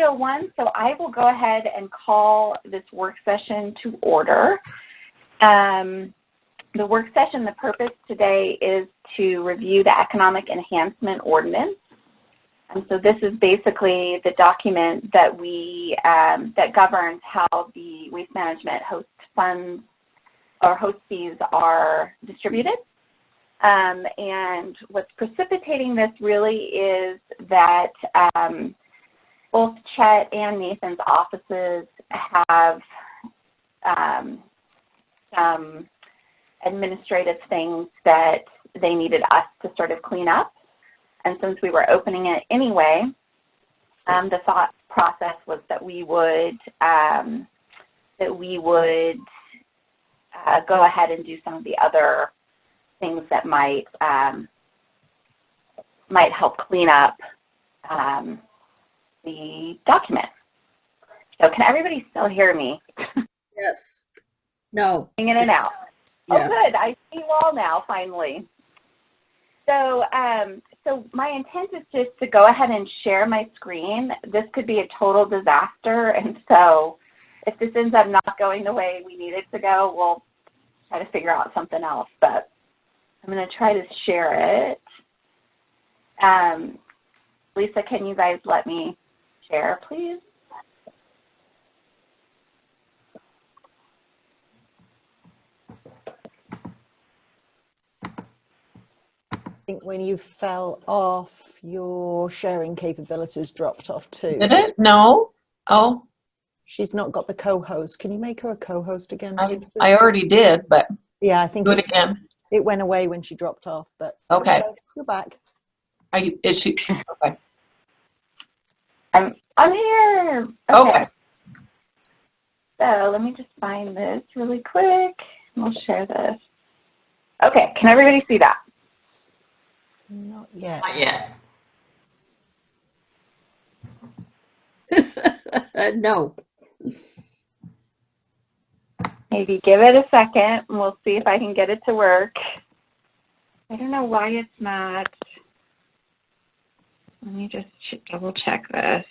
3:01, so I will go ahead and call this work session to order. The work session, the purpose today is to review the Economic Enhancement Ordinance. And so this is basically the document that that governs how the waste management host funds or host fees are distributed. And what's precipitating this really is that both Chet and Nathan's offices have some administrative things that they needed us to sort of clean up. And since we were opening it anyway, the thought process was that we would go ahead and do some of the other things that might help clean up the document. So can everybody still hear me? Yes. No. In and out. Yeah. Oh, good. I see you all now, finally. So, so my intent is just to go ahead and share my screen. This could be a total disaster, and so if this ends up not going the way we need it to go, we'll try to figure out something else. But I'm going to try to share it. Lisa, can you guys let me share, please? I think when you fell off, your sharing capabilities dropped off too. Did it? No. Oh, She's not got the co-host. Can you make her a co-host again? I already did, but Yeah, I think do it again. it went away when she dropped off, but Okay. Go back. Is she? Okay. I'm here. Okay. So let me just find this really quick. We'll share this. Okay, can everybody see that? Not yet. Not yet. No. Maybe give it a second and we'll see if I can get it to work. I don't know why it's not. Let me just double check this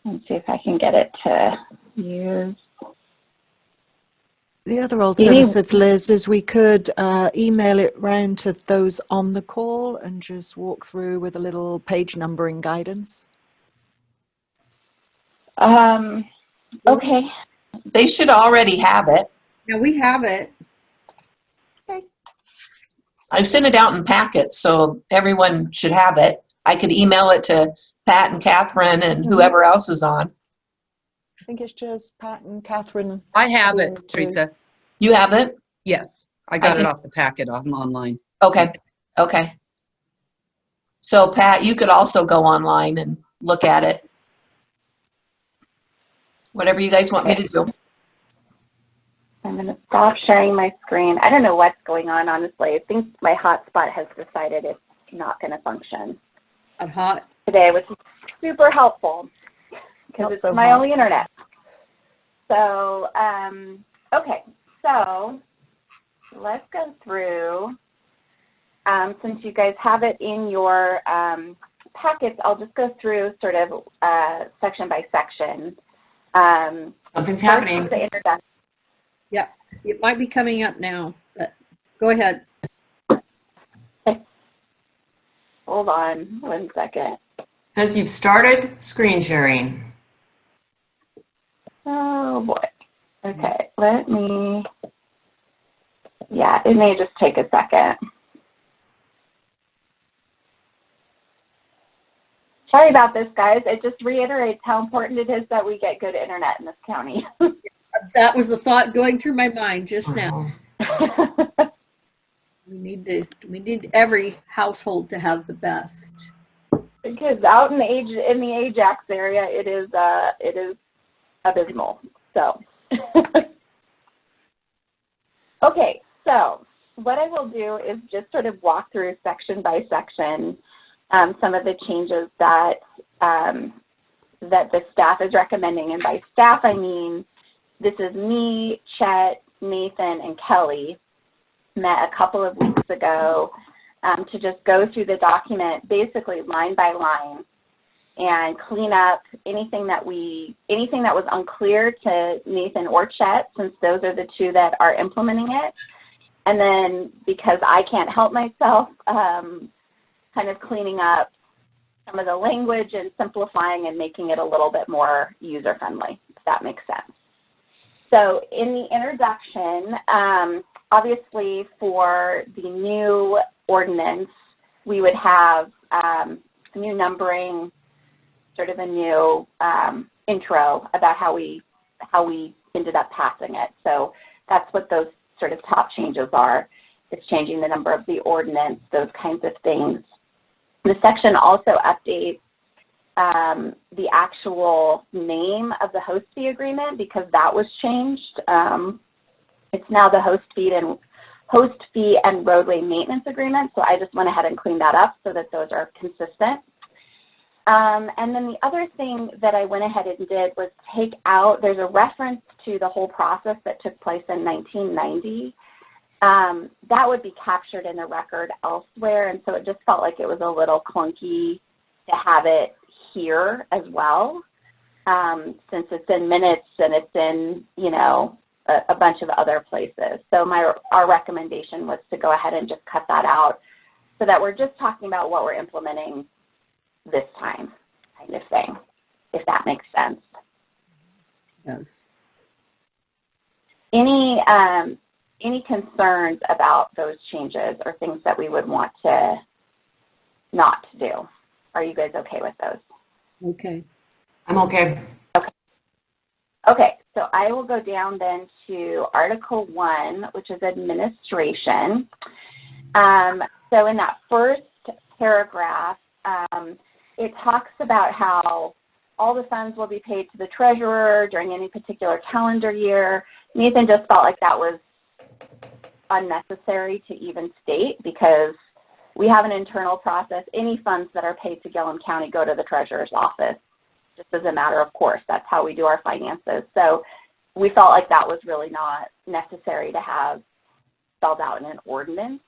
and see if I can get it to use. The other alternative, Liz, is we could email it round to those on the call and just walk through with a little page numbering guidance. Okay. They should already have it. Yeah, we have it. I sent it out in packets, so everyone should have it. I could email it to Pat and Catherine and whoever else is on. I think it's just Pat and Catherine. I have it, Teresa. You have it? Yes, I got it off the packet online. Okay. Okay. So Pat, you could also go online and look at it. Whatever you guys want me to do. I'm going to stop sharing my screen. I don't know what's going on, honestly. I think my hotspot has decided it's not going to function today, which is super helpful because it's my only internet. So, okay. So let's go through. Since you guys have it in your packets, I'll just go through sort of section by section. Something's happening. The introduction. Yeah, it might be coming up now, but go ahead. Okay. Hold on 1 second. Says you've started screen sharing. Oh boy. Okay, let me, yeah, it may just take a second. Sorry about this, guys. It just reiterates how important it is that we get good internet in this county. That was the thought going through my mind just now. We need every household to have the best. Because out in the Ajax area, it is abysmal. So, okay. So what I will do is just sort of walk through section by section some of the changes that that the staff is recommending, and by staff I mean this is me, Chet, Nathan, and Kelly met a couple of weeks ago to just go through the document basically line by line and clean up anything that was unclear to Nathan or Chet, since those are the two that are implementing it. And then because I can't help myself, kind of cleaning up some of the language and simplifying and making it a little bit more user-friendly, if that makes sense. So in the introduction, obviously for the new ordinance, we would have new numbering, sort of a new intro about how we ended up passing it. So that's what those sort of top changes are. It's changing the number of the ordinance, those kinds of things. The section also updates the actual name of the host fee agreement, because that was changed. It's now the host fee and roadway maintenance agreement. So I just went ahead and cleaned that up so that those are consistent. And then the other thing that I went ahead and did was take out, there's a reference to the whole process that took place in 1990. That would be captured in the record elsewhere, and so it just felt like it was a little clunky to have it here as well, since it's in minutes and it's in, you know, a bunch of other places. So our recommendation was to go ahead and just cut that out so that we're just talking about what we're implementing this time, kind of thing, if that makes sense. Yes. Any concerns about those changes or things that we would want to not do? Are you guys okay with those? Okay. I'm okay. Okay, so I will go down then to Article 1, which is administration. So in that first paragraph, it talks about how all the funds will be paid to the treasurer during any particular calendar year. Nathan just felt like that was unnecessary to even state, because we have an internal process. Any funds that are paid to Gilliam County go to the treasurer's office, just as a matter of course. That's how we do our finances. So we felt like that was really not necessary to have spelled out in an ordinance.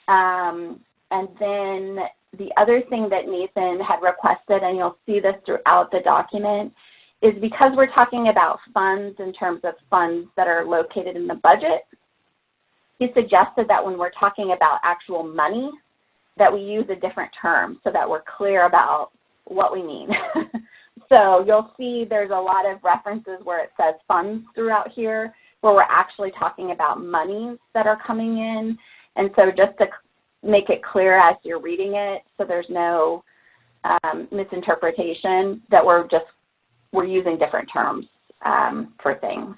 And then the other thing that Nathan had requested, and you'll see this throughout the document, is because we're talking about funds in terms of funds that are located in the budget, he suggested that when we're talking about actual money, that we use a different term so that we're clear about what we mean. So you'll see there's a lot of references where it says funds throughout here, where we're actually talking about monies that are coming in. And so just to make it clear as you're reading it, so there's no misinterpretation, that we're using different terms for things.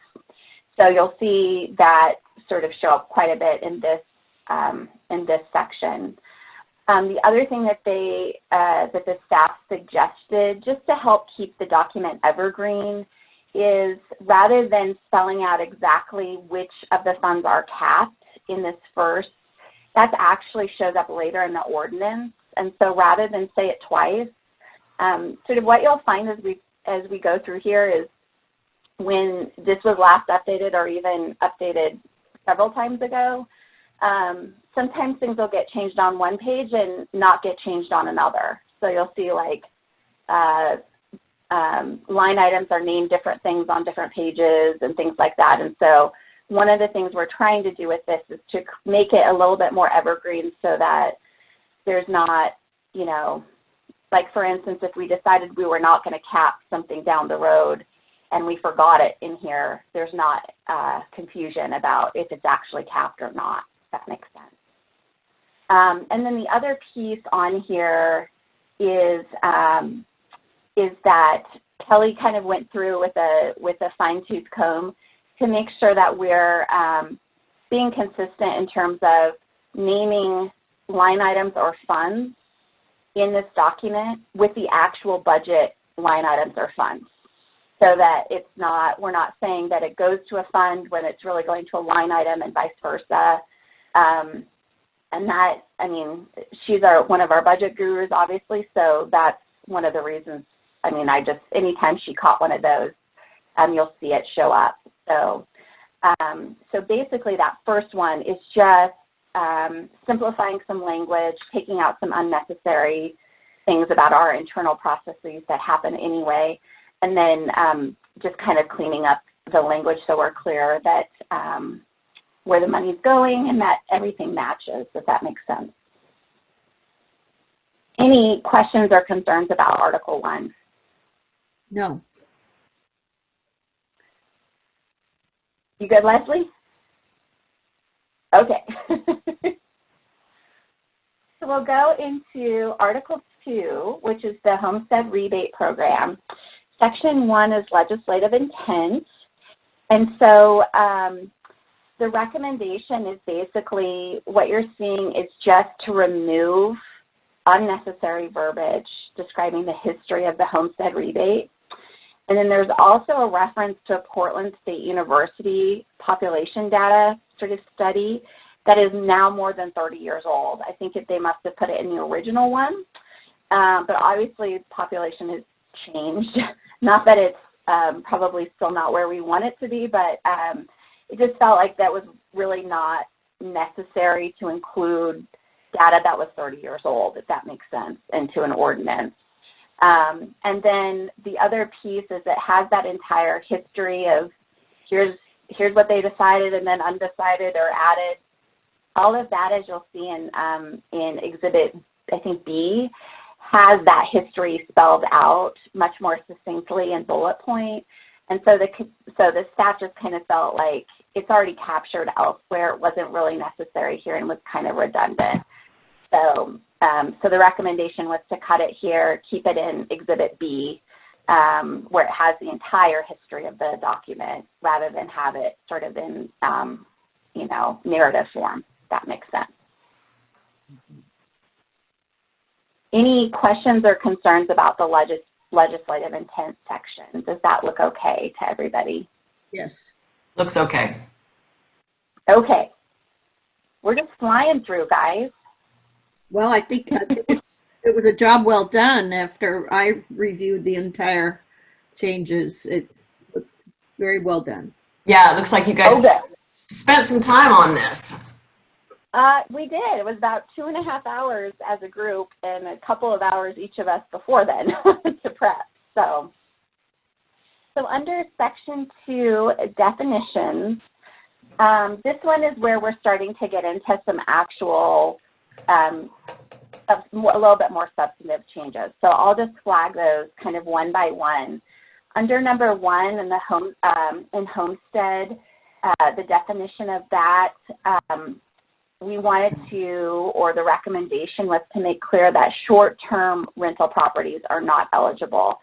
So you'll see that sort of show up quite a bit in this section. The other thing that that the staff suggested, just to help keep the document evergreen, is rather than spelling out exactly which of the funds are capped in this first, that actually shows up later in the ordinance. And so rather than say it twice, sort of what you'll find as we go through here is, when this was last updated, or even updated several times ago, sometimes things will get changed on one page and not get changed on another. So you'll see like line items are named different things on different pages and things like that. And so one of the things we're trying to do with this is to make it a little bit more evergreen, so that there's not, you know, like for instance, if we decided we were not going to cap something down the road and we forgot it in here, there's not confusion about if it's actually capped or not, if that makes sense. And then the other piece on here is that Kelly kind of went through with a fine-tooth comb to make sure that we're being consistent in terms of naming line items or funds in this document with the actual budget line items or funds, so that it's not, we're not saying that it goes to a fund when it's really going to a line item and vice versa. And that, I mean, she's one of our budget gurus, obviously, so that's one of the reasons. I mean, anytime she caught one of those, you'll see it show up. So, so basically that first one is just simplifying some language, taking out some unnecessary things about our internal processes that happen anyway, and then just kind of cleaning up the language so we're clear that where the money's going and that everything matches, if that makes sense. Any questions or concerns about Article 1? No. You good, Leslie? Okay. So we'll go into Article 2, which is the Homestead Rebate Program. Section 1 is legislative intent. And so the recommendation is basically what you're seeing is just to remove unnecessary verbiage describing the history of the homestead rebate. And then there's also a reference to a Portland State University population data sort of study that is now more than 30 years old. I think they must have put it in the original one, but obviously population has changed. Not that it's probably still not where we want it to be, but it just felt like that was really not necessary to include data that was 30 years old, if that makes sense, into an ordinance. And then the other piece is it has that entire history of here's what they decided and then undecided or added. All of that, as you'll see in Exhibit, I think, B, has that history spelled out much more succinctly in bullet point. And so the staff just kind of felt like it's already captured elsewhere. It wasn't really necessary here and was kind of redundant. So the recommendation was to cut it here, keep it in Exhibit B, where it has the entire history of the document, rather than have it sort of in, narrative form. If that makes sense. Any questions or concerns about the legislative intent section? Does that look okay to everybody? Yes. Looks okay. Okay. We're just flying through, guys. Well, I think it was a job well done after I reviewed the entire changes. It looked very well done. Yeah, it looks like you guys spent some time on this. We did. It was about 2.5 hours as a group and a couple of hours each of us before then to prep. So under Section 2, definitions, this one is where we're starting to get into some actual, a little bit more substantive changes. So I'll just flag those kind of one by one. Under number 1 in the in homestead, the definition of that, we wanted to, or the recommendation was to make clear that short-term rental properties are not eligible.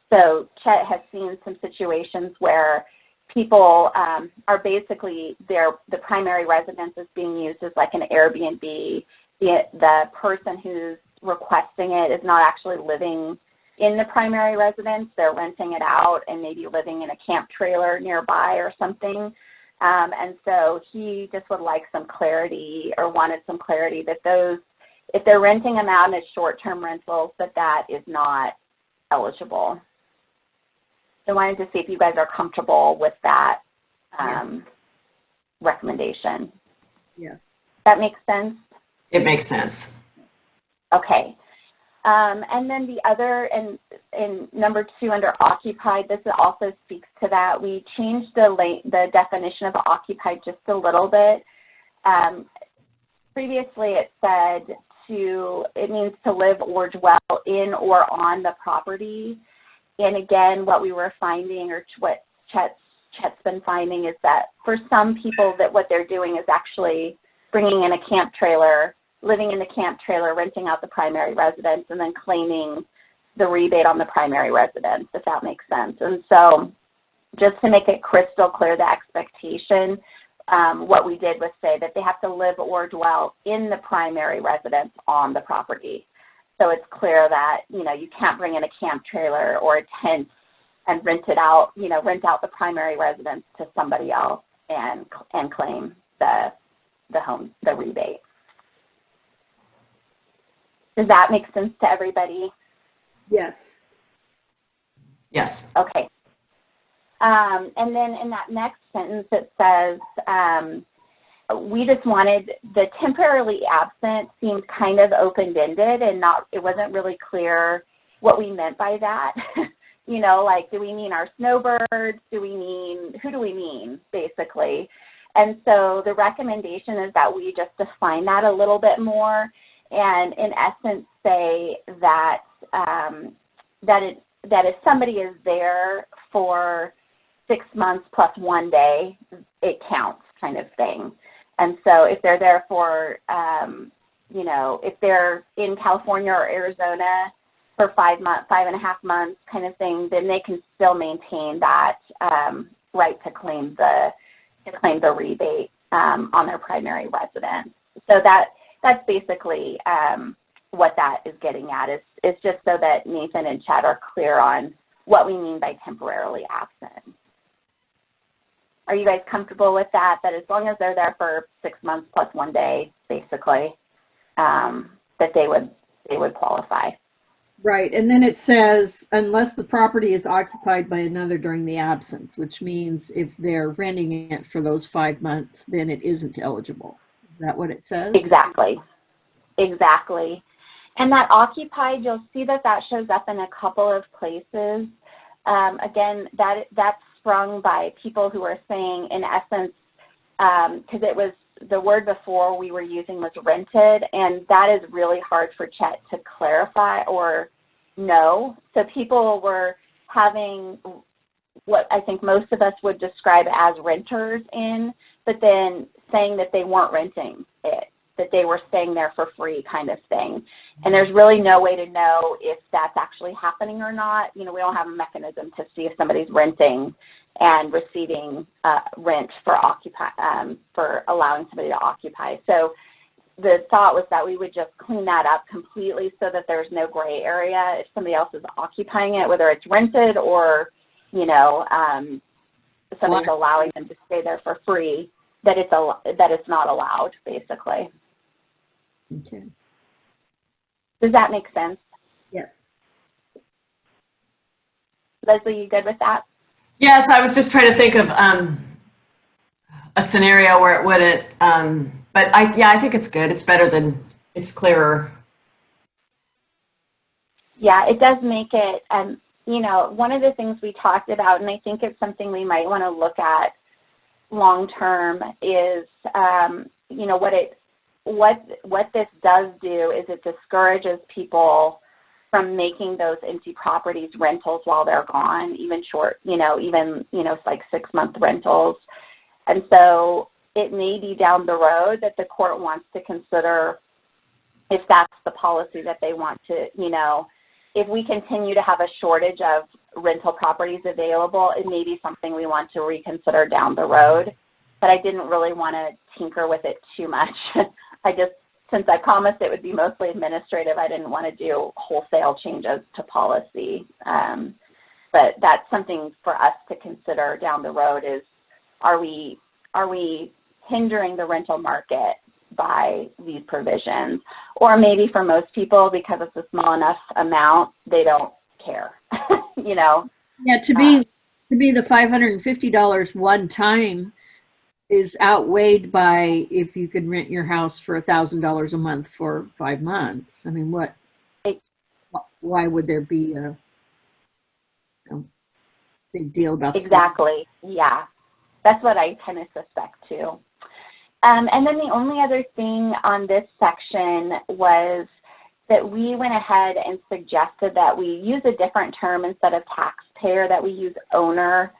So Chet has seen some situations where people are basically, the primary residence is being used as like an Airbnb. The person who's requesting it is not actually living in the primary residence. They're renting it out and maybe living in a camp trailer nearby or something. And so he just would like some clarity, or wanted some clarity, that those, if they're renting them out as short-term rentals, that is not eligible. So I wanted to see if you guys are comfortable with that recommendation. Yes. That makes sense? It makes sense. Okay. And then the other, in number 2 under occupied, this also speaks to that. We changed the definition of occupied just a little bit. Previously it said it means to live or dwell in or on the property. And again, what we were finding, or what Chet's been finding, is that for some people that what they're doing is actually bringing in a camp trailer, living in the camp trailer, renting out the primary residence, and then claiming the rebate on the primary residence, if that makes sense. And so just to make it crystal clear, the expectation, what we did was say that they have to live or dwell in the primary residence on the property. So it's clear that, you can't bring in a camp trailer or a tent and rent it out, rent out the primary residence to somebody else and claim the rebate. Does that make sense to everybody? Yes. Yes. Okay. And then in that next sentence, it says, we just wanted the temporarily absent seemed kind of open-ended and it wasn't really clear what we meant by that. You know, like, do we mean our snowbirds? Who do we mean, basically? And so the recommendation is that we just define that a little bit more and in essence say that, that if somebody is there for 6 months plus 1 day, it counts, kind of thing. And so if they're there for, you know, if they're in California or Arizona for 5 months, 5.5 months kind of thing, then they can still maintain that right to claim the rebate on their primary residence. So that's basically what that is getting at. It's just so that Nathan and Chad are clear on what we mean by temporarily absent. Are you guys comfortable with that? That as long as they're there for 6 months plus 1 day, basically, that they would qualify. Right, and then it says, unless the property is occupied by another during the absence, which means if they're renting it for those 5 months, then it isn't eligible. Is that what it says? Exactly. And that occupied, you'll see that shows up in a couple of places. Again, that's sprung by people who are saying, in essence, because it was the word before we were using was rented, and that is really hard for Chet to clarify or know. So people were having what I think most of us would describe as renters in, but then saying that they weren't renting it, that they were staying there for free kind of thing. And there's really no way to know if that's actually happening or not. You know, we don't have a mechanism to see if somebody's renting and receiving rent for allowing somebody to occupy. So the thought was that we would just clean that up completely so that there's no gray area if somebody else is occupying it, whether it's rented or, you know, somebody's allowing them to stay there for free, that it's not allowed, basically. Okay. Does that make sense? Yes. Leslie, you good with that? Yes, I was just trying to think of a scenario where it wouldn't, but I think it's good. It's better than, it's clearer. Yeah, it does make it, you know, one of the things we talked about, and I think it's something we might want to look at long-term is, you know, what this does do is it discourages people from making those empty properties rentals while they're gone, even short, it's like 6-month rentals. And so it may be down the road that the court wants to consider if that's the policy that they want to, you know, if we continue to have a shortage of rental properties available, it may be something we want to reconsider down the road. But I didn't really want to tinker with it too much. Since I promised it would be mostly administrative, I didn't want to do wholesale changes to policy. But that's something for us to consider down the road is, are we hindering the rental market by these provisions? Or maybe for most people, because it's a small enough amount, they don't care, you know? Yeah, to be the $550 one time is outweighed by if you could rent your house for $1,000 a month for 5 months. I mean, why would there be a big deal about that? Exactly. Yeah, that's what I kind of suspect too. And then the only other thing on this section was that we went ahead and suggested that we use a different term instead of taxpayer, that we use owner.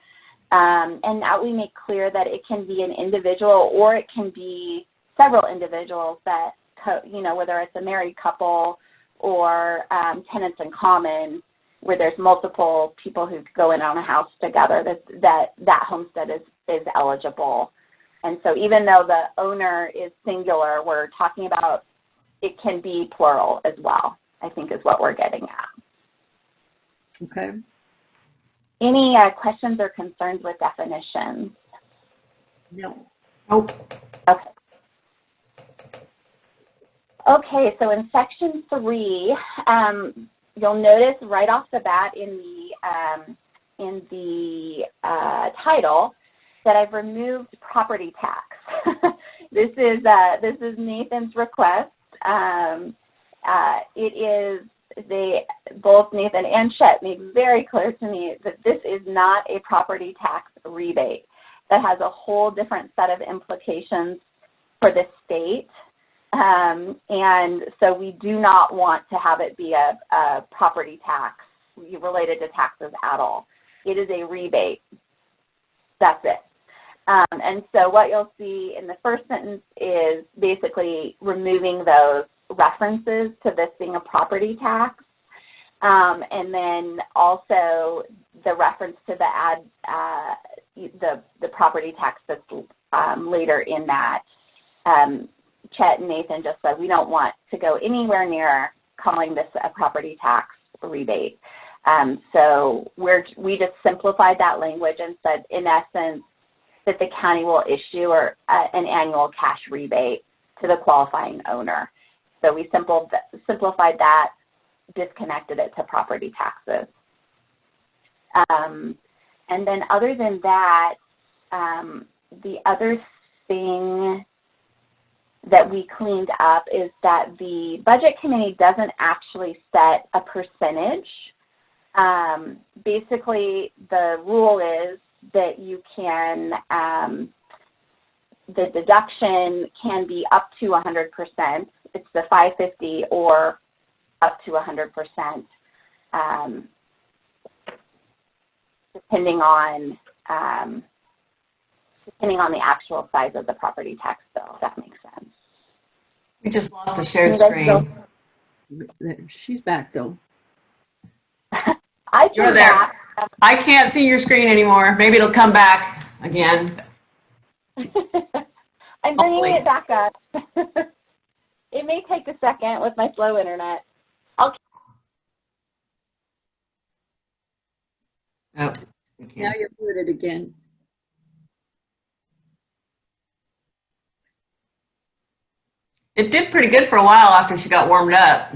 And that we make clear that it can be an individual or it can be several individuals that, you know, whether it's a married couple or tenants in common, where there's multiple people who go in on a house together, that homestead is eligible. And so even though the owner is singular, we're talking about it can be plural as well, I think is what we're getting at. Okay. Any questions or concerns with definitions? No. Nope. Okay. Okay, so in section 3, you'll notice right off the bat in the title that I've removed property tax. This is Nathan's request. It is both Nathan and Chet made very clear to me that this is not a property tax rebate. That has a whole different set of implications for the state. And so we do not want to have it be a property tax related to taxes at all. It is a rebate. That's it. And so what you'll see in the first sentence is basically removing those references to this being a property tax. And then also the reference to the property tax that's later in that. Chet and Nathan just said we don't want to go anywhere near calling this a property tax rebate. So we just simplified that language and said, in essence, that the county will issue an annual cash rebate to the qualifying owner. So we simplified that, disconnected it to property taxes. And then other than that, the other thing that we cleaned up is that the budget committee doesn't actually set a percentage. Basically, the rule is that you can, the deduction can be up to 100%. It's the 550 or up to 100%, depending on the actual size of the property tax bill, if that makes sense. We just lost the shared screen. She's back though. You're there. I can't see your screen anymore. Maybe it'll come back again. I'm bringing it back up. It may take a second with my slow internet. Oh, Now you're muted again. it did pretty good for a while after she got warmed up.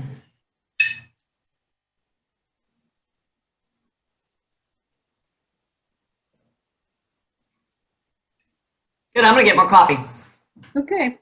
Good, I'm gonna get more coffee. Okay.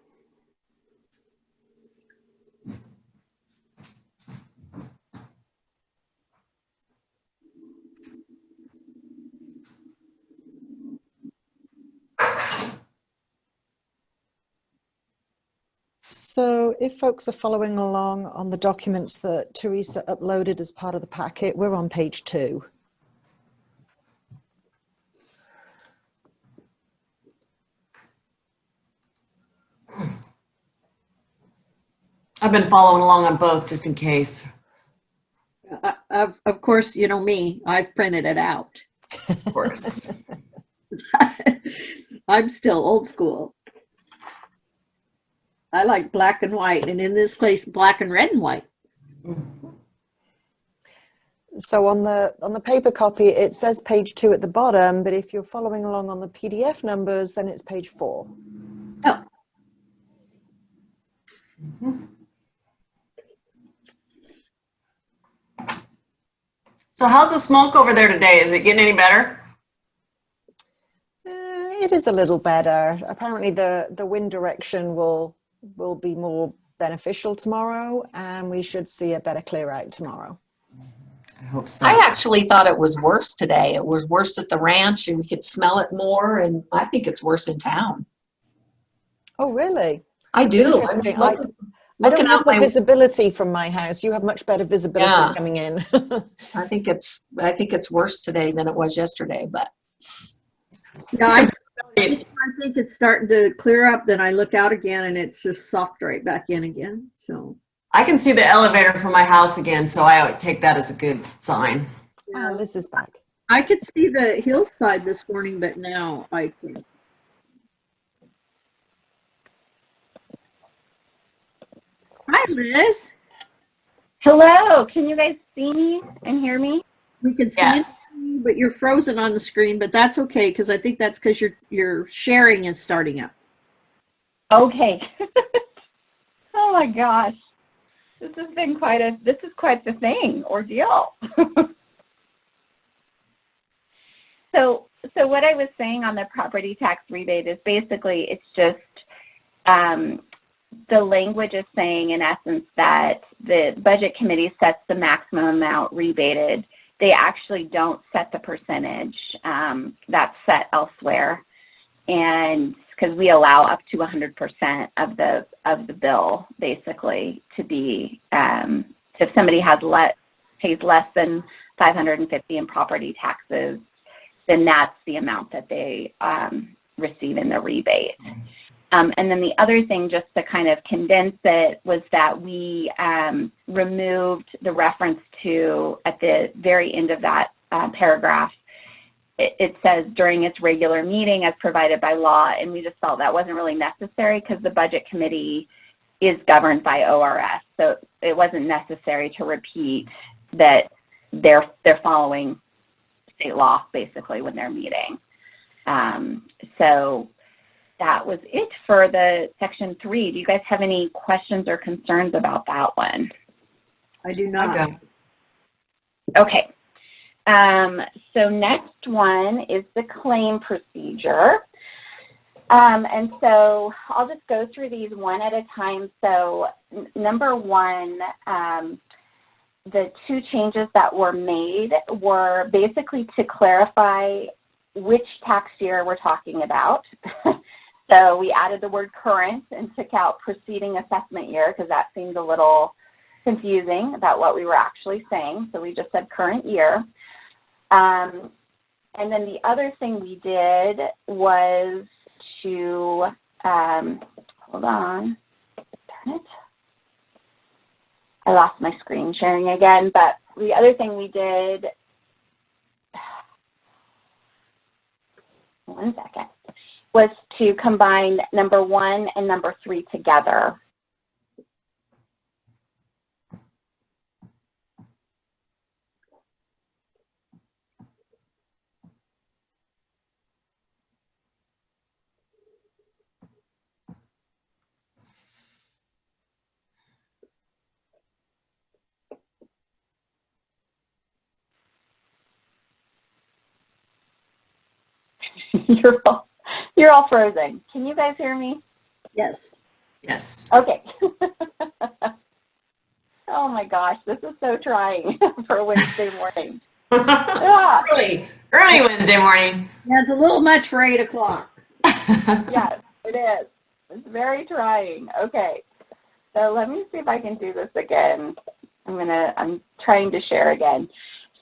So if folks are following along on the documents that Teresa uploaded as part of the packet, we're on page 2. I've been following along on both just in case. Of course, you know me, I've printed it out. Of course. I'm still old school. I like black and white, and in this case, black and red and white. So on the paper copy, it says page 2 at the bottom, but if you're following along on the PDF numbers, then it's page 4. Oh. Mm-hmm. So how's the smoke over there today? Is it getting any better? It is a little better. Apparently the wind direction will be more beneficial tomorrow, and we should see a better clear out tomorrow. I hope so. I actually thought it was worse today. It was worse at the ranch and we could smell it more, and I think it's worse in town. Oh, really? I do. Interesting. I'm I don't looking have out the my visibility from my house. You have much better visibility Yeah. coming in. I think it's worse today than it was yesterday, but No, I think it's starting to clear up. Then I look out again, and it's just sucked right back in again. So I can see the elevator from my house again, so I would take that as a good sign. Oh, Liz is back. I could see the hillside this morning, but now I can't. Hi, Liz. Hello, can you guys see me and hear me? We can see Yes. you, but you're frozen on the screen. But that's okay, because I think that's because your sharing is starting up. Okay. Oh my gosh. This is quite the thing, ordeal. So what I was saying on the property tax rebate is basically it's just the language is saying, in essence, that the budget committee sets the maximum amount rebated. They actually don't set the percentage. That's set elsewhere. And because we allow up to 100% of the bill, basically, to be, if somebody pays less than $550 in property taxes, then that's the amount that they receive in the rebate. And then the other thing, just to kind of condense it, was that we removed the reference to, at the very end of that paragraph, it says during its regular meeting as provided by law, and we just felt that wasn't really necessary because the budget committee is governed by ORS. So it wasn't necessary to repeat that they're following state law, basically, when they're meeting. So that was it for the section 3. Do you guys have any questions or concerns about that one? I do not. Okay. So next one is the claim procedure. And so I'll just go through these one at a time. So number one, the 2 changes that were made were basically to clarify which tax year we're talking about. So we added the word current and took out preceding assessment year because that seemed a little confusing about what we were actually saying. So we just said current year. And then the other thing we did was to, hold on, darn it. I lost my screen sharing again, but the other thing we did, one second, was to combine number 1 and number 3 together. You're all frozen. Can you guys hear me? Yes. Yes. Okay. Oh my gosh, this is so trying for Wednesday morning. Yeah. Early Wednesday morning. That's a little much for 8 o'clock. Yes, it is. It's very trying. Okay. So let me see if I can do this again. I'm trying to share again.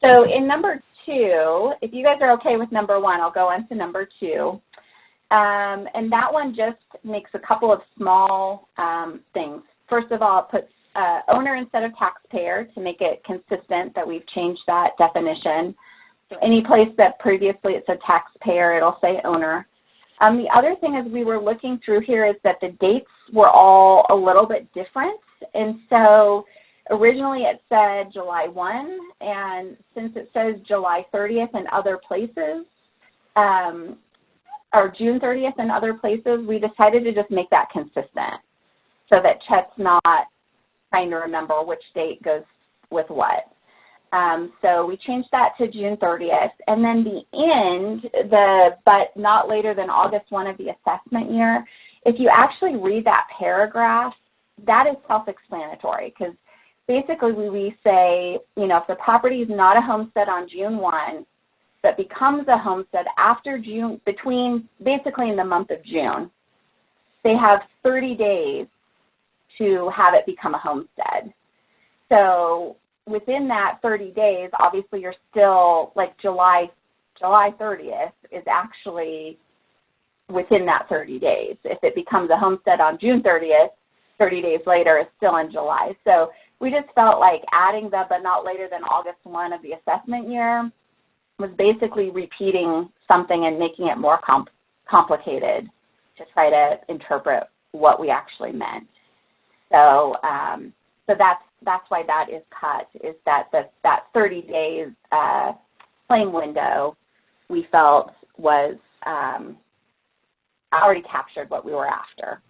So in number 2, if you guys are okay with number 1, I'll go on to number 2. And that one just makes a couple of small things. First of all, it puts owner instead of taxpayer to make it consistent that we've changed that definition. So any place that previously it said taxpayer, it'll say owner. The other thing as we were looking through here is that the dates were all a little bit different. And so originally it said July 1, and since it says July 30th in other places, or June 30th in other places, we decided to just make that consistent so that Chet's not trying to remember which date goes with what. So we changed that to June 30th. And then the end, but not later than August 1 of the assessment year, if you actually read that paragraph, that is self-explanatory because basically we say, if the property is not a homestead on June 1, but becomes a homestead after June, basically in the month of June, they have 30 days to have it become a homestead. So within that 30 days, obviously you're still, like July 30th is actually within that 30 days. If it becomes a homestead on June 30th, 30 days later is still in July. So we just felt like adding the but not later than August 1 of the assessment year was basically repeating something and making it more complicated to try to interpret what we actually meant. So so that's why that is cut, is that that 30 days claim window we felt was already captured what we were after.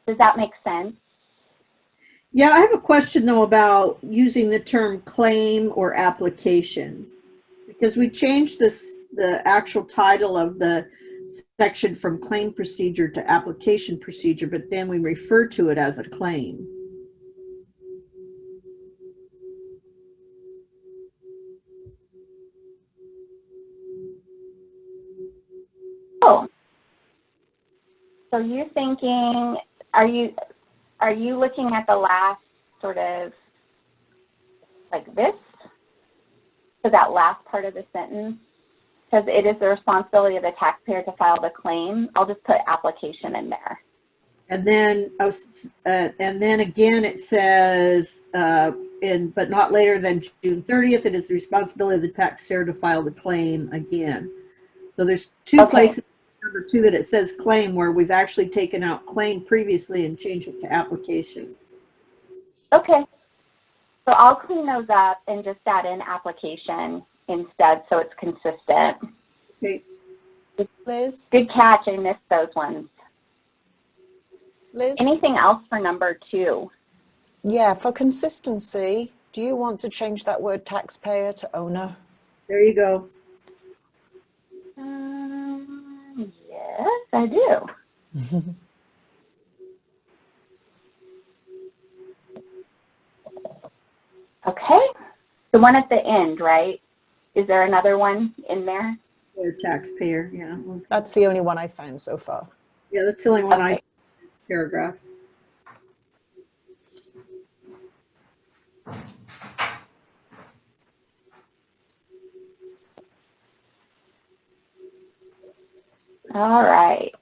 Does that make sense? Yeah, I have a question though about using the term claim or application, because we changed the actual title of the section from claim procedure to application procedure, but then we refer to it as a claim. Oh. So you're thinking, are you looking at the last sort of like this? So that last part of the sentence? Because it is the responsibility of the taxpayer to file the claim. I'll just put application in there. And then again, it says, but not later than June 30th, it is the responsibility of the taxpayer to file the claim again. So there's two places, number 2, that it says claim, where we've actually taken out claim previously and changed it to application. Okay. So I'll clean those up and just add in application instead, so it's consistent. Okay. Liz? Good catch. I missed those ones. Liz? Anything else for number 2? Yeah, for consistency, do you want to change that word taxpayer to owner? There you go. Yes, I do. Okay. The one at the end, right? Is there another one in there? Or taxpayer, yeah. That's the only one I found so far. Yeah, that's the only one Okay. paragraph. All right.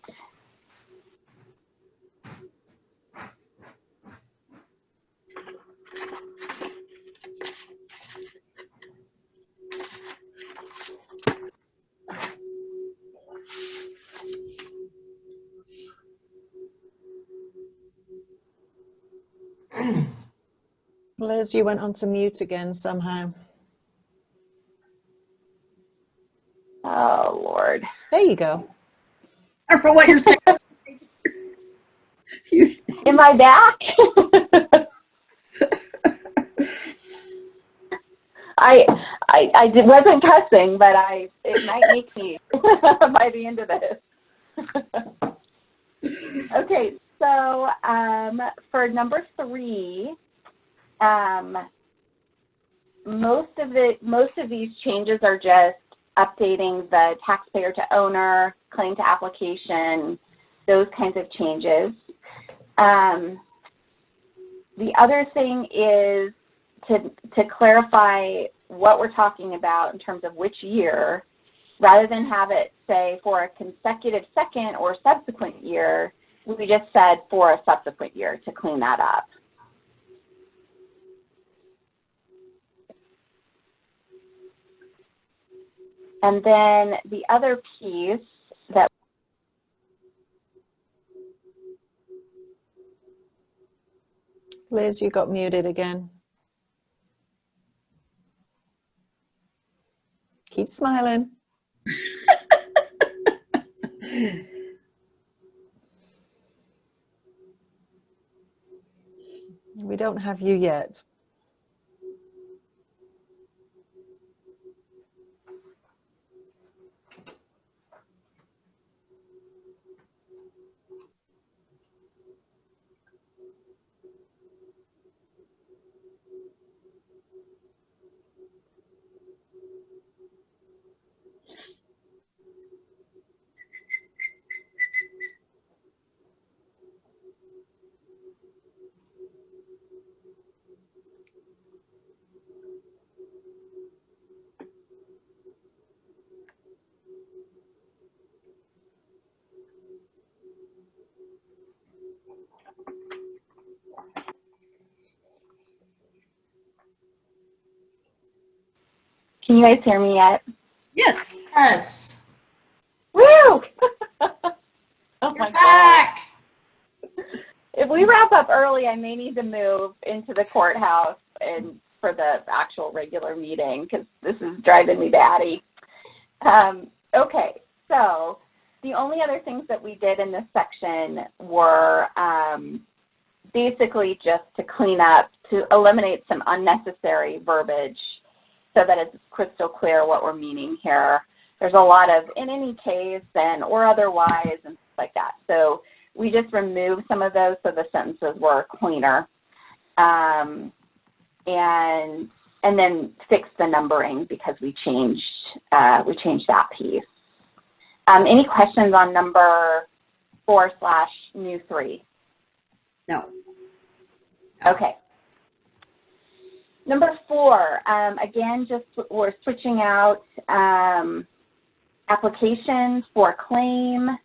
Liz, you went on to mute again somehow. Oh, Lord. There you go. For what you're saying. Am I back? wasn't cussing, but it might make me by the end of this. Okay, so for number 3, most of these changes are just updating the taxpayer to owner, claim to application, those kinds of changes. The other thing is to clarify what we're talking about in terms of which year, rather than have it say for a consecutive second or subsequent year, we just said for a subsequent year to clean that up. And then the other piece that Liz, you got muted again. Keep smiling. We don't have you yet. can you guys hear me yet? Yes. Yes. Woo! Oh You're my back. God. If we wrap up early, I may need to move into the courthouse and for the actual regular meeting because this is driving me batty. Okay, so the only other things that we did in this section were basically just to clean up, to eliminate some unnecessary verbiage so that it's crystal clear what we're meaning here. there's a lot of "in any case" and "or otherwise" and stuff like that. So we just removed some of those so the sentences were cleaner, and then fixed the numbering because we changed that piece. Any questions on number 4/new3? No. Okay. Number 4, again, just we're switching out applications for claim.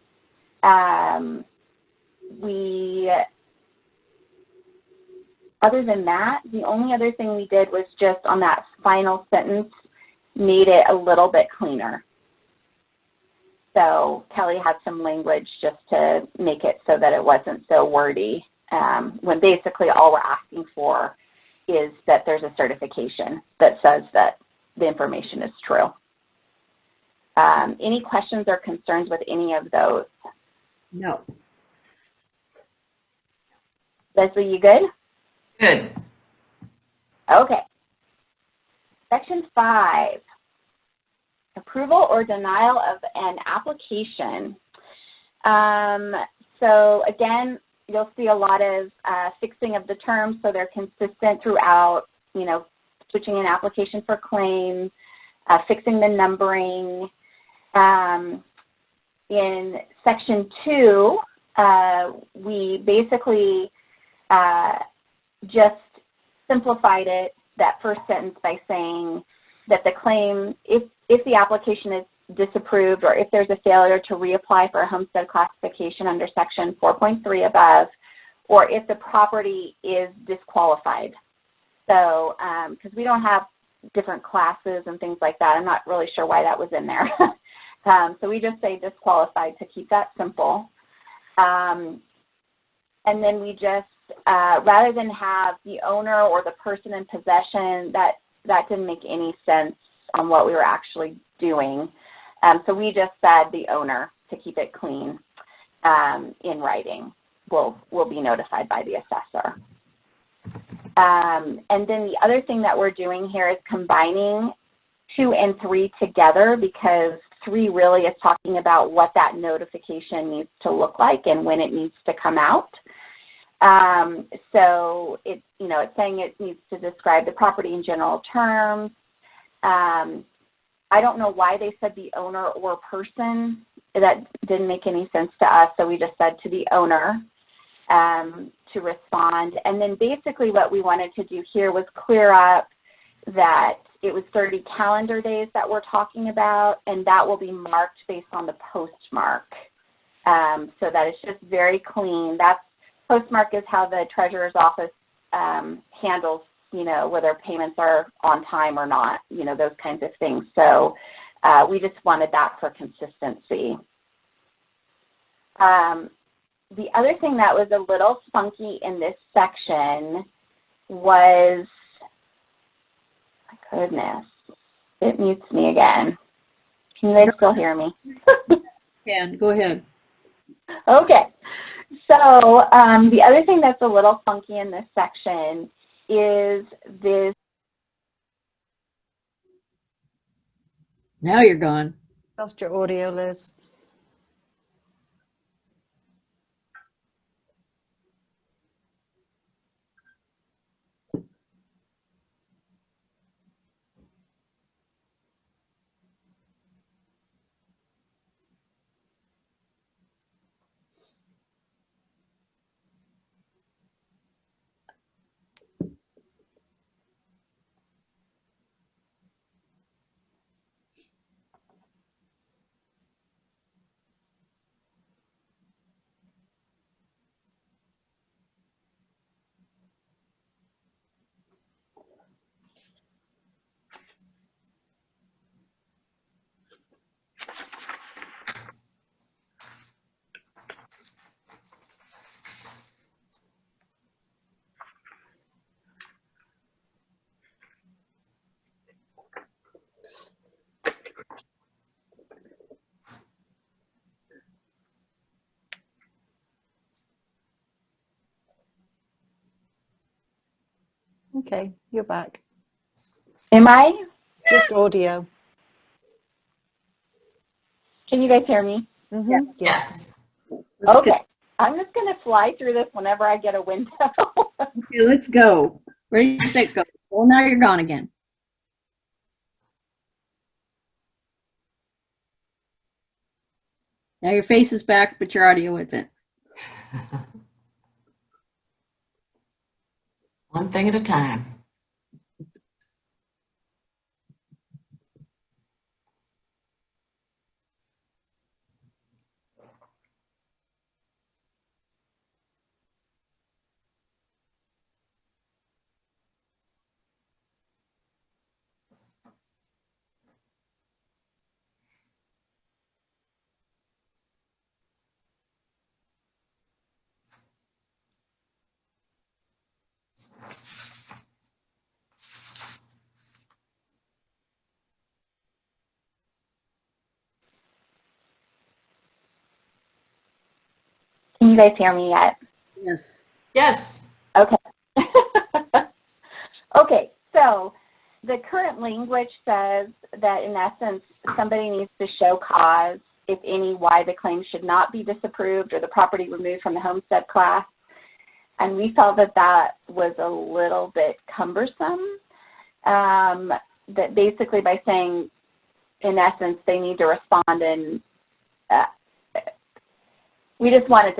Other than that, the only other thing we did was just on that final sentence, made it a little bit cleaner. So Kelly had some language just to make it so that it wasn't so wordy, when basically all we're asking for is that there's a certification that says that the information is true. Any questions or concerns with any of those? No. Leslie, you good? Good. Okay. Section 5, approval or denial of an application. So again, you'll see a lot of fixing of the terms so they're consistent throughout, switching an application for claims, fixing the numbering. In section 2, we basically just simplified it, that first sentence, by saying that the claim, if the application is disapproved or if there's a failure to reapply for a homestead classification under section 4.3 above, or if the property is disqualified. So, because we don't have different classes and things like that, I'm not really sure why that was in there. So we just say disqualified to keep that simple. And then we just, rather than have the owner or the person in possession, that didn't make any sense on what we were actually doing. So we just said the owner to keep it clean in writing. Will be notified by the assessor. And then the other thing that we're doing here is combining 2 and 3 together, because 3 really is talking about what that notification needs to look like and when it needs to come out. So it's saying it needs to describe the property in general terms. I don't know why they said the owner or person. That didn't make any sense to us, so we just said to the owner to respond. And then basically what we wanted to do here was clear up that it was 30 calendar days that we're talking about, and that will be marked based on the postmark. So that it's just very clean. Postmark is how the treasurer's office handles, whether payments are on time or not, those kinds of things. So we just wanted that for consistency. The other thing that was a little funky in this section was, my goodness, it mutes me again. Can you guys still hear me? Dan, go ahead. Okay. So the other thing that's a little funky in this section is this. Now you're gone. Lost your audio, Liz. Okay, you're back. Am I? Just audio. Can you guys hear me? Mhm. Yes. Let's Okay. I'm just going to fly through this whenever I get a window. Okay, let's go. Ready, set, go. Well, now you're gone again. Now your face is back, but your audio isn't. One thing at a time. Can you guys hear me yet? Yes. Yes. Okay. Okay, so the current language says that in essence, somebody needs to show cause, if any, why the claim should not be disapproved or the property removed from the homestead class. And we felt that that was a little bit cumbersome. That basically by saying, in essence, they need to respond, and we just wanted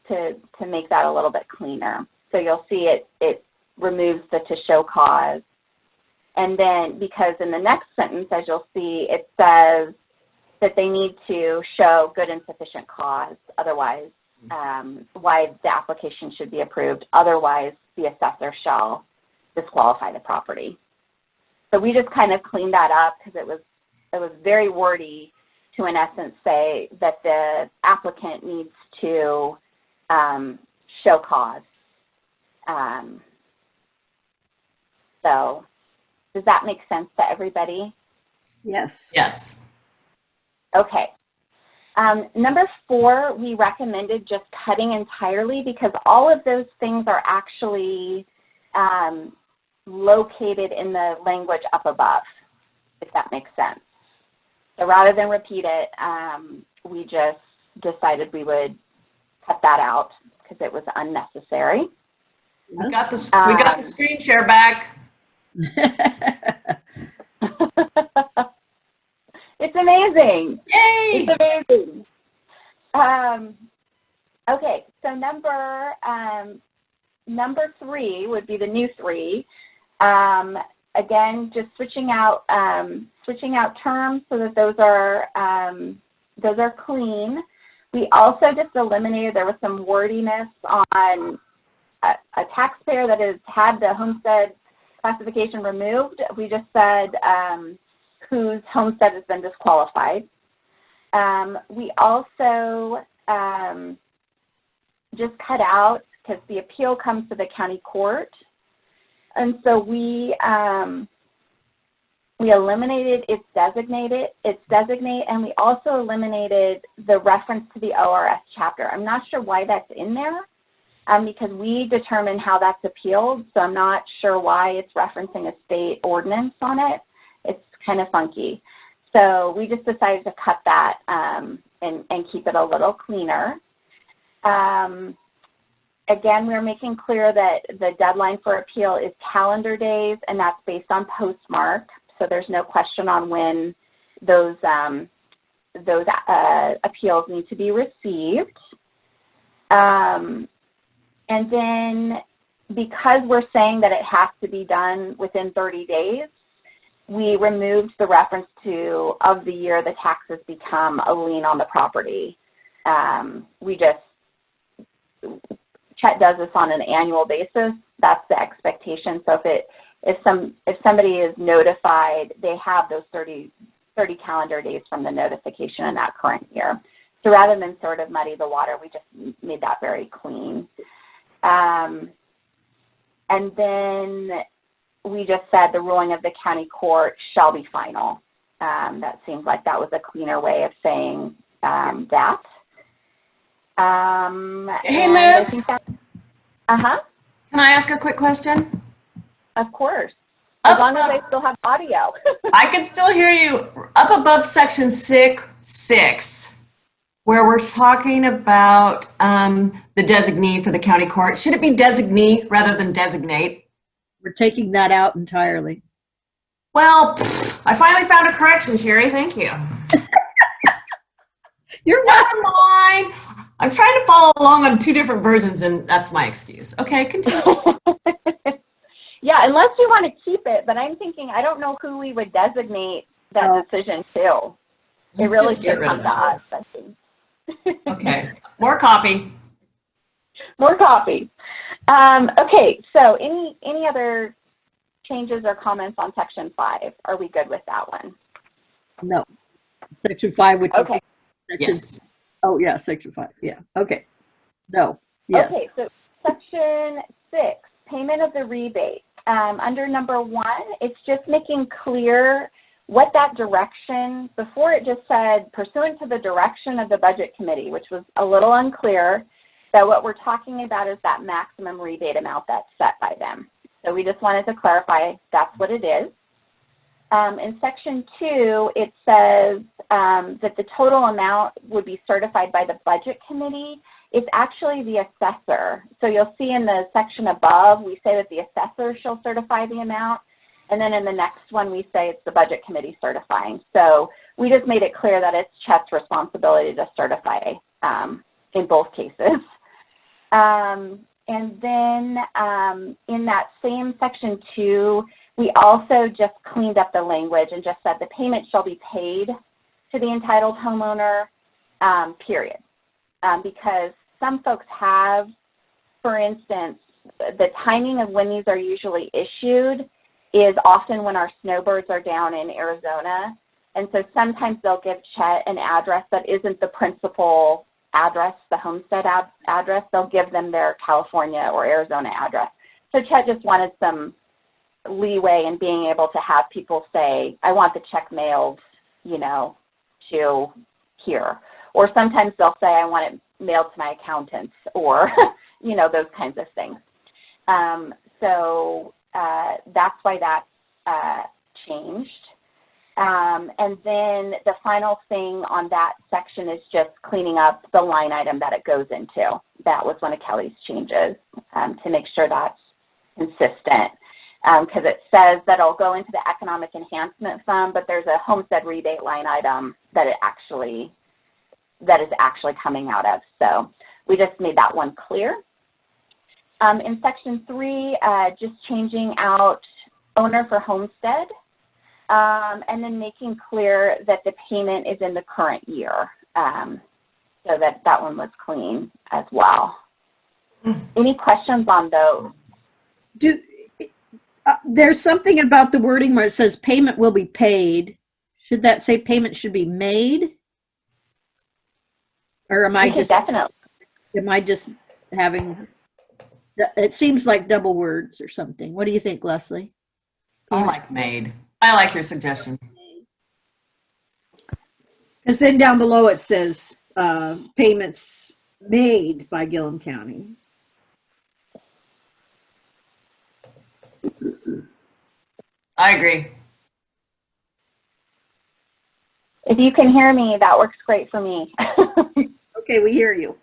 to make that a little bit cleaner. So you'll see it removes the to show cause. And then because in the next sentence, as you'll see, it says that they need to show good and sufficient cause, otherwise, why the application should be approved. Otherwise, the assessor shall disqualify the property. So we just kind of cleaned that up because it was very wordy to, in essence, say that the applicant needs to show cause. So does that make sense to everybody? Yes. Yes. Okay. Number 4, we recommended just cutting entirely because all of those things are actually located in the language up above, if that makes sense. So rather than repeat it, we just decided we would cut that out because it was unnecessary. We got the screen share back. It's amazing. Yay! It's amazing. Okay, so number 3 would be the new 3. Again, just switching out terms so that those are clean. We also just eliminated, there was some wordiness on a taxpayer that has had the homestead classification removed. We just said whose homestead has been disqualified. We also just cut out, because the appeal comes to the county court, and so we eliminated its designate, and we also eliminated the reference to the ORS chapter. I'm not sure why that's in there, because we determine how that's appealed, so I'm not sure why it's referencing a state ordinance on it. It's kind of funky. So we just decided to cut that and keep it a little cleaner. Again, we're making clear that the deadline for appeal is calendar days, and that's based on postmark. So there's no question on when those appeals need to be received. And then because we're saying that it has to be done within 30 days, we removed the reference to of the year the taxes become a lien on the property. Chet does this on an annual basis. That's the expectation. So if somebody is notified, they have those 30 calendar days from the notification in that current year. So rather than sort of muddy the water, we just made that very clean. And then we just said the ruling of the county court shall be final. That seems like that was a cleaner way of saying that. Hey, Liz. Uh-huh. Can I ask a quick question? Of course. As long as I still have audio. I can still hear you up above section 6, where we're talking about the designee for the county court. Should it be designee rather than designate? We're taking that out entirely. Well, I finally found a correction, Sherry. Thank you. You're welcome. Never mind. I'm trying to follow along on 2 different versions, and that's my excuse. Okay, continue. Yeah, unless you want to keep it, but I'm thinking, I don't know who we would designate that decision to. It really Just get should rid come of to that. us, I think. Okay, more coffee. More coffee. Okay, so any other changes or comments on section 5? Are we good with that one? No. Section 5, which Okay. is section, Yes. oh yeah, section 5. Yeah. Okay. No. Yes. Okay, so section 6, payment of the rebate. Under number 1, it's just making clear what that direction, before it just said pursuant to the direction of the budget committee, which was a little unclear, that what we're talking about is that maximum rebate amount that's set by them. So we just wanted to clarify that's what it is. In section 2, it says that the total amount would be certified by the budget committee. It's actually the assessor. So you'll see in the section above, we say that the assessor shall certify the amount. And then in the next one, we say it's the budget committee certifying. So we just made it clear that it's Chet's responsibility to certify in both cases. And then in that same section 2, we also just cleaned up the language and just said the payment shall be paid to the entitled homeowner, period. Because some folks have, for instance, the timing of when these are usually issued is often when our snowbirds are down in Arizona. And so sometimes they'll give Chet an address that isn't the principal address, the homestead address. They'll give them their California or Arizona address. So Chet just wanted some leeway in being able to have people say, I want the check mailed, you know, to here. Or sometimes they'll say, I want it mailed to my accountants, or, you know, those kinds of things. So that's why that changed. And then the final thing on that section is just cleaning up the line item that it goes into. That was one of Kelly's changes, to make sure that's consistent. Because it says that it'll go into the Economic Enhancement Fund, but there's a homestead rebate line item that is actually coming out of. So we just made that one clear. In section 3, just changing out owner for homestead, and then making clear that the payment is in the current year. So that one was clean as well. Any questions on those? There's something about the wording where it says payment will be paid. Should that say payment should be made? Or am I just having, it seems like double words or something. What do you think, Leslie? I like made. I like your suggestion. Because then down below it says payments made by Gilliam County. I agree. If you can hear me, that works great for me. Okay, we hear you.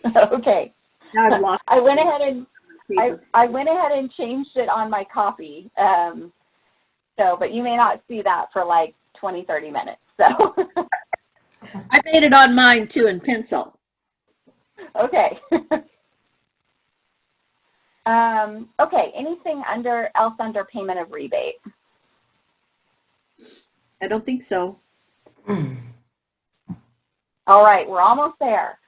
Okay. Now I've lost. I went ahead and changed it on my copy. But you may not see that for like 20, 30 minutes. So I made it on mine too in pencil. okay. Okay, anything else under payment of rebate? I don't think so. All right, we're almost there.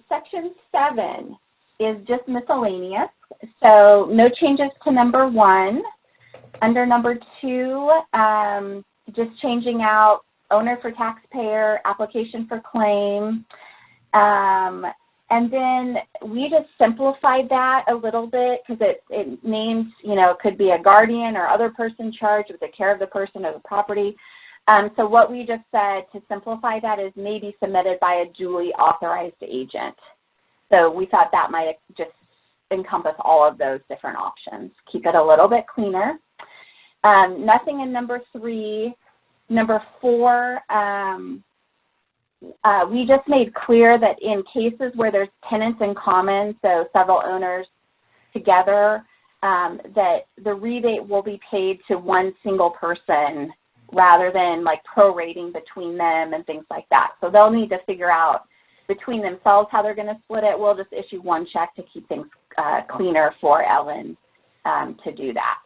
Section 7 is just miscellaneous, so no changes to number 1. Under number 2, just changing out owner for taxpayer, application for claim. And then we just simplified that a little bit because it names, you know, it could be a guardian or other person charged with the care of the person or the property. So what we just said to simplify that is maybe submitted by a duly authorized agent. So we thought that might just encompass all of those different options, keep it a little bit cleaner. Nothing in number 3. Number 4, we just made clear that in cases where there's tenants in common, so several owners together, that the rebate will be paid to one single person rather than like prorating between them and things like that. So they'll need to figure out between themselves how they're going to split it. We'll just issue one check to keep things cleaner for Ellen to do that.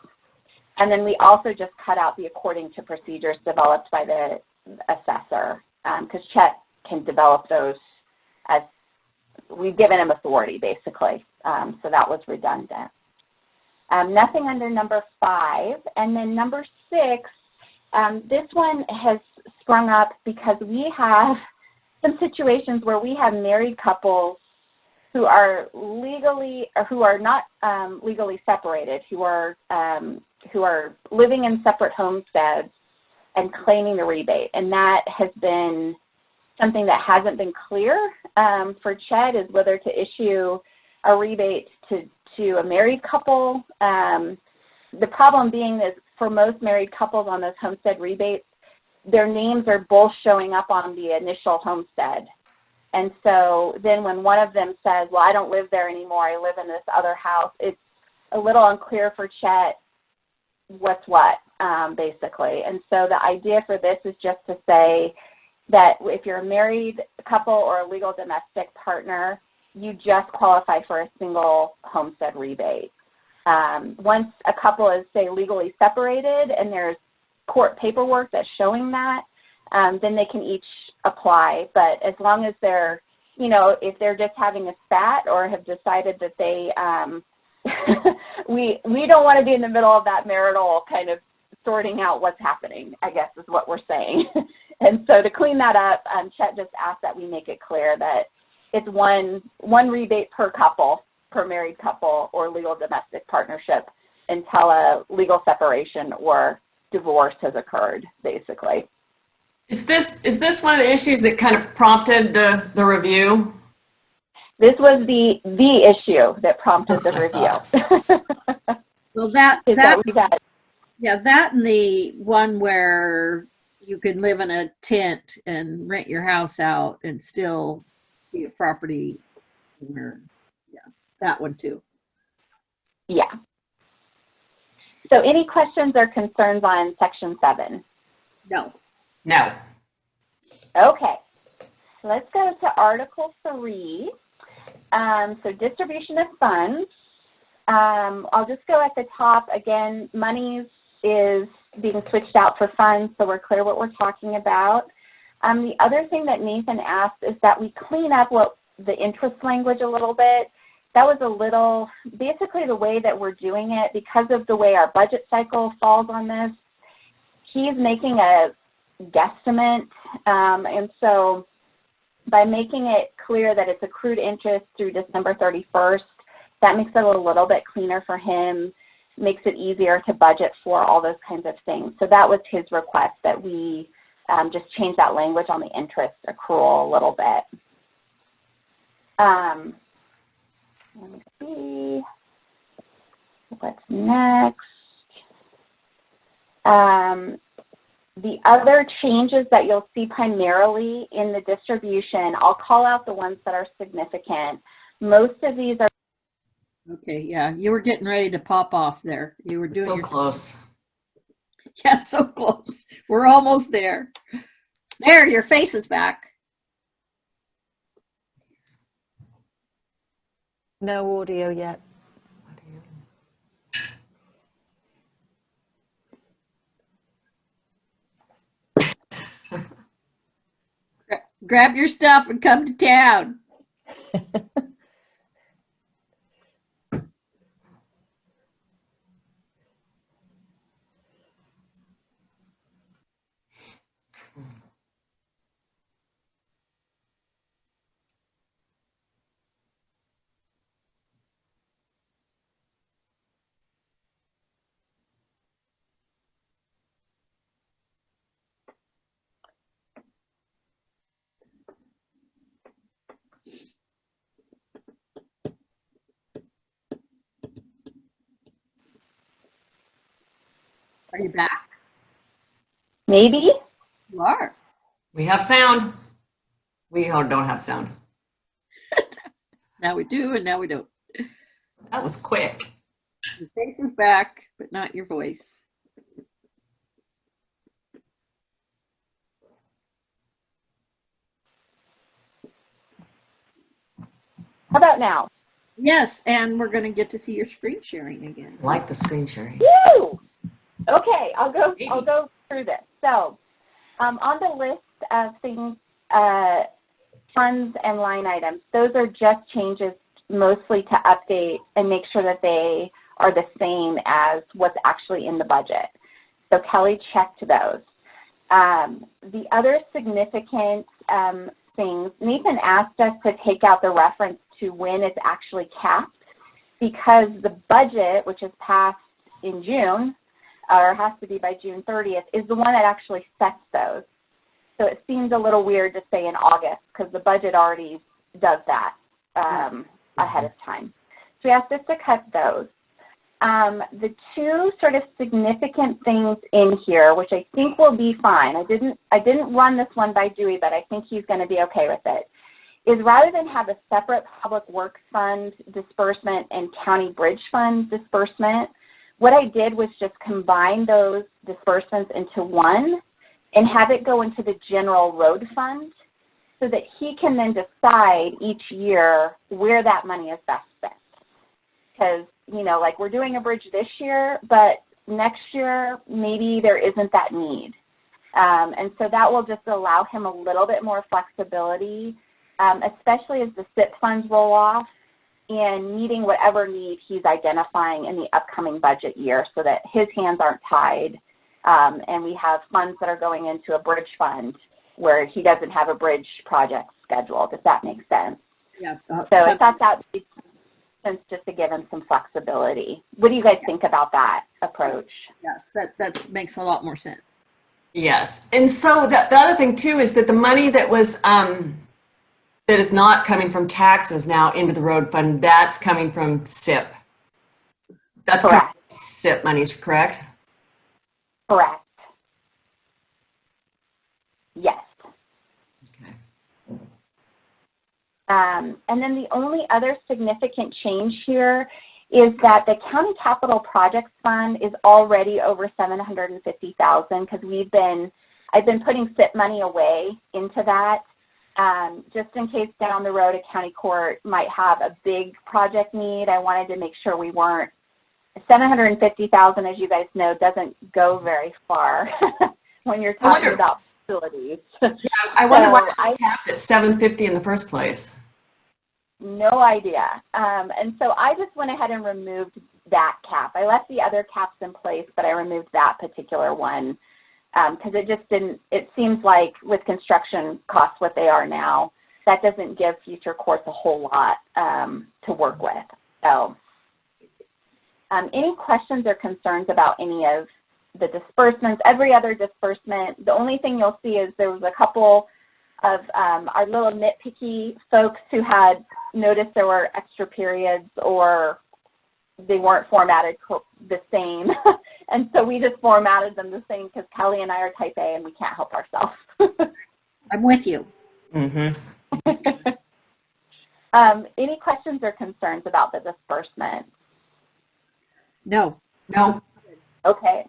And then we also just cut out the according to procedures developed by the assessor, because Chet can develop those as we've given him authority, basically. So that was redundant. Nothing under number 5. And then number 6, this one has sprung up because we have some situations where we have married couples who are legally, or who are not legally separated, who are living in separate homesteads and claiming the rebate. And that has been something that hasn't been clear for Chet, is whether to issue a rebate to a married couple. The problem being is for most married couples on those homestead rebates, their names are both showing up on the initial homestead. And so then when one of them says, well, I don't live there anymore, I live in this other house, it's a little unclear for Chet what's what, basically. And so the idea for this is just to say that if you're a married couple or a legal domestic partner, you just qualify for a single homestead rebate. Once a couple is, say, legally separated and there's court paperwork that's showing that, then they can each apply. But as long as they're, you know, if they're just having a spat or have decided that they, we don't want to be in the middle of that marital kind of sorting out what's happening, I guess is what we're saying. And so to clean that up, Chet just asked that we make it clear that it's one rebate per couple, per married couple or legal domestic partnership until a legal separation or divorce has occurred, basically. Is this one of the issues that kind of prompted the review? This was the issue that prompted the review. Well, that Yeah, that and the one where you can live in a tent and rent your house out and still be a property owner. Yeah, that one too. Yeah. So any questions or concerns on section 7? No. No. Okay. Let's go to Article 3. So distribution of funds. I'll just go at the top. Again, monies is being switched out for funds, so we're clear what we're talking about. The other thing that Nathan asked is that we clean up the interest language a little bit. That was a little, basically the way that we're doing it, because of the way our budget cycle falls on this, he's making a guesstimate. And so by making it clear that it's accrued interest through December 31st, that makes it a little bit cleaner for him, makes it easier to budget for all those kinds of things. So that was his request, that we just change that language on the interest accrual a little bit. Let me see what's next. The other changes that you'll see primarily in the distribution, I'll call out the ones that are significant. Most of these are. Okay, yeah, you were getting ready to pop off there. You were doing So close. Yeah, so close. We're almost there. There, your face is back. No audio yet. Grab your stuff and come to town. Are you back? Maybe? You are. We have sound. We don't have sound. Now we do, and now we don't. That was quick. Your face is back, but not your voice. How about now? Yes, and we're going to get to see your screen sharing again. I like the screen sharing. Woo! Okay, I'll go through this. So, on the list of things, funds and line items, those are just changes mostly to update and make sure that they are the same as what's actually in the budget. So Kelly checked those. The other significant things, Nathan asked us to take out the reference to when it's actually capped, because the budget, which is passed in June, or has to be by June 30th, is the one that actually sets those. So it seems a little weird to say in August, because the budget already does that ahead of time. So we asked us to cut those. The two sort of significant things in here, which I think will be fine, I didn't run this one by Dewey, but I think he's going to be okay with it, is rather than have a separate public works fund disbursement and county bridge fund disbursement, what I did was just combine those disbursements into one and have it go into the general road fund so that he can then decide each year where that money is best spent. Because, you know, like we're doing a bridge this year, but next year maybe there isn't that need. And so that will just allow him a little bit more flexibility, especially as the SIP funds roll off and meeting whatever need he's identifying in the upcoming budget year so that his hands aren't tied. And we have funds that are going into a bridge fund where he doesn't have a bridge project scheduled, if that makes sense. Yeah. So I thought that makes sense just to give him some flexibility. What do you guys think about that approach? Yes, that makes a lot more sense. Yes. And so the other thing too is that the money that was that is not coming from taxes now into the road fund, that's coming from SIP. That's correct. SIP monies, correct? Correct. Yes. Okay. And then the only other significant change here is that the County Capital Projects Fund is already over $750,000 because I've been putting SIP money away into that just in case down the road a county court might have a big project need. I wanted to make sure we weren't. $750,000, as you guys know, doesn't go very far when you're talking about facilities. Yeah, I wonder why it capped at $750 in the first place. No idea. And so I just went ahead and removed that cap. I left the other caps in place, but I removed that particular one because it just didn't, it seems like with construction costs what they are now, that doesn't give future courts a whole lot to work with. So any questions or concerns about any of the disbursements? Every other disbursement, the only thing you'll see is there was a couple of our little nitpicky folks who had noticed there were extra periods or they weren't formatted the same. And so we just formatted them the same because Kelly and I are type A and we can't help ourselves. I'm with you. Mm-hmm. Any questions or concerns about the disbursement? No. No. Okay.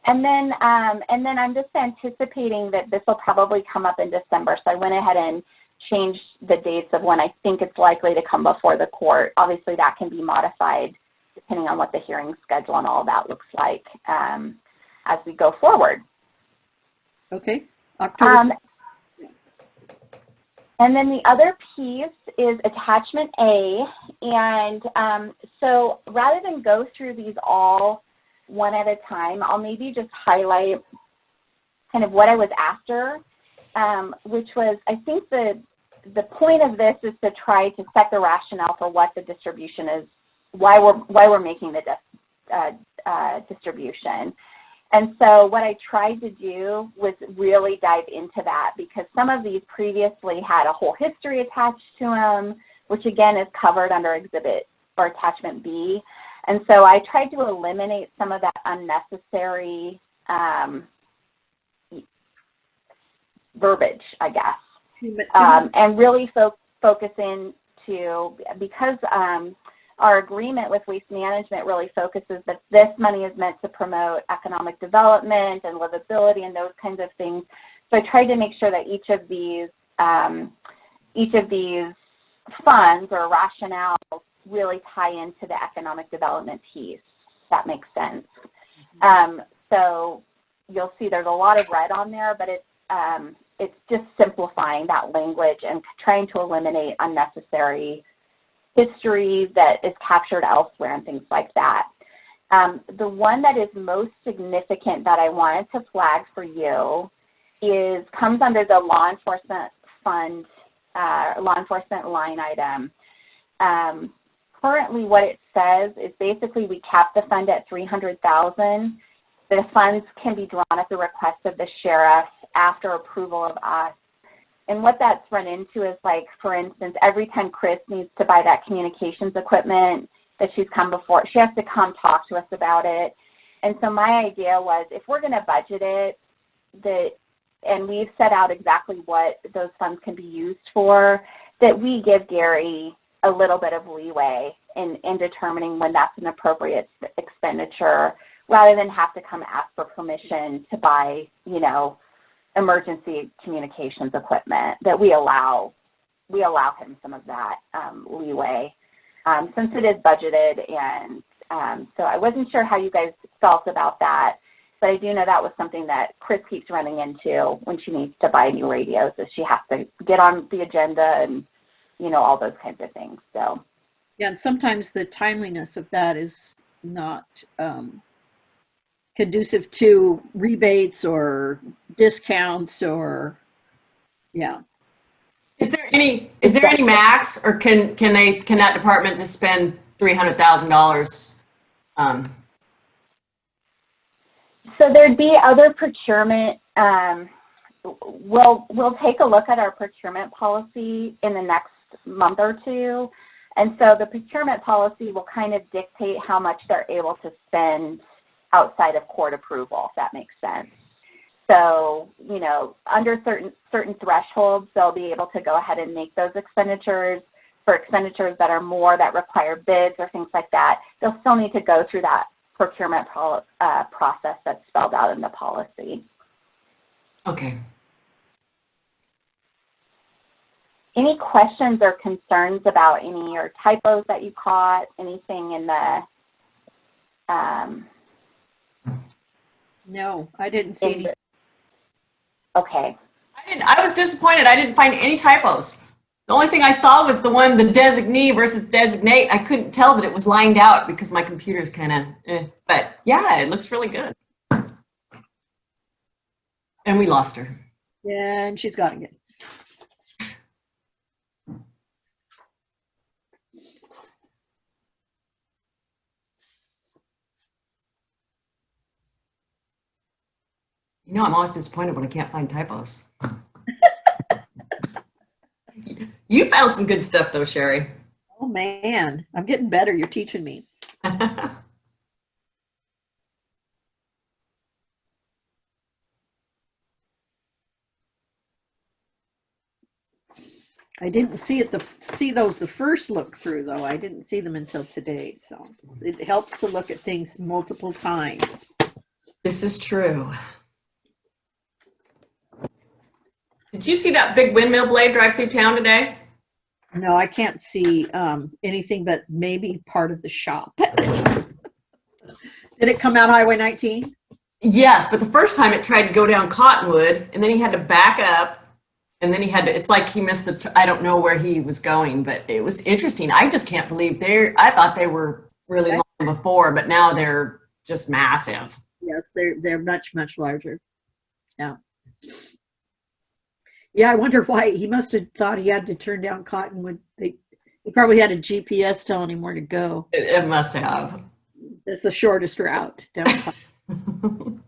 And then I'm just anticipating that this will probably come up in December. So I went ahead and changed the dates of when I think it's likely to come before the court. Obviously that can be modified depending on what the hearing schedule and all of that looks like as we go forward. Okay. October. And then the other piece is attachment A. And so rather than go through these all one at a time, I'll maybe just highlight kind of what I was after, which was, I think the point of this is to try to set the rationale for what the distribution is, why we're making the distribution. And so what I tried to do was really dive into that because some of these previously had a whole history attached to them, which again is covered under exhibit or attachment B. And so I tried to eliminate some of that unnecessary verbiage, I guess, and really focus into, because our agreement with Waste Management really focuses that this money is meant to promote economic development and livability and those kinds of things. So I tried to make sure that each of these funds or rationales really tie into the economic development piece. If that makes sense. So you'll see there's a lot of red on there, but it's just simplifying that language and trying to eliminate unnecessary history that is captured elsewhere and things like that. The one that is most significant that I wanted to flag for you comes under the law enforcement fund, law enforcement line item. Currently what it says is basically we cap the fund at $300,000. The funds can be drawn at the request of the sheriff after approval of us. And what that's run into is, like, for instance, every time Chris needs to buy that communications equipment that she's come before, she has to come talk to us about it. And so my idea was, if we're going to budget it, and we've set out exactly what those funds can be used for, that we give Gary a little bit of leeway in determining when that's an appropriate expenditure, rather than have to come ask for permission to buy, emergency communications equipment. That we allow him some of that leeway since it is budgeted. And so I wasn't sure how you guys felt about that, but I do know that was something that Chris keeps running into when she needs to buy new radios, is she has to get on the agenda and, all those kinds of things. So yeah, and sometimes the timeliness of that is not conducive to rebates or discounts or, yeah. Is there any max, or can that department just spend $300,000? So there'd be other procurement. We'll take a look at our procurement policy in the next month or two. And so the procurement policy will kind of dictate how much they're able to spend outside of court approval, if that makes sense. So, under certain thresholds, they'll be able to go ahead and make those expenditures. For expenditures that are more, that require bids or things like that, they'll still need to go through that procurement process that's spelled out in the policy. Okay. Any questions or concerns about any or typos that you caught? Anything in the No, I didn't see any. Okay. I was disappointed. I didn't find any typos. The only thing I saw was the designee versus designate. I couldn't tell that it was lined out because my computer's kind of, but yeah, it looks really good. And we lost her. Yeah, and she's got it. I'm always disappointed when I can't find typos. You found some good stuff though, Sherry. Oh man, I'm getting better. You're teaching me. I didn't see those the first look through though. I didn't see them until today. So it helps to look at things multiple times. This is true. Did you see that big windmill blade drive through town today? No, I can't see anything but maybe part of the shop. Did it come out Highway 19? Yes, but the first time it tried to go down Cottonwood, and then he had to back up, and then it's like he missed I don't know where he was going, but it was interesting. I just can't believe I thought they were really long before, but now they're just massive. Yes, they're much, much larger. Yeah. Yeah, I wonder why. He must have thought he had to turn down Cottonwood. He probably had a GPS telling him where to go. It must have. It's the shortest route down Cottonwood.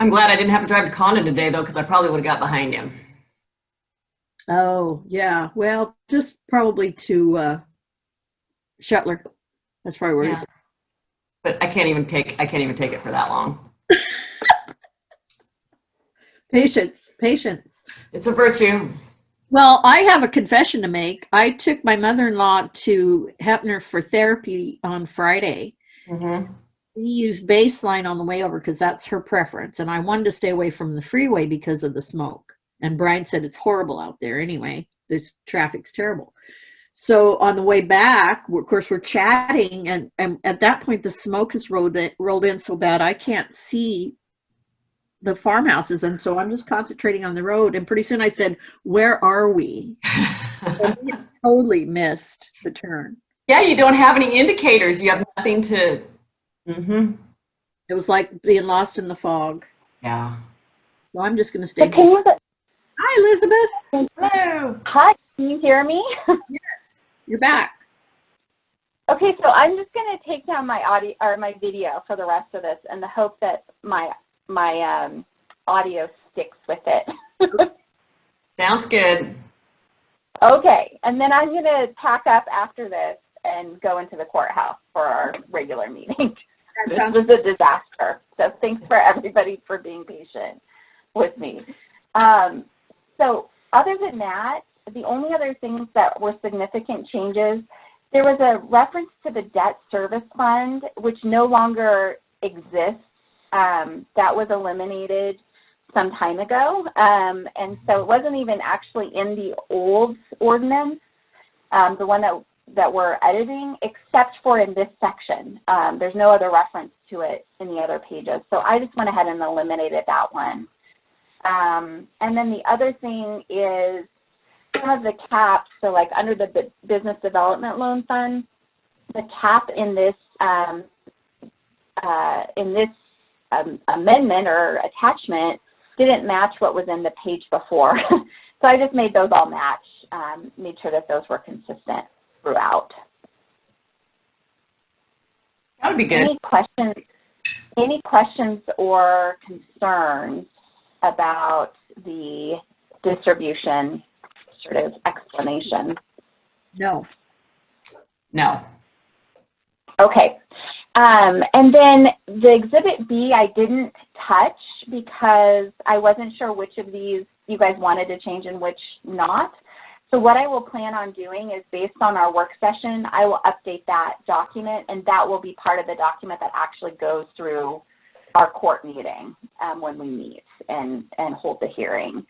I'm glad I didn't have to drive to Condon today, though, because I probably would have got behind him. Oh, yeah. Well, just probably to Shuttler. That's probably where Yeah. he's. But I can't even take it for that long. Patience, patience. It's a virtue. Well, I have a confession to make. I took my mother-in-law to Hepner for therapy on Friday. Mm-hmm. We used Baseline on the way over because that's her preference. And I wanted to stay away from the freeway because of the smoke. And Brian said it's horrible out there anyway. This traffic's terrible. So on the way back, of course, we're chatting. And at that point, the smoke has rolled in so bad I can't see the farmhouses. And so I'm just concentrating on the road. And pretty soon I said, where are we? And we totally missed the turn. Yeah, you don't have any indicators. You have nothing to. Mm-hmm. It was like being lost in the fog. Yeah. So I'm just going to stay. Can you, Hi, Elizabeth. Hello. hi, can you hear me? Yes, you're back. Okay, so I'm just going to take down my audio or my video for the rest of this in the hope that my audio sticks with it. Sounds good. Okay, and then I'm going to pack up after this and go into the courthouse for our regular meeting. This was a disaster. So thanks for everybody for being patient with me. So other than that, the only other things that were significant changes, there was a reference to the debt service fund, which no longer exists. That was eliminated some time ago. And so it wasn't even actually in the old ordinance, the one that we're editing, except for in this section. There's no other reference to it in the other pages. So I just went ahead and eliminated that one. And then the other thing is some of the caps. So like under the Business Development Loan Fund, the cap in this amendment or attachment didn't match what was in the page before. So I just made those all match, made sure that those were consistent throughout. That would be good. Any questions or concerns about the distribution sort of explanation? No. No. Okay. And then the Exhibit B I didn't touch because I wasn't sure which of these you guys wanted to change and which not. So what I will plan on doing is based on our work session, I will update that document, and that will be part of the document that actually goes through our court meeting when we meet and hold the hearing.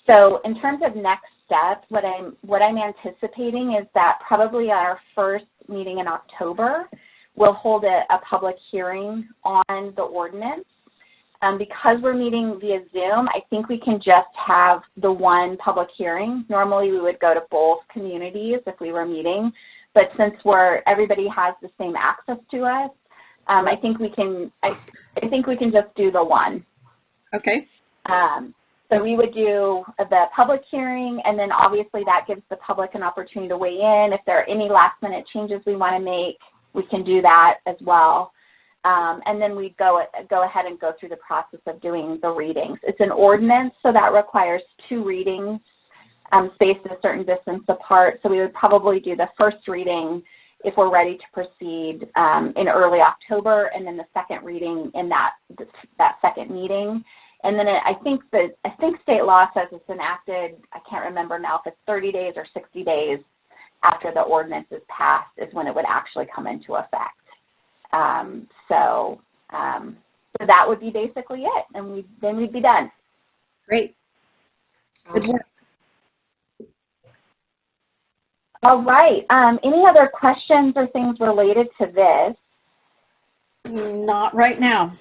So in terms of next steps, what I'm anticipating is that probably our first meeting in October, we'll hold a public hearing on the ordinance. Because we're meeting via Zoom, I think we can just have the one public hearing. Normally we would go to both communities if we were meeting, but since everybody has the same access to us, I think we can just do the one. Okay. So we would do the public hearing, and then obviously that gives the public an opportunity to weigh in. If there are any last minute changes we want to make, we can do that as well. And then we go ahead and go through the process of doing the readings. It's an ordinance, so that requires 2 readings spaced a certain distance apart. So we would probably do the first reading if we're ready to proceed in early October, and then the second reading in that second meeting. And then I think state law says it's enacted, I can't remember now if it's 30 days or 60 days after the ordinance is passed is when it would actually come into effect. So that would be basically it, and then we'd be done. Great. Good work. All right. Any other questions or things related to this? Not right now.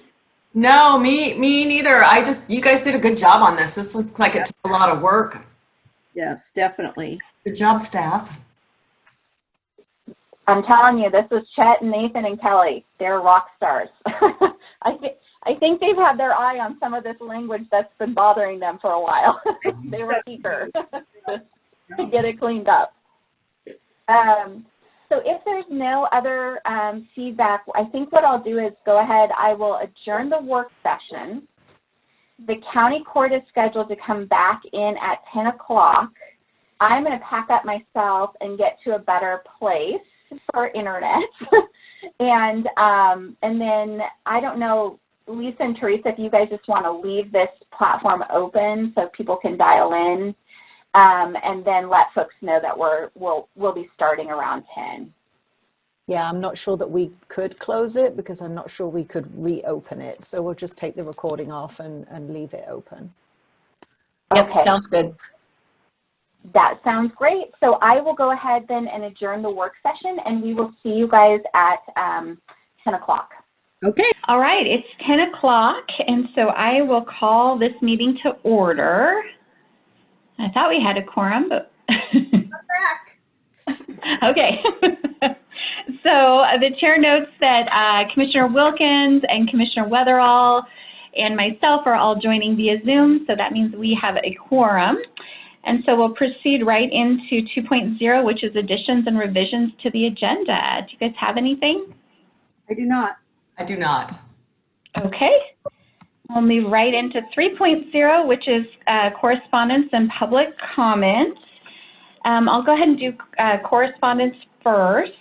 No, me neither. You guys did a good job on this. This looks like it took a lot of work. Yes, definitely. Good job, staff. I'm telling you, this is Chet and Nathan and Kelly. They're rock stars. I think they've had their eye on some of this language that's been bothering them for a while. They were eager to get it cleaned up. So if there's no other feedback, I think what I'll do is go ahead. I will adjourn the work session. The county court is scheduled to come back in at 10 o'clock. I'm going to pack up myself and get to a better place for internet. and then I don't know, Lisa and Teresa, if you guys just want to leave this platform open so people can dial in, and then let folks know that we'll be starting around 10. Yeah, I'm not sure that we could close it because I'm not sure we could reopen it. So we'll just take the recording off and leave it open. Yep, Okay. sounds good. That sounds great. So I will go ahead then and adjourn the work session, and we will see you guys at 10 o'clock. Okay. All right, it's 10 o'clock, and so I will call this meeting to order. I thought we had a quorum, but okay. So the chair notes that Commissioner Wilkins and Commissioner Weatherall and myself are all joining via Zoom, so that means we have a quorum. And so we'll proceed right into 2.0, which is additions and revisions to the agenda. Do you guys have anything? I do not. I do not. Okay. We'll move right into 3.0, which is correspondence and public comments. I'll go ahead and do correspondence first.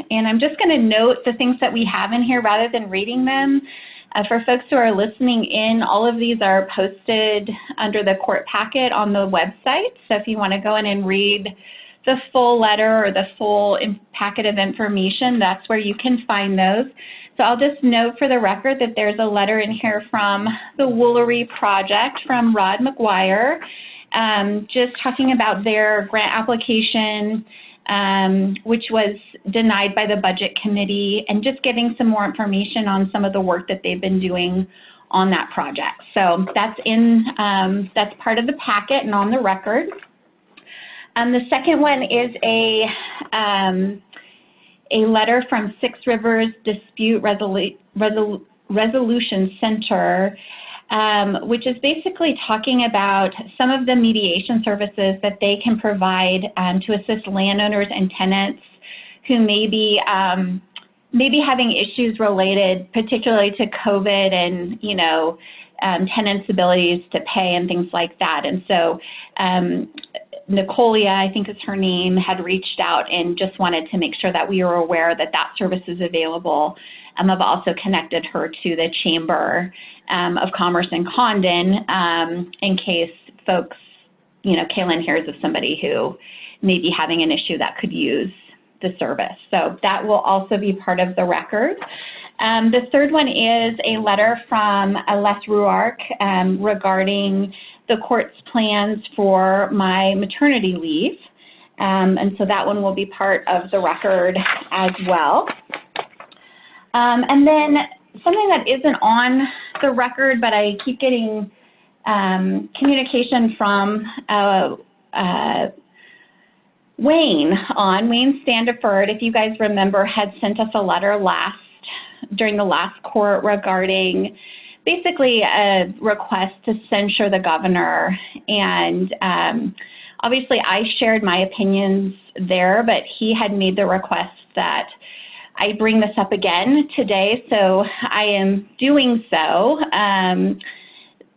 And I'm just going to note the things that we have in here rather than reading them. For folks who are listening in, all of these are posted under the court packet on the website. So if you want to go in and read the full letter or the full packet of information, that's where you can find those. So I'll just note for the record that there's a letter in here from the Woolery Project from Rod McGuire, just talking about their grant application, which was denied by the Budget Committee, and just giving some more information on some of the work that they've been doing on that project. So that's that's part of the packet and on the record. The second one is a letter from Six Rivers Dispute Resolution Center, which is basically talking about some of the mediation services that they can provide to assist landowners and tenants who may be having issues related particularly to COVID and, you know, tenants' abilities to pay and things like that. And so Nicolia, I think is her name, had reached out and just wanted to make sure that we were aware that that service is available. I've also connected her to the Chamber of Commerce in Condon in case folks, you know, Kaylin hears of somebody who may be having an issue that could use the service. So that will also be part of the record. The third one is a letter from Les Ruark regarding the court's plans for my maternity leave. And so that one will be part of the record as well. And then something that isn't on the record, but I keep getting communication from Wayne Standiford, if you guys remember, had sent us a letter during the last court regarding basically a request to censure the governor. And obviously I shared my opinions there, but he had made the request that I bring this up again today, so I am doing so.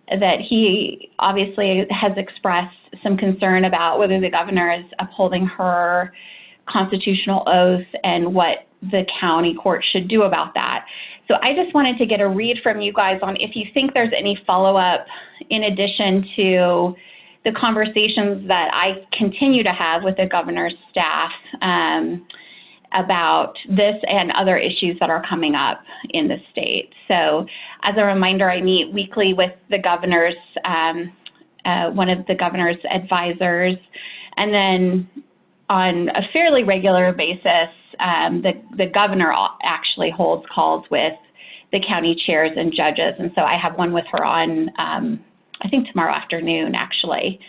That he obviously has expressed some concern about whether the governor is upholding her constitutional oath and what the county court should do about that. So I just wanted to get a read from you guys on if you think there's any follow-up in addition to the conversations that I continue to have with the governor's staff about this and other issues that are coming up in the state. So as a reminder, I meet weekly with the governor's, one of the governor's advisors, and then on a fairly regular basis, the governor actually holds calls with the county chairs and judges. And so I have one with her on, I think tomorrow afternoon, actually.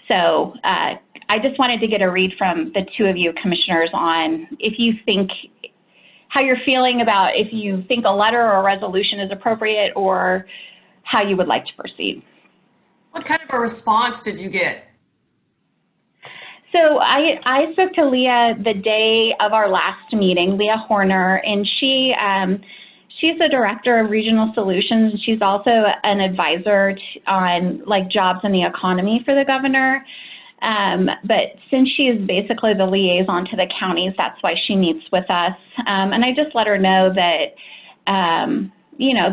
So I just wanted to get a read from the two of you commissioners on if you think, how you're feeling about if you think a letter or a resolution is appropriate or how you would like to proceed. What kind of a response did you get? So I spoke to Leah the day of our last meeting, Leah Horner, and she's the director of regional solutions. She's also an advisor on like jobs and the economy for the governor. But since she is basically the liaison to the counties, that's why she meets with us. And I just let her know that, you know,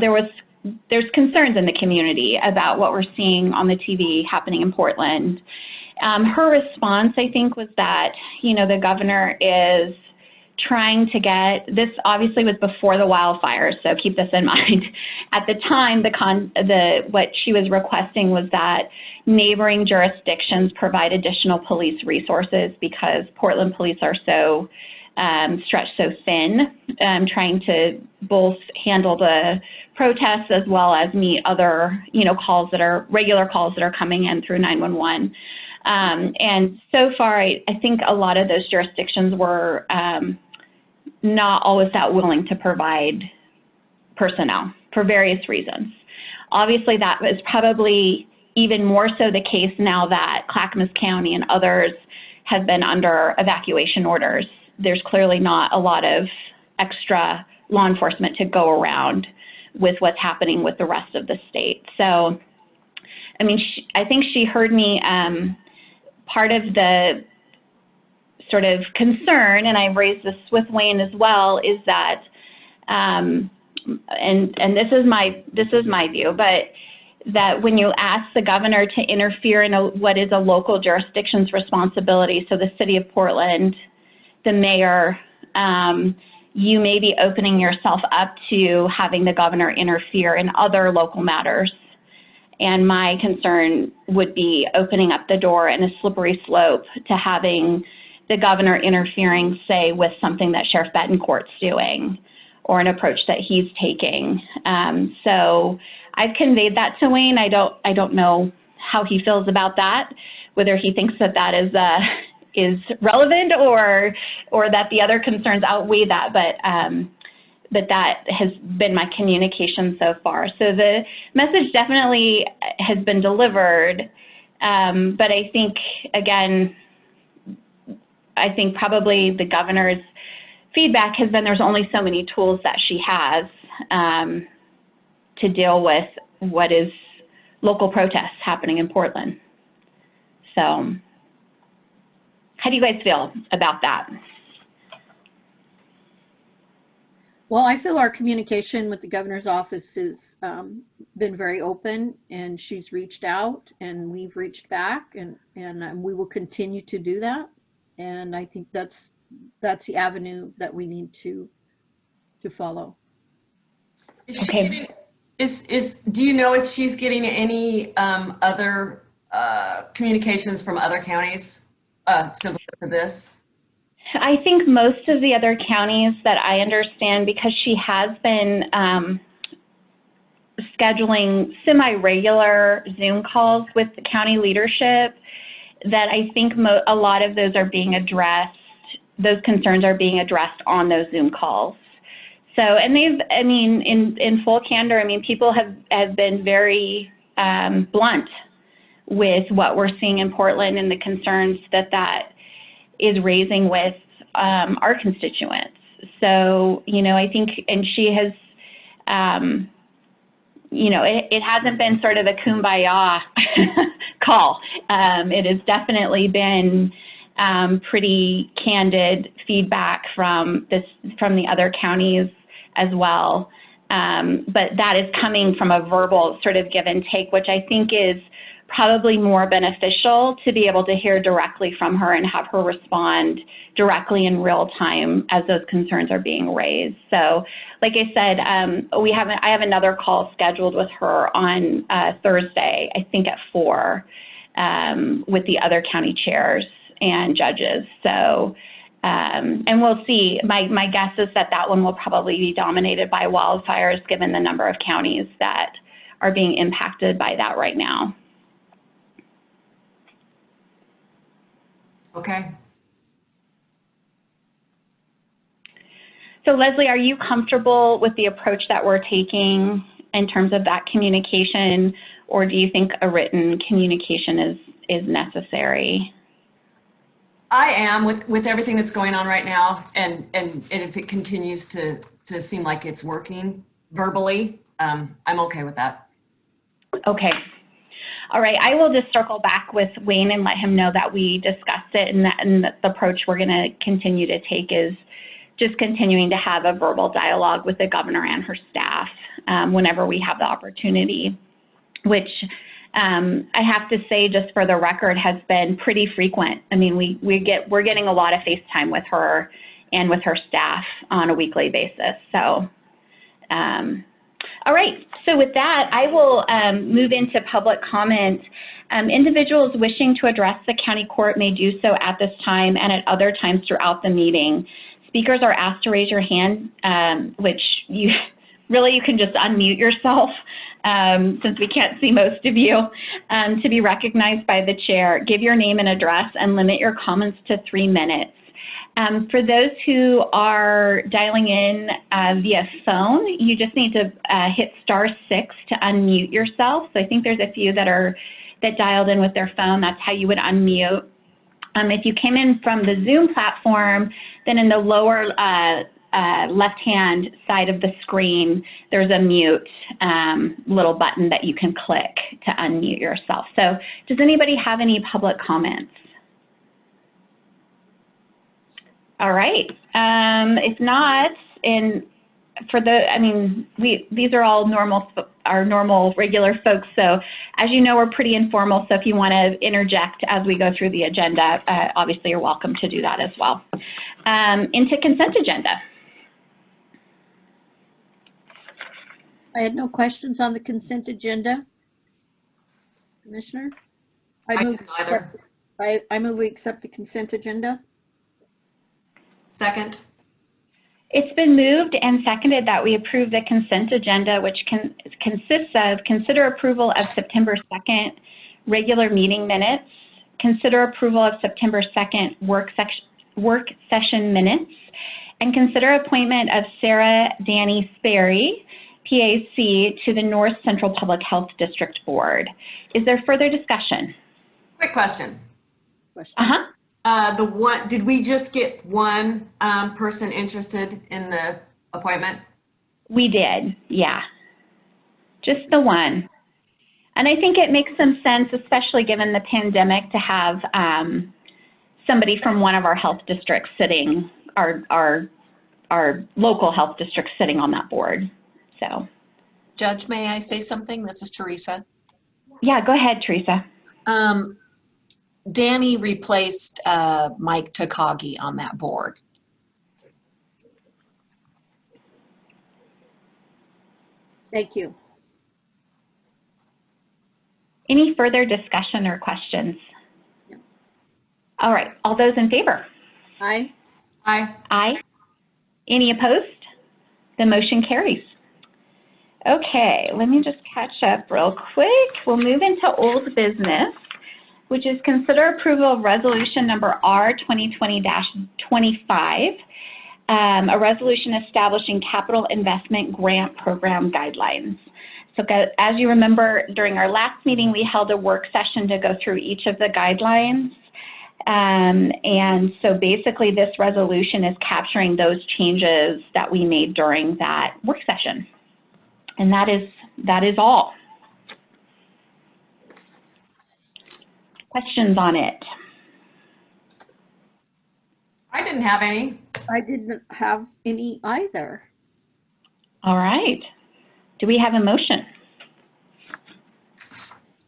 there's concerns in the community about what we're seeing on the TV happening in Portland. Her response, I think, was that, you know, the governor is trying to get, this obviously was before the wildfires, so keep this in mind. At the time, what she was requesting was that neighboring jurisdictions provide additional police resources because Portland police are so stretched so thin, trying to both handle the protests as well as meet other, you know, calls that are regular calls that are coming in through 911. And so far, I think a lot of those jurisdictions were not always that willing to provide personnel for various reasons. Obviously, that is probably even more so the case now that Clackamas County and others have been under evacuation orders. There's clearly not a lot of extra law enforcement to go around with what's happening with the rest of the state. So, I mean, I think she heard me. Part of the sort of concern, and I've raised this with Wayne as well, is that, and this is my view, but that when you ask the governor to interfere in what is a local jurisdiction's responsibility, so the city of Portland, the mayor, you may be opening yourself up to having the governor interfere in other local matters. And my concern would be opening up the door and a slippery slope to having the governor interfering, say, with something that Sheriff Betancourt's doing or an approach that he's taking. So I've conveyed that to Wayne. I don't know how he feels about that, whether he thinks that that is relevant or that the other concerns outweigh that. But that has been my communication so far. So the message definitely has been delivered. But I think, again, I think probably the governor's feedback has been there's only so many tools that she has to deal with what is local protests happening in Portland. So how do you guys feel about that? Well, I feel our communication with the governor's office has been very open, and she's reached out and we've reached back, and we will continue to do that. And I think that's the avenue that we need to follow. Is she getting, do you know if she's getting any other communications from other counties similar to this? I think most of the other counties that I understand, because she has been scheduling semi-regular Zoom calls with the county leadership, that I think a lot of those are being addressed, those concerns are being addressed on those Zoom calls. So, and I mean, in full candor, I mean, people have been very blunt with what we're seeing in Portland and the concerns that is raising with our constituents. So, you know, I think, and she has, you know, it hasn't been sort of a kumbaya call. It has definitely been pretty candid feedback from the other counties as well. But that is coming from a verbal sort of give and take, which I think is probably more beneficial to be able to hear directly from her and have her respond directly in real time as those concerns are being raised. So, like I said, I have another call scheduled with her on Thursday, I think at 4, with the other county chairs and judges. So, and we'll see. My guess is that one will probably be dominated by wildfires, given the number of counties that are being impacted by that right now. Okay. So Leslie, are you comfortable with the approach that we're taking in terms of that communication, or do you think a written communication is necessary? I am with everything that's going on right now, and if it continues to seem like it's working verbally, I'm okay with that. Okay. All right, I will just circle back with Wayne and let him know that we discussed it, and the approach we're going to continue to take is just continuing to have a verbal dialogue with the governor and her staff whenever we have the opportunity, which I have to say, just for the record, has been pretty frequent. I mean, we're getting a lot of FaceTime with her and with her staff on a weekly basis. So, all right. So with that, I will move into public comment. Individuals wishing to address the county court may do so at this time and at other times throughout the meeting. Speakers are asked to raise your hand, which you can just unmute yourself since we can't see most of you, to be recognized by the chair. Give your name and address and limit your comments to 3 minutes. For those who are dialing in via phone, you just need to hit *6 to unmute yourself. So I think there's a few that dialed in with their phone. That's how you would unmute. If you came in from the Zoom platform, then in the lower left-hand side of the screen, there's a mute little button that you can click to unmute yourself. So does anybody have any public comments? All right. If not, these are all normal, regular folks. So as you know, we're pretty informal. So if you want to interject as we go through the agenda, obviously you're welcome to do that as well. Into consent agenda. I had no questions on the consent agenda. Commissioner? I move we accept the consent agenda. Second. It's been moved and seconded that we approve the consent agenda, which consists of consider approval of September 2nd regular meeting minutes, consider approval of September 2nd work session minutes, and consider appointment of Sarah Dani Sperry, PAC, to the North Central Public Health District Board. Is there further discussion? Quick question. Uh-huh. Did we just get one person interested in the appointment? We did, yeah. Just the one. And I think it makes some sense, especially given the pandemic, to have somebody from one of our health districts sitting, our local health districts sitting on that board. So, Judge, may I say something? This is Teresa. Yeah, go ahead, Teresa. Dani replaced Mike Takagi on that board. Thank you. Any further discussion or questions? No. All right, all those in favor? Aye. Aye. Aye. Any opposed? The motion carries. Okay, let me just catch up real quick. We'll move into old business, which is consider approval of resolution number R 2020-25, a resolution establishing capital investment grant program guidelines. So as you remember, during our last meeting, we held a work session to go through each of the guidelines. And so basically this resolution is capturing those changes that we made during that work session. And that is all. Questions on it? I didn't have any. I didn't have any either. All right. Do we have a motion?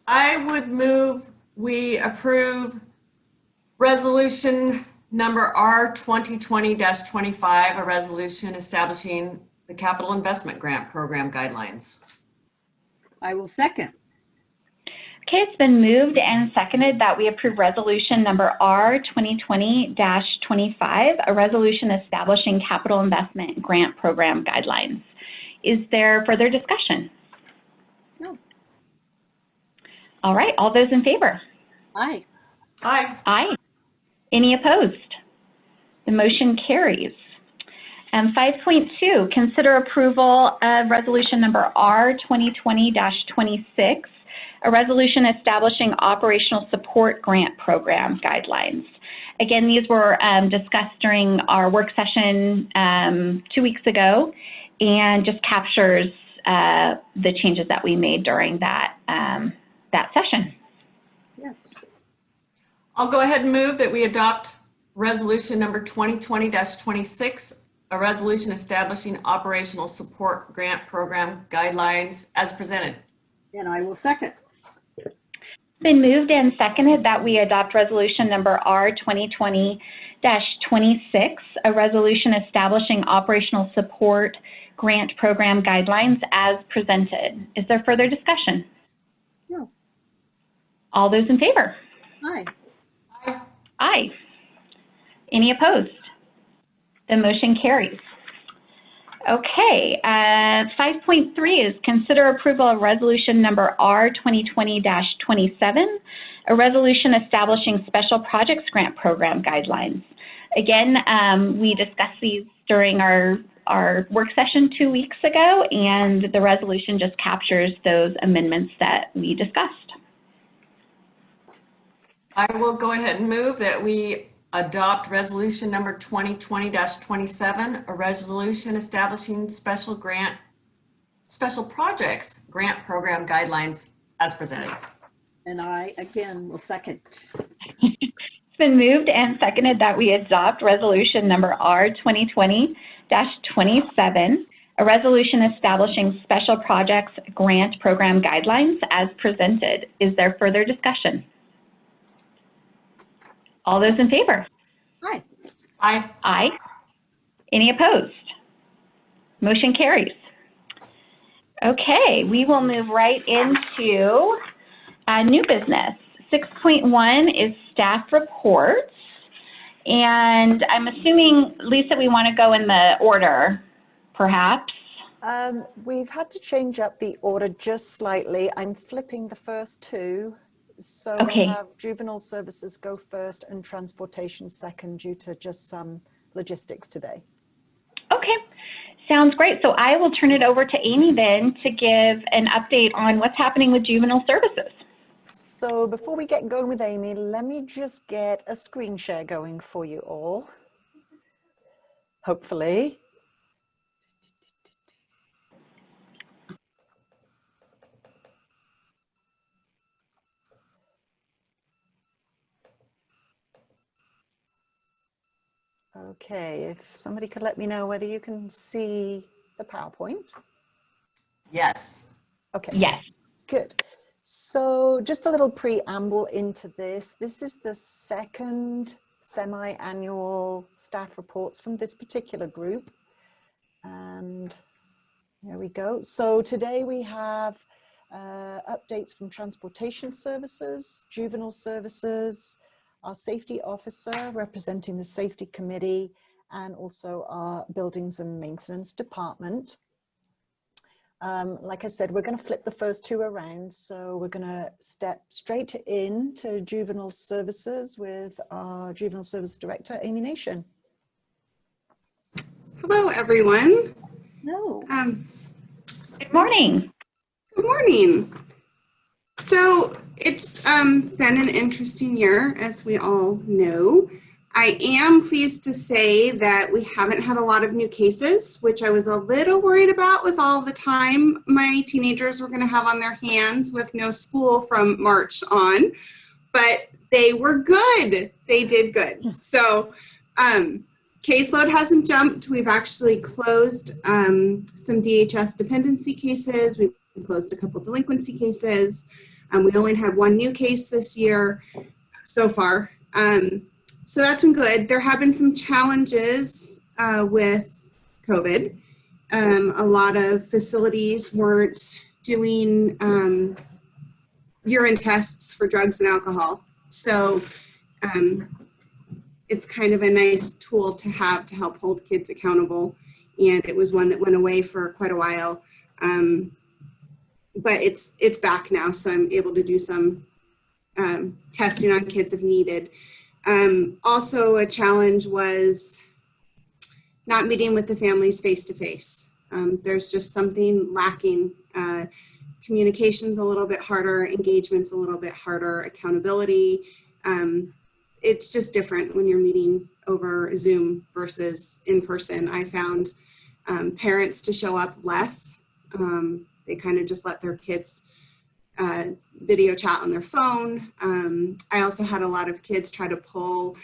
I would move we approve resolution number R 2020-25, a resolution establishing the Capital Investment Grant Program guidelines. I will second. Okay, it's been moved and seconded that we approve resolution number R 2020-25, a resolution establishing capital investment grant program guidelines. Is there further discussion? No. All right, all those in favor? Aye. Aye. Aye. Any opposed? The motion carries. 5.2, consider approval of resolution number R 2020-26, a resolution establishing operational support grant program guidelines. Again, these were discussed during our work session 2 weeks ago, and just captures the changes that we made during that that session. Yes. I'll go ahead and move that we adopt resolution number 2020-26, a resolution establishing operational support grant program guidelines as presented. And I will second. It's been moved and seconded that we adopt resolution number R 2020-26, a resolution establishing operational support grant program guidelines as presented. Is there further discussion? No. All those in favor? Aye. Aye. Any opposed? The motion carries. Okay, 5.3 is consider approval of resolution number R 2020-27, a resolution establishing special projects grant program guidelines. Again, we discussed these during our work session 2 weeks ago, and the resolution just captures those amendments that we discussed. I will go ahead and move that we adopt resolution number 2020-27, a resolution establishing special projects grant program guidelines as presented. And I, again, will second. It's been moved and seconded that we adopt resolution number R 2020-27, a resolution establishing special projects grant program guidelines as presented. Is there further discussion? All those in favor? Aye. Aye. Aye. Any opposed? Motion carries. Okay, we will move right into new business. 6.1 is staff reports. And I'm assuming, Lisa, we want to go in the order, perhaps. We've had to change up the order just slightly. I'm flipping the first two. So Okay. we'll have juvenile services go first and transportation second due to just some logistics today. Okay, sounds great. So I will turn it over to Amy then to give an update on what's happening with juvenile services. So before we get going with Amy, let me just get a screen share going for you all. Hopefully. Okay, if somebody could let me know whether you can see the PowerPoint. Yes. Okay. Yes. Good. So just a little preamble into this. This is the second semi-annual staff reports from this particular group. And there we go. So today we have updates from transportation services, juvenile services, our safety officer representing the safety committee, and also our buildings and maintenance department. Like I said, we're going to flip the first two around. So we're going to step straight into juvenile services with our juvenile service director, Amy Nation. Hello, everyone. No. Good morning. Good morning. So it's been an interesting year, as we all know. I am pleased to say that we haven't had a lot of new cases, which I was a little worried about with all the time my teenagers were going to have on their hands with no school from March on. But they were good. They did good. So caseload hasn't jumped. We've actually closed some DHS dependency cases. We've closed a couple delinquency cases. We only had one new case this year so far. So that's been good. There have been some challenges with COVID. A lot of facilities weren't doing urine tests for drugs and alcohol. So it's kind of a nice tool to have to help hold kids accountable. And it was one that went away for quite a while. But it's back now, so I'm able to do some testing on kids if needed. Also, a challenge was not meeting with the families face-to-face. There's just something lacking. Communication's a little bit harder, engagement's a little bit harder, accountability. It's just different when you're meeting over Zoom versus in person. I found parents to show up less. They kind of just let their kids video chat on their phone. I also had a lot of kids try to pull,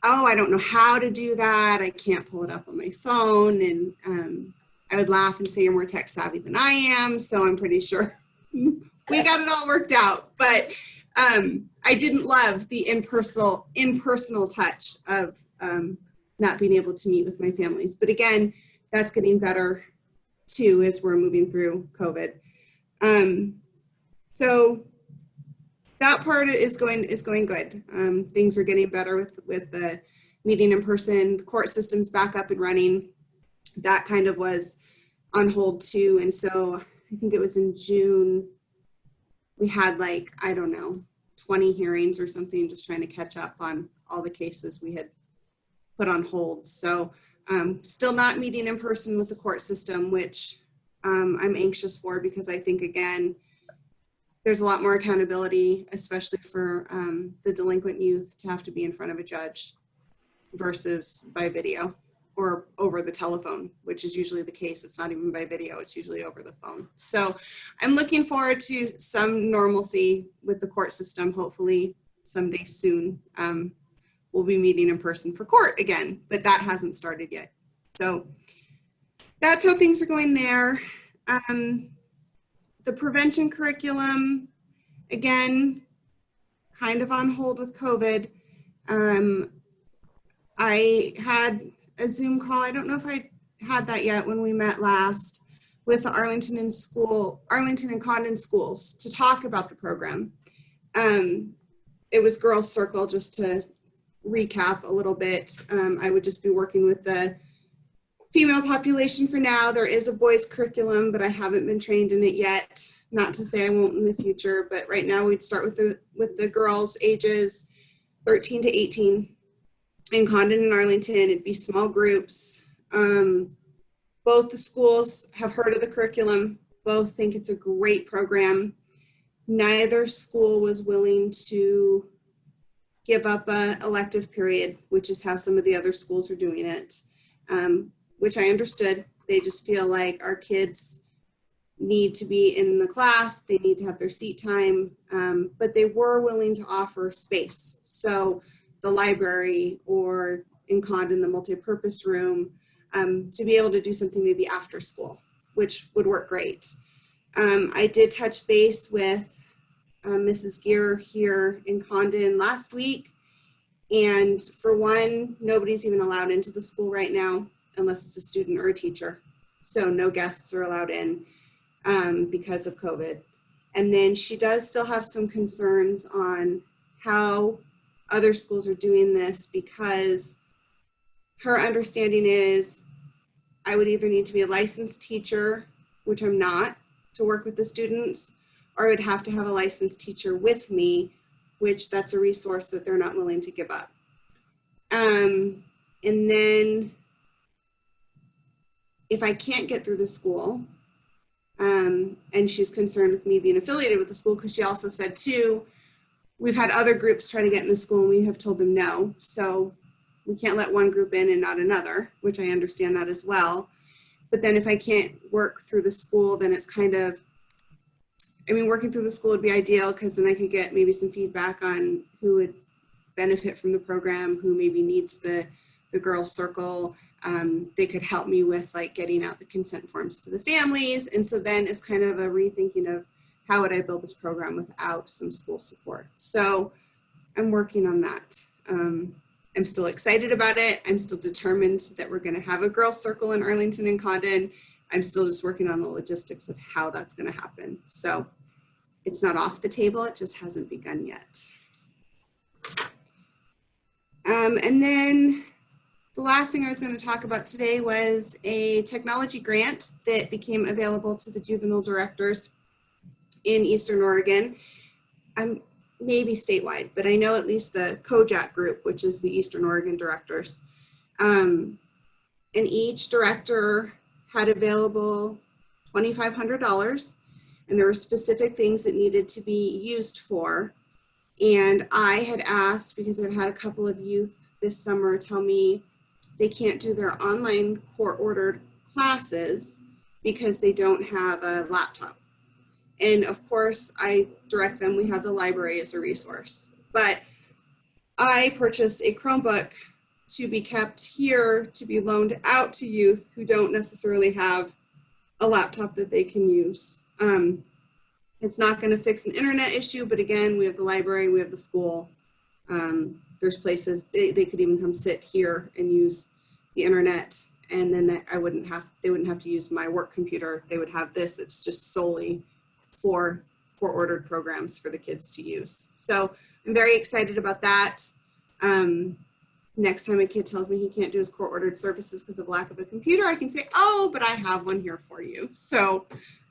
oh, I don't know how to do that. I can't pull it up on my phone. And I would laugh and say, you're more tech savvy than I am. So I'm pretty sure we got it all worked out. But I didn't love the impersonal touch of not being able to meet with my families. But again, that's getting better too as we're moving through COVID. So that part is going good. Things are getting better with the meeting in person. The court system's back up and running. That kind of was on hold too. And so I think it was in June, we had like, I don't know, 20 hearings or something, just trying to catch up on all the cases we had put on hold. So still not meeting in person with the court system, which I'm anxious for, because I think, again, there's a lot more accountability, especially for the delinquent youth to have to be in front of a judge versus by video or over the telephone, which is usually the case. It's not even by video, it's usually over the phone. So I'm looking forward to some normalcy with the court system. Hopefully someday soon we'll be meeting in person for court again, but that hasn't started yet. So that's how things are going there. The prevention curriculum, again, kind of on hold with COVID. I had a Zoom call. I don't know if I had that yet when we met last with the Arlington and Condon schools to talk about the program. It was Girls Circle, just to recap a little bit. I would just be working with the female population for now. There is a boys curriculum, but I haven't been trained in it yet. Not to say I won't in the future, but right now we'd start with the girls ages 13 to 18 in Condon and Arlington. It'd be small groups. Both the schools have heard of the curriculum. Both think it's a great program. Neither school was willing to give up a elective period, which is how some of the other schools are doing it. Which I understood. They just feel like our kids need to be in the class, they need to have their seat time, but they were willing to offer space. So the library, or in Condon, the multi-purpose room, to be able to do something maybe after school, which would work great. I did touch base with Mrs. Gear here in Condon last week, and for one, nobody's even allowed into the school right now, unless it's a student or a teacher. So no guests are allowed in because of COVID. And then she does still have some concerns on how other schools are doing this, because her understanding is I would either need to be a licensed teacher, which I'm not, to work with the students, or I would have to have a licensed teacher with me, which that's a resource that they're not willing to give up. And then if I can't get through the school, and she's concerned with me being affiliated with the school, because she also said too, we've had other groups try to get in the school and we have told them no. So we can't let one group in and not another, which I understand that as well. But then if I can't work through the school, then it's kind of, I mean, working through the school would be ideal, because then I could get maybe some feedback on who would benefit from the program, who maybe needs the girls' circle. They could help me with like getting out the consent forms to the families. And so then it's kind of a rethinking of how would I build this program without some school support. So I'm working on that. I'm still excited about it. I'm still determined that we're going to have a girls' circle in Arlington and Condon. I'm still just working on the logistics of how that's going to happen. So it's not off the table. It just hasn't begun yet. And then the last thing I was going to talk about today was a technology grant that became available to the juvenile directors in Eastern Oregon. Maybe statewide, but I know at least the COJAC group, which is the Eastern Oregon directors. And each director had available $2,500, and there were specific things that needed to be used for. And I had asked, because I've had a couple of youth this summer tell me they can't do their online court-ordered classes because they don't have a laptop. And of course, I direct them. We have the library as a resource. But I purchased a Chromebook to be kept here, to be loaned out to youth who don't necessarily have a laptop that they can use. It's not going to fix an internet issue, but again, we have the library, we have the school. There's places they could even come sit here and use the internet, and then they wouldn't have to use my work computer. They would have this. It's just solely for ordered programs for the kids to use. So I'm very excited about that. Next time a kid tells me he can't do his court-ordered services because of lack of a computer, I can say, oh, but I have one here for you. So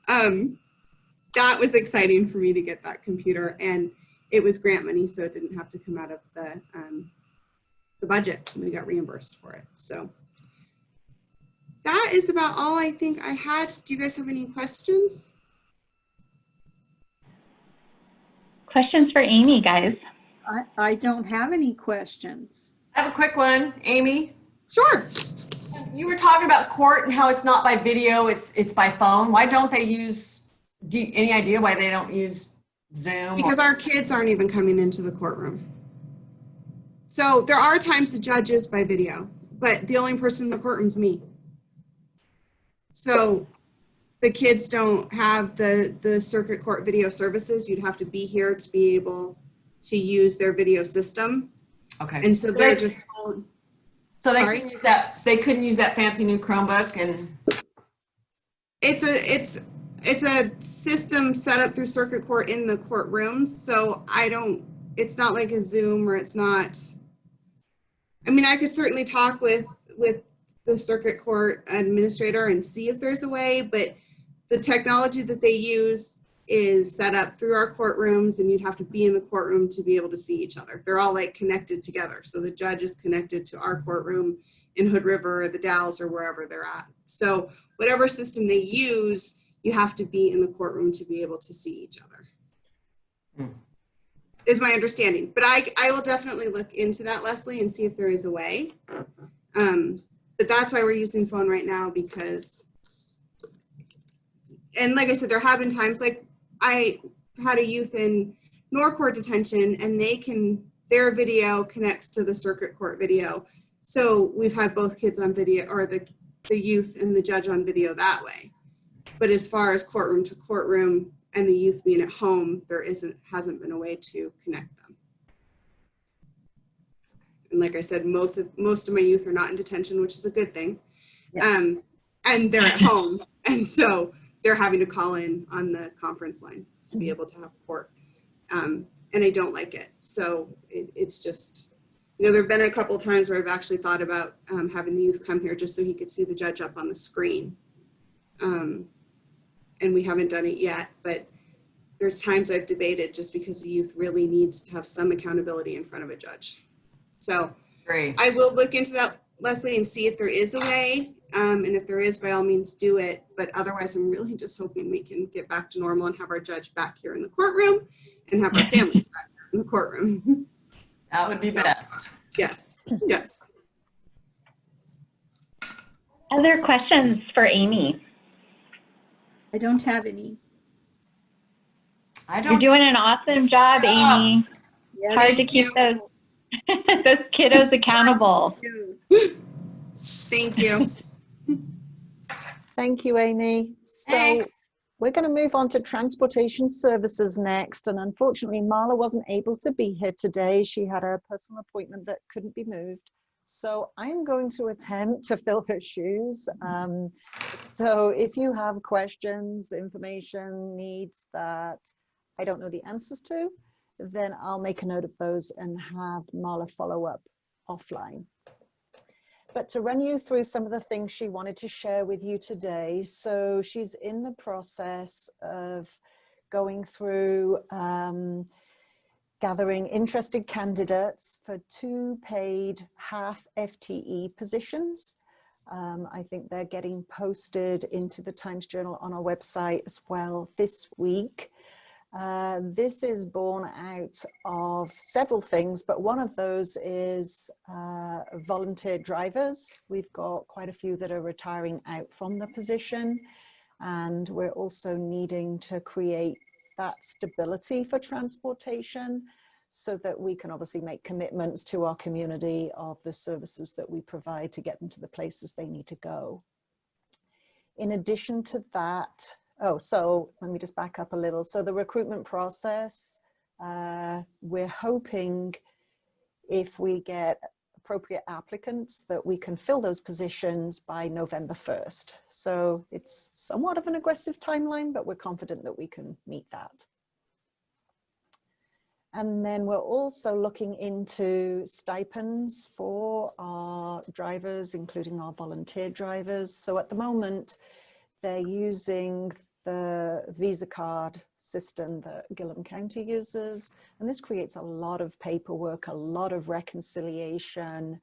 that was exciting for me to get that computer, and it was grant money, so it didn't have to come out of the budget. We got reimbursed for it. So that is about all I think I had. Do you guys have any questions? Questions for Amy, guys? I don't have any questions. I have a quick one, Amy. Sure. You were talking about court and how it's not by video, it's by phone. Why don't they use, any idea why they don't use Zoom? Because our kids aren't even coming into the courtroom. So there are times the judge is by video, but the only person in the courtroom is me. So the kids don't have the circuit court video services. You'd have to be here to be able to use their video system. Okay. And so they're just calling. So they couldn't use that. They couldn't use that fancy new Chromebook, and it's a system set up through circuit court in the courtrooms. So it's not like a Zoom, or it's not. I mean, I could certainly talk with the circuit court administrator and see if there's a way, but the technology that they use is set up through our courtrooms, and you'd have to be in the courtroom to be able to see each other. They're all like connected together. So the judge is connected to our courtroom in Hood River or the Dalles or wherever they're at. So whatever system they use, you have to be in the courtroom to be able to see each other. Is my understanding. But I will definitely look into that, Leslie, and see if there is a way. But that's why we're using phone right now, because, and like I said, there have been times, like I had a youth in Norcourt detention, and their video connects to the circuit court video. So we've had both kids on video, or the youth and the judge on video that way. But as far as courtroom to courtroom and the youth being at home, there hasn't been a way to connect them. And like I said, most of my youth are not in detention, which is a good thing. Yeah. And they're at home, and so they're having to call in on the conference line to be able to have court. And I don't like it. So it's just, there have been a couple of times where I've actually thought about having the youth come here just so he could see the judge up on the screen. And we haven't done it yet, but there's times I've debated just because the youth really needs to have some accountability in front of a judge. So great. I will look into that, Leslie, and see if there is a way. And if there is, by all means, do it. But otherwise, I'm really just hoping we can get back to normal and have our judge back here in the courtroom and have our families back here in the courtroom. That would be best. Yes, yes. Other questions for Amy? I don't have any. You're doing an awesome job, Amy. Yes. Hard to keep those kiddos accountable. Thank you. Thank you, Amy. So Thanks. we're going to move on to transportation services next. And unfortunately, Marla wasn't able to be here today. She had a personal appointment that couldn't be moved. So I'm going to attempt to fill her shoes. So if you have questions, information, needs that I don't know the answers to, then I'll make a note of those and have Marla follow up offline. But to run you through some of the things she wanted to share with you today. So she's in the process of going through gathering interested candidates for 2 paid half FTE positions. I think they're getting posted into the Times Journal on our website as well this week. This is born out of several things, but one of those is volunteer drivers. We've got quite a few that are retiring out from the position. And we're also needing to create that stability for transportation so that we can obviously make commitments to our community of the services that we provide to get them to the places they need to go. In addition to that, so let me just back up a little. So the recruitment process, we're hoping if we get appropriate applicants that we can fill those positions by November 1st. So it's somewhat of an aggressive timeline, but we're confident that we can meet that. And then we're also looking into stipends for our drivers, including our volunteer drivers. So at the moment, they're using the Visa card system that Gilliam County uses. And this creates a lot of paperwork, a lot of reconciliation,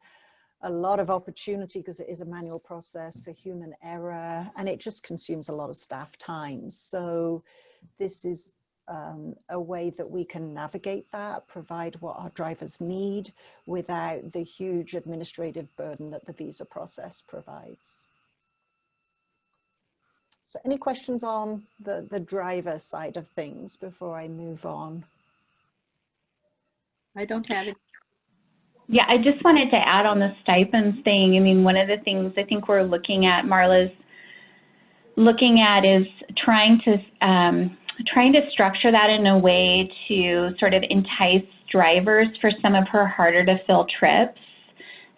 a lot of opportunity because it is a manual process for human error, and it just consumes a lot of staff time. So this is a way that we can navigate that, provide what our drivers need without the huge administrative burden that the visa process provides. So any questions on the driver side of things before I move on? I don't have it. Yeah, I just wanted to add on the stipends thing. I mean, one of the things I think we're looking at, Marla's looking at, is trying to structure that in a way to sort of entice drivers for some of her harder to fill trips.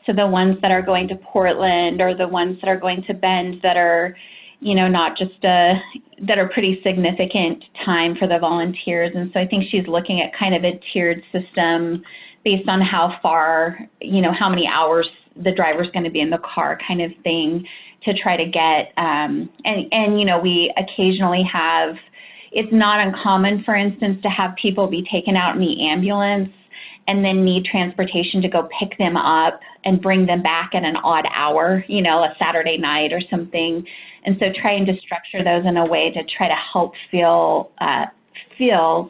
So the ones that are going to Portland or the ones that are going to Bend that are, you know, not just that are pretty significant time for the volunteers. And so I think she's looking at kind of a tiered system based on how far, you know, how many hours the driver's going to be in the car kind of thing to try to get, and you know, we occasionally have, it's not uncommon, for instance, to have people be taken out in the ambulance and then need transportation to go pick them up and bring them back at an odd hour, you know, a Saturday night or something. And so trying to structure those in a way to try to help fill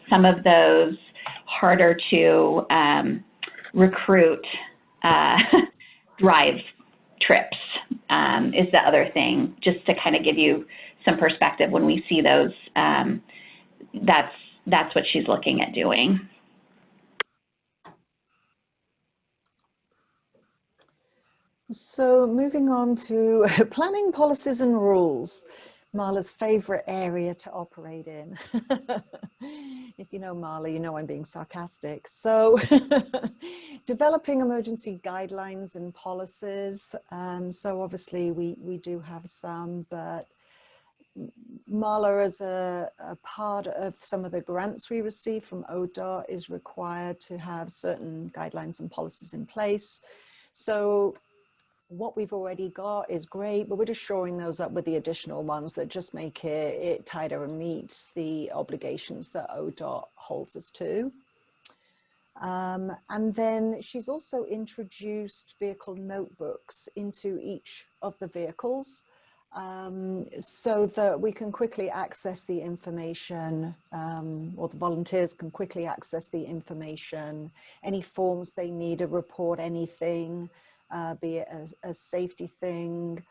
some of those harder to recruit drive trips is the other thing, just to kind of give you some perspective when we see those. That's what she's looking at doing. So moving on to planning policies and rules, Marla's favorite area to operate in. If you know Marla, you know I'm being sarcastic. So developing emergency guidelines and policies. So obviously we do have some, but Marla, as a part of some of the grants we receive from ODOT, is required to have certain guidelines and policies in place. So what we've already got is great, but we're just shoring those up with the additional ones that just make it tighter and meets the obligations that ODOT holds us to. And then she's also introduced vehicle notebooks into each of the vehicles so that we can quickly access the information, or the volunteers can quickly access the information, any forms they need to report anything, be it a safety thing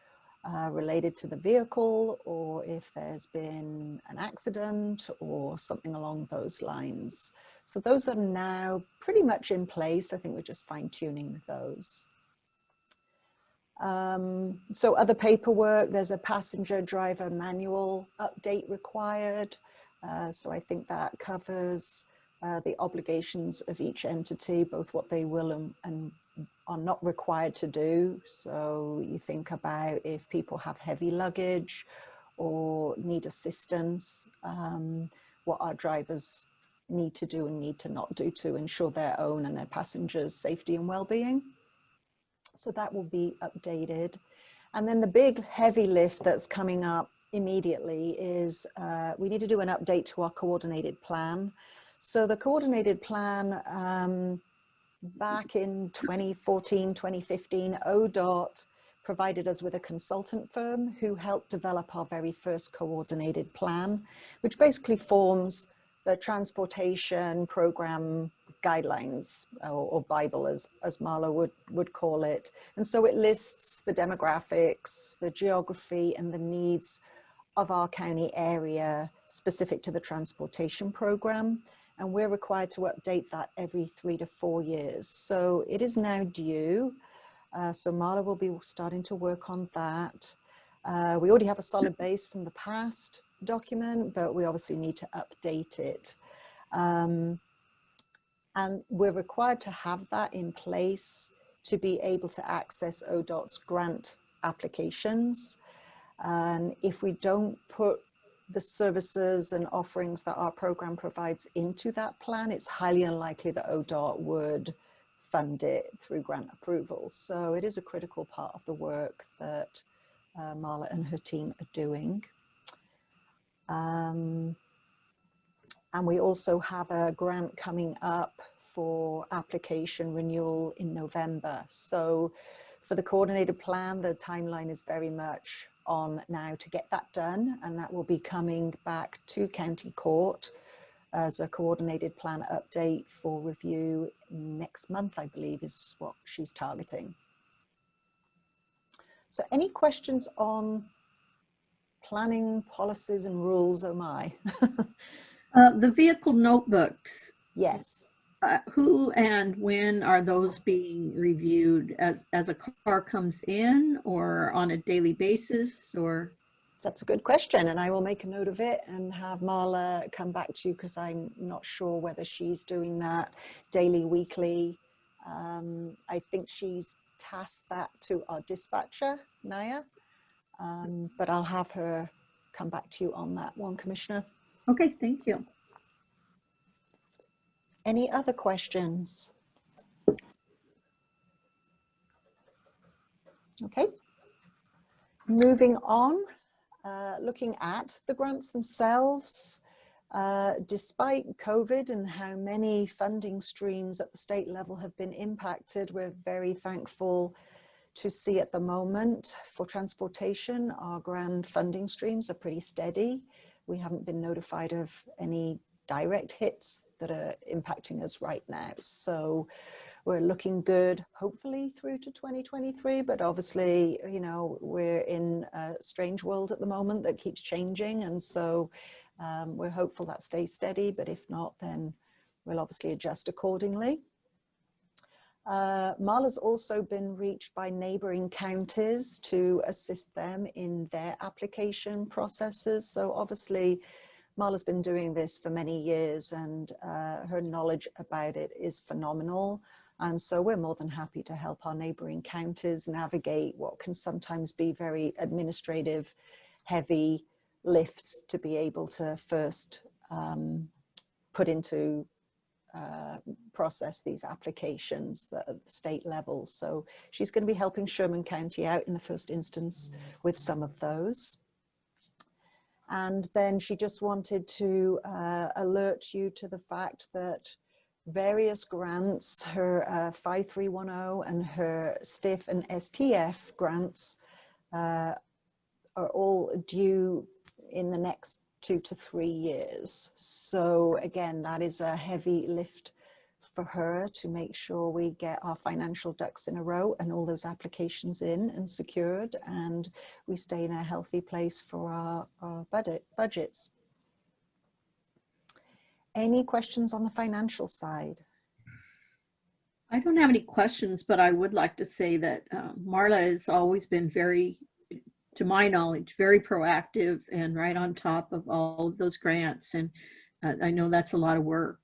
related to the vehicle, or if there's been an accident or something along those lines. So those are now pretty much in place. I think we're just fine-tuning those. So other paperwork, there's a passenger driver manual update required. So I think that covers the obligations of each entity, both what they will and are not required to do. So you think about if people have heavy luggage or need assistance, what our drivers need to do and need to not do to ensure their own and their passengers' safety and well-being. So that will be updated. And then the big heavy lift that's coming up immediately is we need to do an update to our coordinated plan. So the coordinated plan, back in 2014, 2015, ODOT provided us with a consultant firm who helped develop our very first coordinated plan, which basically forms the transportation program guidelines, or Bible as Marla would call it. And so it lists the demographics, the geography, and the needs of our county area specific to the transportation program, and we're required to update that every 3 to 4 years. So it is now due. So Marla will be starting to work on that. We already have a solid base from the past document, but we obviously need to update it. And we're required to have that in place to be able to access ODOT's grant applications. And if we don't put the services and offerings that our program provides into that plan, it's highly unlikely that ODOT would fund it through grant approval. So it is a critical part of the work that Marla and her team are doing. And we also have a grant coming up for application renewal in November. So for the coordinated plan, the timeline is very much on now to get that done, and that will be coming back to County Court as a coordinated plan update for review next month, I believe is what she's targeting. So any questions on planning policies and rules? Oh my. The vehicle notebooks, Yes. who and when are those being reviewed? As a car comes in, or on a daily basis, or? That's a good question, and I will make a note of it and have Marla come back to you, because I'm not sure whether she's doing that daily, weekly. I think she's tasked that to our dispatcher, Naya, but I'll have her come back to you on that one, Commissioner. Okay, thank you. Any other questions? Okay, moving on. Looking at the grants themselves, despite COVID and how many funding streams at the state level have been impacted, we're very thankful to see at the moment for transportation, our grant funding streams are pretty steady. We haven't been notified of any direct hits that are impacting us right now. So we're looking good, hopefully through to 2023, but obviously, you know, we're in a strange world at the moment that keeps changing. And so we're hopeful that stays steady, but if not, then we'll obviously adjust accordingly. Marla's also been reached by neighboring counties to assist them in their application processes. So obviously, Marla's been doing this for many years, and her knowledge about it is phenomenal. And so we're more than happy to help our neighboring counties navigate what can sometimes be very administrative, heavy lifts to be able to first put into process these applications at the state level. So she's going to be helping Sherman County out in the first instance with some of those. And then she just wanted to alert you to the fact that various grants, her 5310 and her STIF and STF grants are all due in the next 2 to 3 years. So again, that is a heavy lift for her to make sure we get our financial ducks in a row and all those applications in and secured, and we stay in a healthy place for our budgets. Any questions on the financial side? I don't have any questions, but I would like to say that Marla has always been very, to my knowledge, very proactive and right on top of all of those grants. And I know that's a lot of work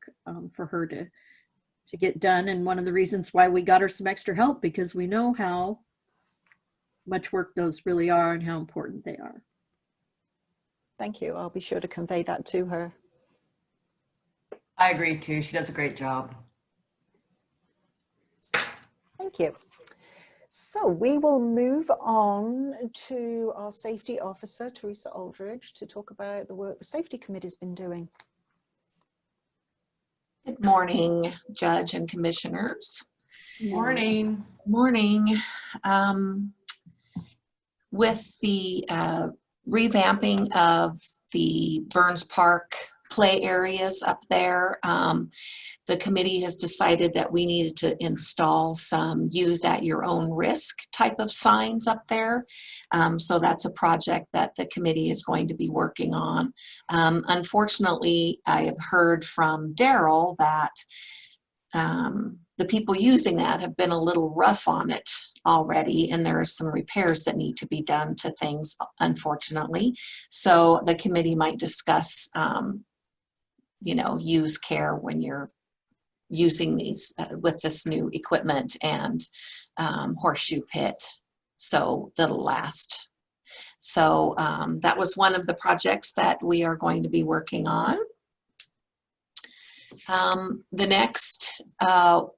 for her to get done. And one of the reasons why we got her some extra help, because we know how much work those really are and how important they are. Thank you. I'll be sure to convey that to her. I agree too. She does a great job. Thank you. So we will move on to our safety officer, Teresa Aldridge, to talk about the work the safety committee's been doing. Good morning, Judge and Commissioners. Morning. Morning. With the revamping of the Burns Park play areas up there. The committee has decided that we needed to install some use at your own risk type of signs up there. So that's a project that the committee is going to be working on. Unfortunately, I have heard from Daryl that the people using that have been a little rough on it already, and there are some repairs that need to be done to things, unfortunately. So the committee might discuss, you know, use care when you're using these with this new equipment and horseshoe pit, so that'll last. So that was one of the projects that we are going to be working on. The next,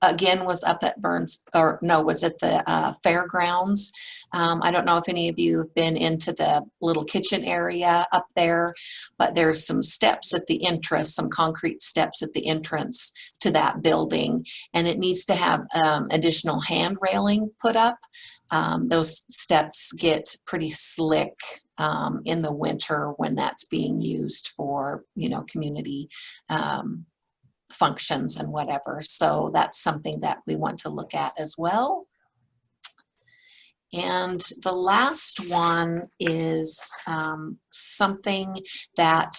again, was up at was at the fairgrounds. I don't know if any of you have been into the little kitchen area up there, but there's some steps at the entrance, some concrete steps at the entrance to that building, and it needs to have additional hand railing put up. Those steps get pretty slick in the winter when that's being used for, you know, community functions and whatever. So that's something that we want to look at as well. And the last one is something that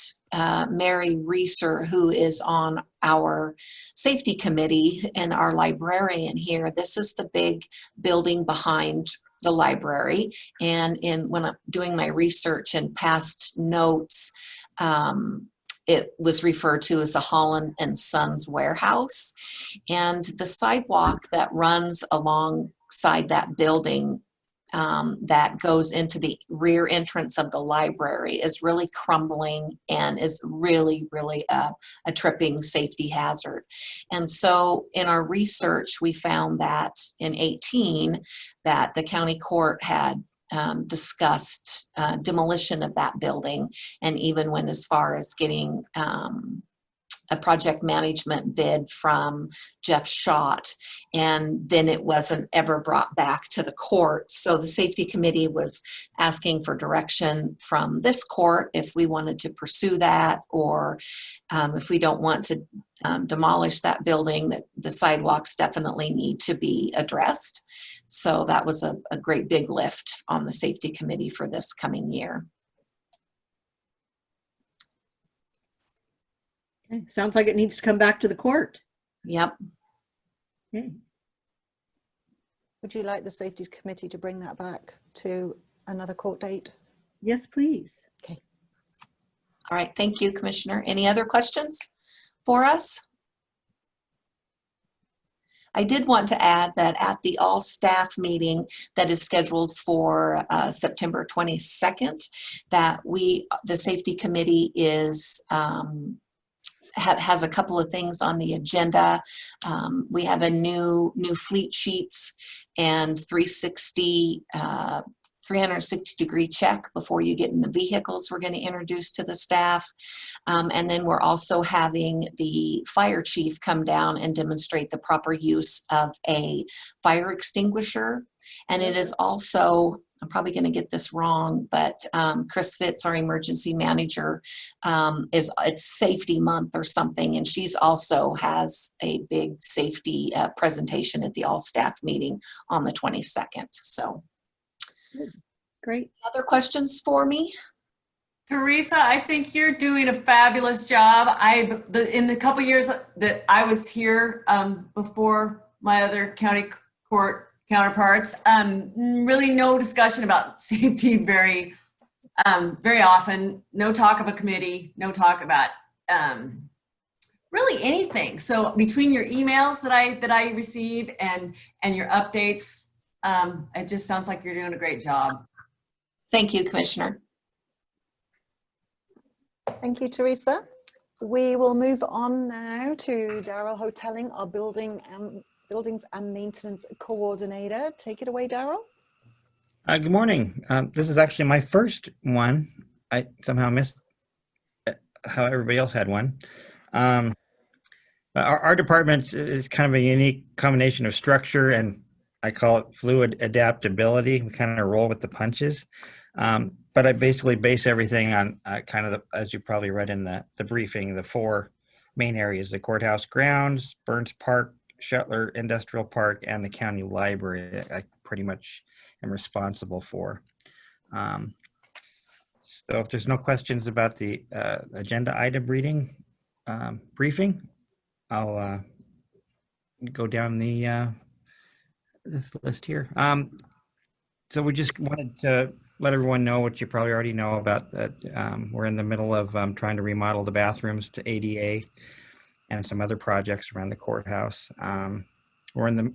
Mary Reeser, who is on our safety committee and our librarian here, this is the big building behind the library. And when I'm doing my research and past notes, it was referred to as the Holland and Sons warehouse. And the sidewalk that runs alongside that building that goes into the rear entrance of the library is really crumbling and is really, really a tripping safety hazard. And so in our research, we found that in 2018, that the county court had discussed demolition of that building, and even went as far as getting a project management bid from Jeff Schott, and then it wasn't ever brought back to the court. So the safety committee was asking for direction from this court if we wanted to pursue that, or if we don't want to demolish that building, that the sidewalks definitely need to be addressed. So that was a great big lift on the safety committee for this coming year. Okay. Sounds like it needs to come back to the court. Yep. Okay. Would you like the safety committee to bring that back to another court date? Yes, please. Okay. All right, thank you, Commissioner. Any other questions for us? I did want to add that at the all-staff meeting that is scheduled for September 22nd, that the safety committee is has a couple of things on the agenda. We have a new fleet sheets and 360-degree check before you get in the vehicles we're going to introduce to the staff. And then we're also having the fire chief come down and demonstrate the proper use of a fire extinguisher. And it is also, I'm probably going to get this wrong, but Chris Fitz, our emergency manager, it's Safety Month or something, and she's also has a big safety presentation at the all-staff meeting on the 22nd. So. Great. Other questions for me? Teresa, I think you're doing a fabulous job. In the couple years that I was here before my other county court counterparts, really no discussion about safety very often. No talk of a committee, no talk about really anything. So between your emails that I receive and your updates, it just sounds like you're doing a great job. Thank you, Commissioner. Thank you, Teresa. We will move on now to Daryl Hotelling, our buildings and maintenance coordinator. Take it away, Daryl. Good morning. This is actually my first one. I somehow missed how everybody else had one. Our department is kind of a unique combination of structure and I call it fluid adaptability. We kind of roll with the punches. But but I basically base everything on kind of, as you probably read in the briefing, the 4 main areas: the courthouse grounds, Burns Park, Shetler Industrial Park, and the county library. I pretty much am responsible for. So if there's no questions about the agenda item briefing, I'll go down this list here. So we just wanted to let everyone know what you probably already know about that. We're in the middle of trying to remodel the bathrooms to ADA and some other projects around the courthouse. We're in the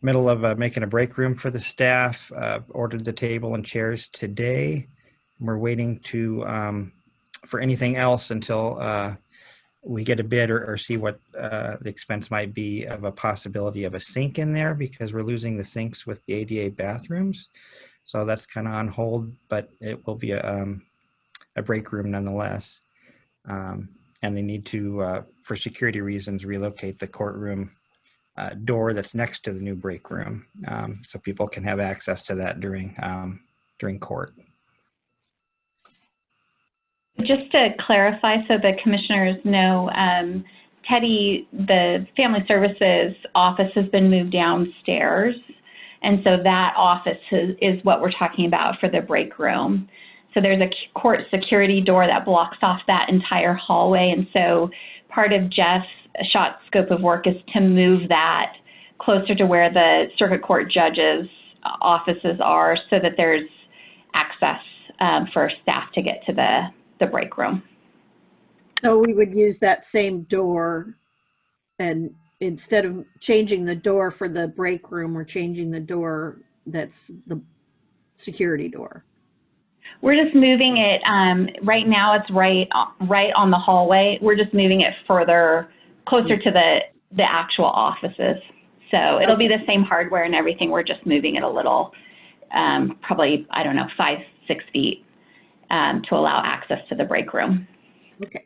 middle of making a break room for the staff. Ordered the table and chairs today. We're waiting for anything else until we get a bid or see what the expense might be of a possibility of a sink in there, because we're losing the sinks with the ADA bathrooms. So that's kind of on hold, but it will be a break room nonetheless. And they need to, for security reasons, relocate the courtroom door that's next to the new break room, so people can have access to that during court. Just to clarify, so the commissioners know, Teddy, the Family Services office has been moved downstairs. And so that office is what we're talking about for the break room. So there's a court security door that blocks off that entire hallway. And so part of Jeff's Schott's scope of work is to move that closer to where the circuit court judges' offices are, so that there's access for staff to get to the break room. So we would use that same door, and instead of changing the door for the break room, we're changing the door that's the security door. We're just moving it, right now it's right on the hallway. We're just moving it further, closer to the actual offices. So it'll be the same hardware and everything. We're just moving it a little, probably, I don't know, 5-6 feet to allow access to the break room. Okay.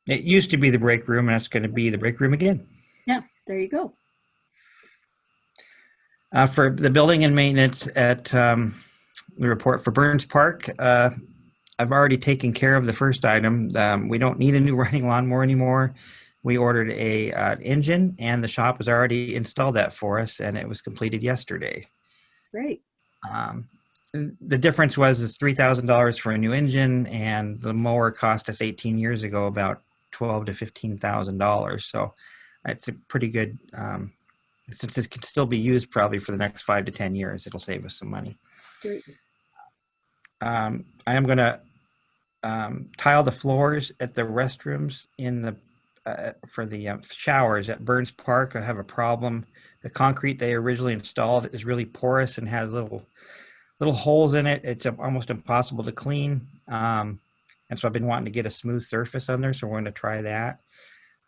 It used to be the break room, and it's going to be the break room again. Yeah, there you go. For the building and maintenance at the report for Burns Park, I've already taken care of the first item. We don't need a new running lawnmower anymore. We ordered an engine, and the shop has already installed that for us, and it was completed yesterday. Great. The difference was it's $3,000 for a new engine, and the mower cost us 18 years ago about $12,000 to $15,000. So it's a pretty good, since this can still be used probably for the next 5 to 10 years, it'll save us some money. Great. I am going to tile the floors at the restrooms in the for the showers at Burns Park. I have a problem. The concrete they originally installed is really porous and has little holes in it. It's almost impossible to clean. And so I've been wanting to get a smooth surface on there, so we're going to try that.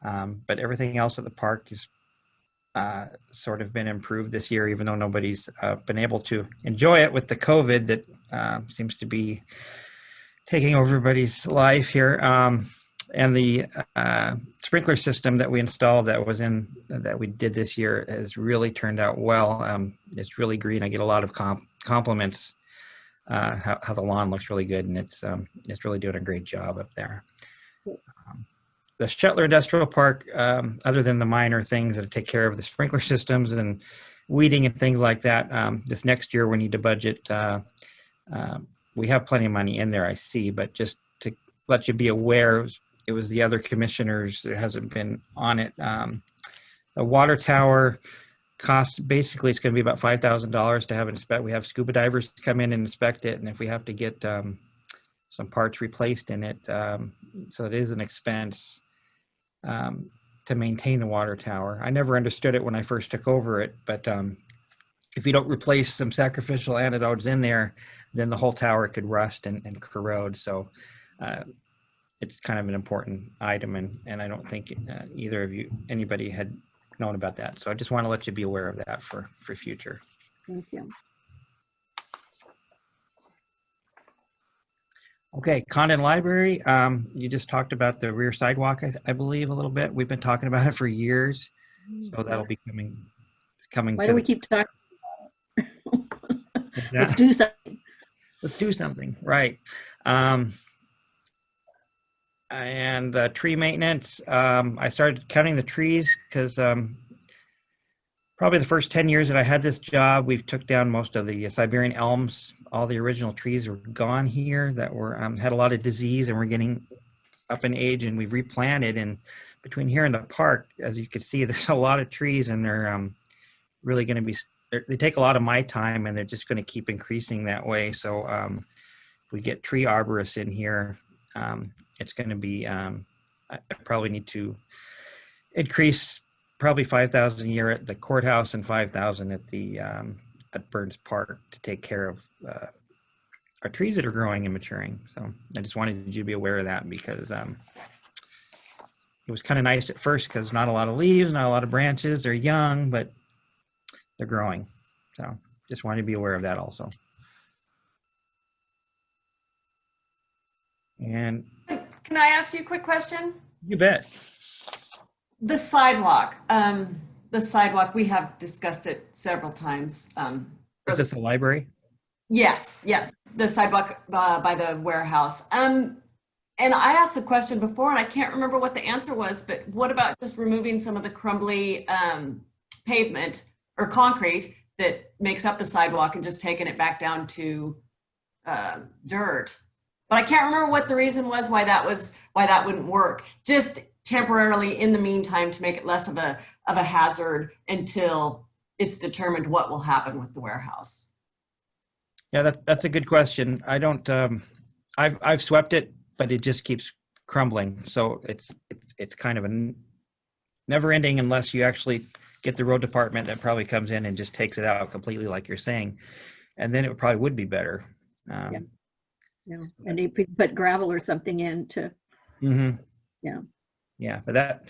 But everything else at the park is sort of been improved this year, even though nobody's been able to enjoy it with the COVID that seems to be taking over everybody's life here. And the sprinkler system that we installed that we did this year has really turned out well. It's really green. I get a lot of compliments how the lawn looks really good, and it's really doing a great job up there. The Shetler Industrial Park, other than the minor things that take care of the sprinkler systems and weeding and things like that, this next year we need to budget. We have plenty of money in there, I see, but just to let you be aware, it was the other commissioners that hasn't been on it. The water tower costs, basically it's going to be about $5,000 to have it inspect. We have scuba divers come in and inspect it, and if we have to get some parts replaced in it, so it is an expense to maintain the water tower. I never understood it when I first took over it, but if you don't replace some sacrificial antidotes in there, then the whole tower could rust and corrode. So it's kind of an important item, and I don't think either of you, anybody had known about that. So I just want to let you be aware of that for future. Thank you. Okay, Condon Library, you just talked about the rear sidewalk, I believe, a little bit. We've been talking about it for years, so that'll be coming. Why do we keep talking about it? Let's do something. Let's do something, right? And tree maintenance. I started counting the trees because probably the first 10 years that I had this job, we've took down most of the Siberian elms. All the original trees were gone here that were had a lot of disease and were getting up in age, and we've replanted. And between here and the park, as you can see, there's a lot of trees, and they're really going to be. They take a lot of my time, and they're just going to keep increasing that way. So if we get tree arborists in here, it's going to be. I probably need to increase probably 5,000 a year at the courthouse and 5,000 at the at Burns Park to take care of our trees that are growing and maturing. So I just wanted you to be aware of that because it was kind of nice at first because not a lot of leaves, not a lot of branches. They're young, but they're growing. So just wanted to be aware of that also. And Can I ask you a quick question? you bet. The sidewalk, we have discussed it several times. Is this the library? Yes, the sidewalk by the warehouse. And I asked the question before and I can't remember what the answer was, but what about just removing some of the crumbly pavement or concrete that makes up the sidewalk and just taking it back down to dirt? But I can't remember what the reason was why that wouldn't work. Just temporarily in the meantime to make it less of a hazard until it's determined what will happen with the warehouse. Yeah, that's a good question. I don't. I've swept it, but it just keeps crumbling. So it's kind of a never ending unless you actually get the road department that probably comes in and just takes it out completely, like you're saying, and then it probably would be better. Yeah, and you could put gravel or something in to. Mm-hmm. Yeah. Yeah, but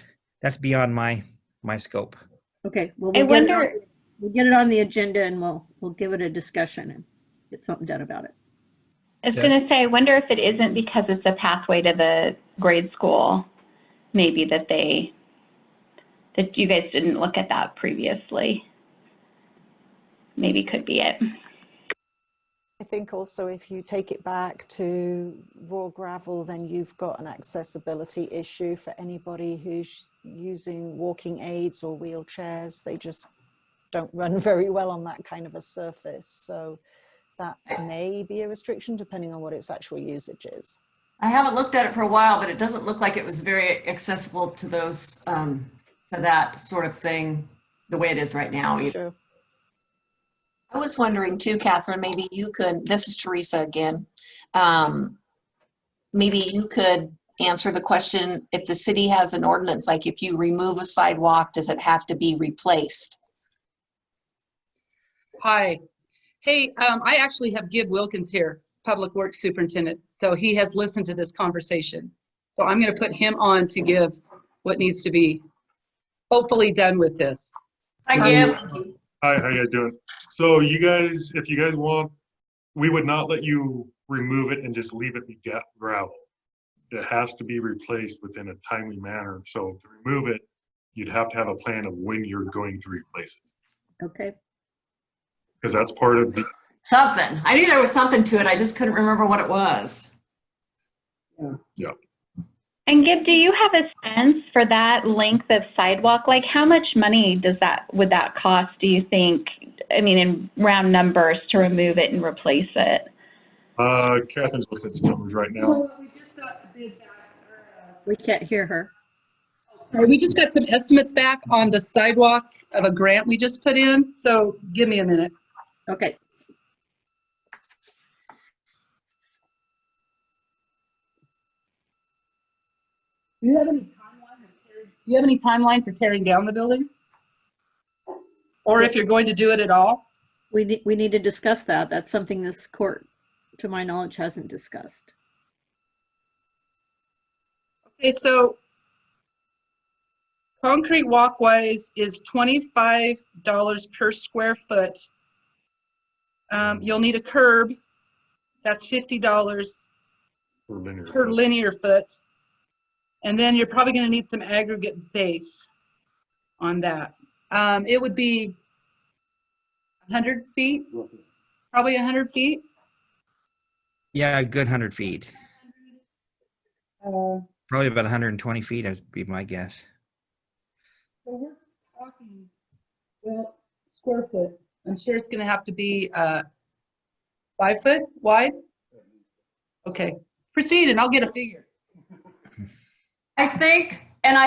that's beyond my scope. Okay, well, we'll get it on the agenda and we'll give it a discussion and get something done about it. I was going to say, I wonder if it isn't because it's a pathway to the grade school, maybe that you guys didn't look at that previously. Maybe could be it. I think also if you take it back to raw gravel, then you've got an accessibility issue for anybody who's using walking aids or wheelchairs. They just don't run very well on that kind of a surface. So that may be a restriction depending on what its actual usage is. I haven't looked at it for a while, but it doesn't look like it was very accessible to those, to that sort of thing, the way it is right now. Sure. I was wondering too, Catherine, maybe you could, this is Teresa again, maybe you could answer the question, if the city has an ordinance, like if you remove a sidewalk, does it have to be replaced? Hi. Hey, I actually have Gib Wilkins here, Public Works Superintendent. So he has listened to this conversation. So I'm going to put him on to give what needs to be hopefully done with this. Hi, Gib. Hi, how you guys doing? So you guys, if you guys want, we would not let you remove it and just leave it be gravel. It has to be replaced within a timely manner. So to remove it, you'd have to have a plan of when you're going to replace it. Okay. Because that's part of the... Something. I knew there was something to it. I just couldn't remember what it was. Yeah. And Gib, do you have a sense for that length of sidewalk? Like how much money would that cost, do you think, I mean, in round numbers to remove it and replace it? Catherine's looking at some numbers right now. We can't hear her. Sorry, we just got some estimates back on the sidewalk of a grant we just put in. So give me a minute. Okay. Do you have any timeline for tearing down the building? Or if you're going to do it at all? We need to discuss that. That's something this court, to my knowledge, hasn't discussed. Okay, so concrete walkways is $25 per square foot. You'll need a curb. That's $50 per linear foot. And then you're probably going to need some aggregate base on that. It would be 100 feet, Probably 100 feet. Yeah, a good 100 feet. So Probably about 120 feet would be my guess. we're talking, well, square foot. I'm sure it's going to have to be 5 foot wide. Okay, proceed and I'll get a figure. I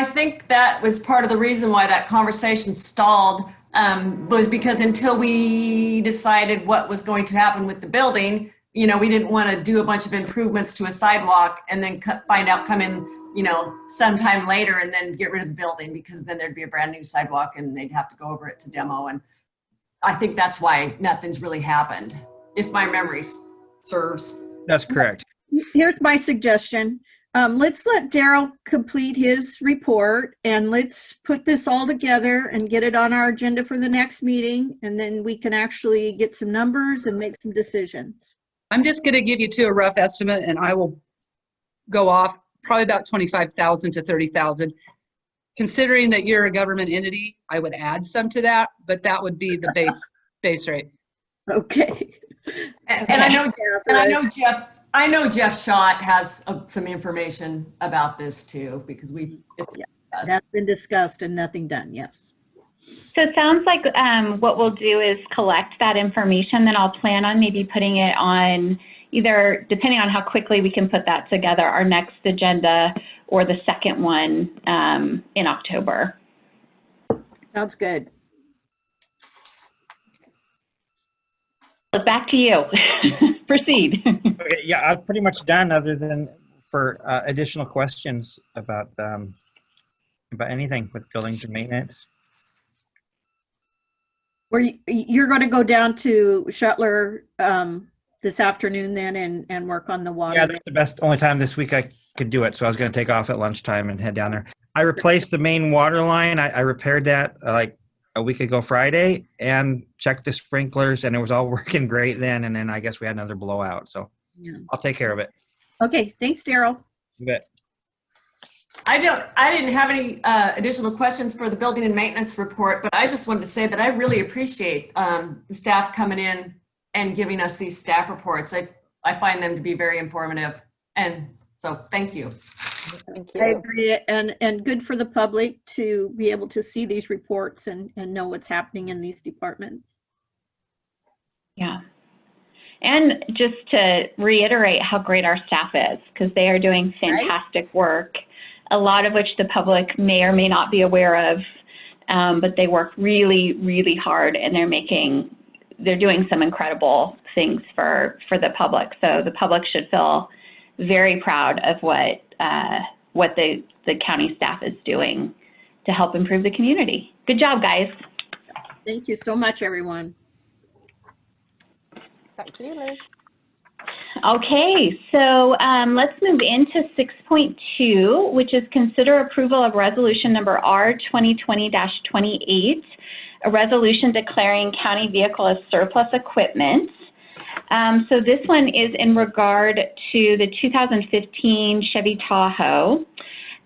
think that was part of the reason why that conversation stalled, was because until we decided what was going to happen with the building, we didn't want to do a bunch of improvements to a sidewalk and then find out come in, sometime later and then get rid of the building, because then there'd be a brand new sidewalk and they'd have to go over it to demo. And I think that's why nothing's really happened, if my memory serves. That's correct. Here's my suggestion. Let's let Daryl complete his report and let's put this all together and get it on our agenda for the next meeting. And then we can actually get some numbers and make some decisions. I'm just going to give you a rough estimate and I will go off probably about 25,000 to 30,000. Considering that you're a government entity, I would add some to that, but that would be the base rate. Okay. And I know Jeff Schott has some information about this too, because that's been discussed and nothing done. Yes. So it sounds like what we'll do is collect that information, then I'll plan on maybe putting it on either, depending on how quickly we can put that together, our next agenda or the second one in October. Sounds good. Back to you. Proceed. Okay, yeah, I'm pretty much done other than for additional questions about anything with buildings and maintenance. You're going to go down to Shuttler this afternoon then and work on the water? Yeah, that's the only time this week I could do it. So I was going to take off at lunchtime and head down there. I replaced the main water line. I repaired that like a week ago Friday and checked the sprinklers and it was all working great then. And then I guess we had another blowout. So yeah. I'll take care of it. Okay. Thanks, Daryl. You bet. I didn't have any additional questions for the building and maintenance report, but I just wanted to say that I really appreciate the staff coming in and giving us these staff reports. I find them to be very informative. And so thank you. Thank you. I agree. And good for the public to be able to see these reports and know what's happening in these departments. Yeah. And just to reiterate how great our staff is, because they are doing fantastic work, a lot of which the public may or may not be aware of, but they work really, really hard and they're doing some incredible things for the public. So the public should feel very proud of what the county staff is doing to help improve the community. Good job, guys. Thank you so much, everyone. Back to you, Liz. Okay, so let's move into 6.2, which is consider approval of resolution number R 2020-28, a resolution declaring county vehicle as surplus equipment. So this one is in regard to the 2015 Chevy Tahoe.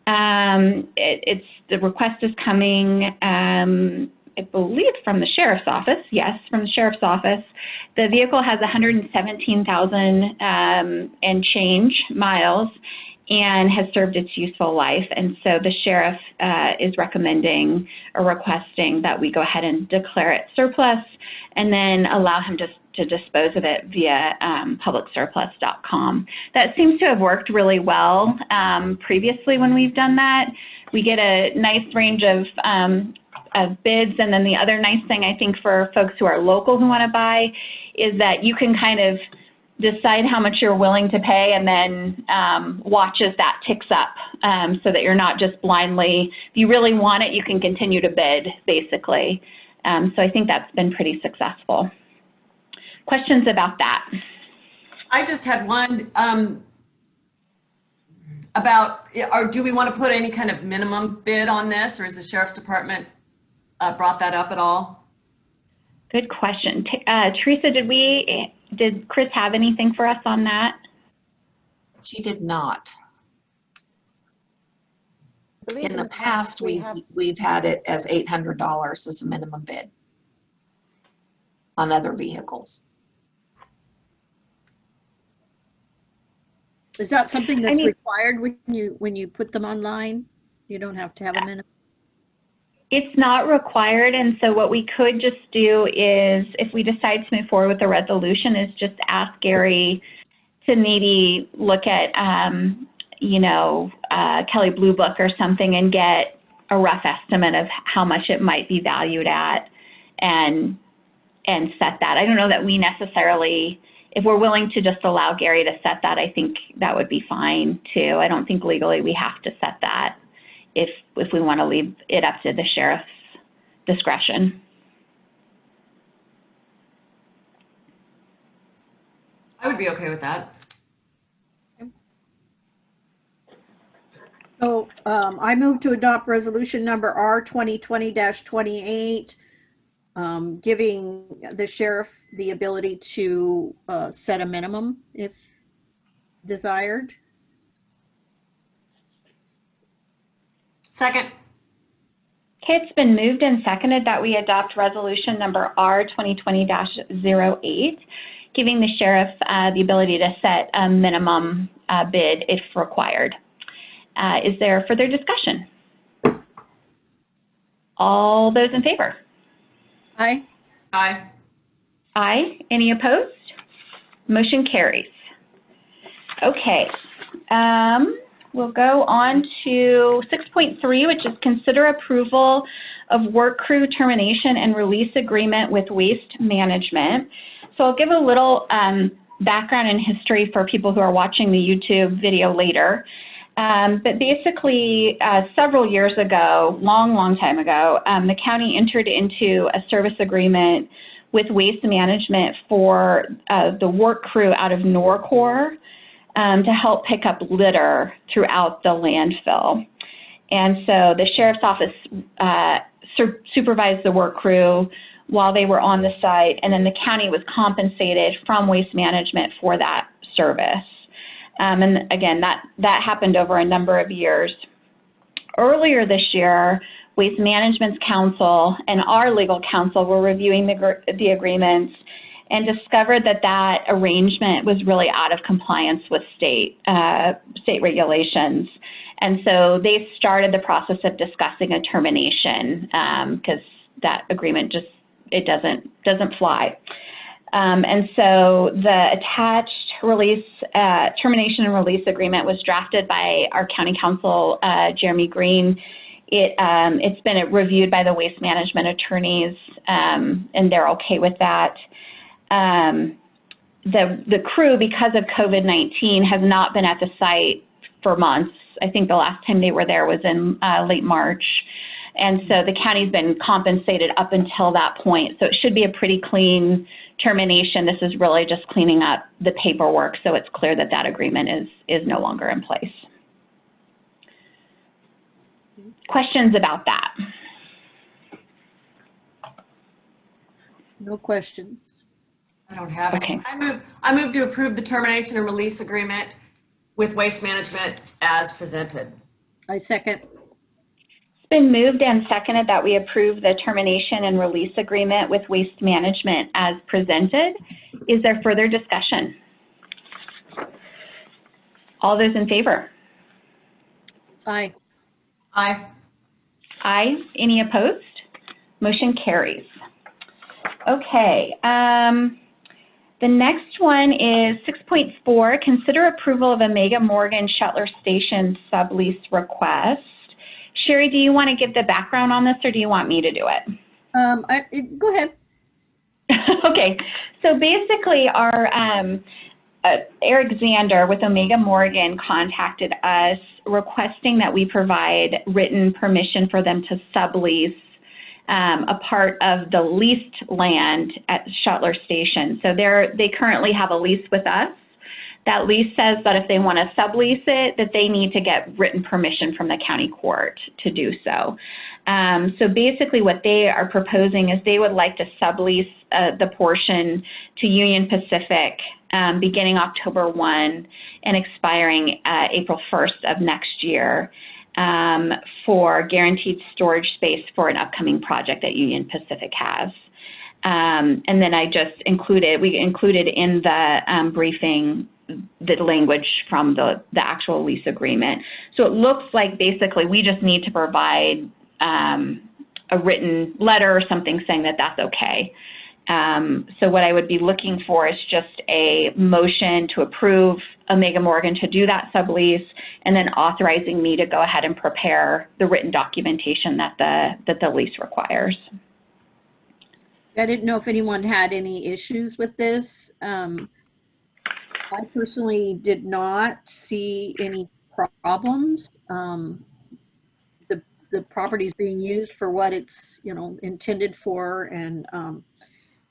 The request is coming, I believe, from the sheriff's office. Yes, from the sheriff's office. The vehicle has 117,000 and change miles and has served its useful life. And so the sheriff is recommending or requesting that we go ahead and declare it surplus and then allow him to dispose of it via publicsurplus.com. That seems to have worked really well previously when we've done that. We get a nice range of bids, and then the other nice thing I think for folks who are local who want to buy is that you can kind of decide how much you're willing to pay and then watch as that ticks up so that you're not just blindly, if you really want it, you can continue to bid, basically. So I think that's been pretty successful. Questions about that? I just had one about, or do we want to put any kind of minimum bid on this, or is the sheriff's department brought that up at all? Good question. Teresa, did Chris have anything for us on that? She did not. In the past, we've had it as $800 as a minimum bid on other vehicles. Is that something that's mean- required when you put them online? You don't have to have a minimum? It's not required, and so what we could just do is, if we decide to move forward with the resolution, is just ask Gary to maybe look at, Kelly Blue Book or something and get a rough estimate of how much it might be valued at and set that. I don't know that we necessarily, if we're willing to just allow Gary to set that, I think that would be fine too. I don't think legally we have to set that if we want to leave it up to the sheriff's discretion. I would be okay with that. So I move to adopt resolution number R 2020-28, giving the sheriff the ability to set a minimum if desired. Second. Okay, it's been moved and seconded that we adopt resolution number R 2020-08, giving the sheriff the ability to set a minimum bid if required. Is there further discussion? All those in favor? Aye. Aye. Aye. Any opposed? Motion carries. Okay. We'll go on to 6.3, which is consider approval of work crew termination and release agreement with Waste Management. So I'll give a little background and history for people who are watching the YouTube video later. But basically, several years ago, long time ago, the county entered into a service agreement with Waste Management for the work crew out of Norcor to help pick up litter throughout the landfill. And so the sheriff's office supervised the work crew while they were on the site, and then the county was compensated from Waste Management for that service. And again, that happened over a number of years. Earlier this year, Waste Management's counsel and our legal counsel were reviewing the agreements and discovered that arrangement was really out of compliance with state regulations. And so they started the process of discussing a termination because that agreement just, it doesn't fly. And so the attached termination and release agreement was drafted by our county counsel, Jeremy Green. It's been reviewed by the Waste Management attorneys, and they're okay with that. The crew, because of COVID-19, has not been at the site for months. I think the last time they were there was in late March. And so the county's been compensated up until that point. So it should be a pretty clean termination. This is really just cleaning up the paperwork so it's clear that agreement is no longer in place. Questions about that? No questions. I don't have Okay. it. I move to approve the termination and release agreement with Waste Management as presented. I second. It's been moved and seconded that we approve the termination and release agreement with Waste Management as presented. Is there further discussion? All those in favor? Aye. Aye. Aye. Any opposed? Motion carries. Okay. The next one is 6.4, consider approval of Omega Morgan Shuttler Station sublease request. Sherry, do you want to give the background on this or do you want me to do it? Go ahead. Okay. So basically our Eric Zander with Omega Morgan contacted us requesting that we provide written permission for them to sublease a part of the leased land at Shuttler Station. So they currently have a lease with us. That lease says that if they want to sublease it, that they need to get written permission from the county court to do so. So basically what they are proposing is they would like to sublease the portion to Union Pacific beginning October 1 and expiring April 1st of next year for guaranteed storage space for an upcoming project that Union Pacific has. And then we included in the briefing the language from the actual lease agreement. So it looks like basically we just need to provide a written letter or something saying that that's okay. So what I would be looking for is just a motion to approve Omega Morgan to do that sublease, and then authorizing me to go ahead and prepare the written documentation that the lease requires. I didn't know if anyone had any issues with this. I personally did not see any problems. The property is being used for what it's, intended for, and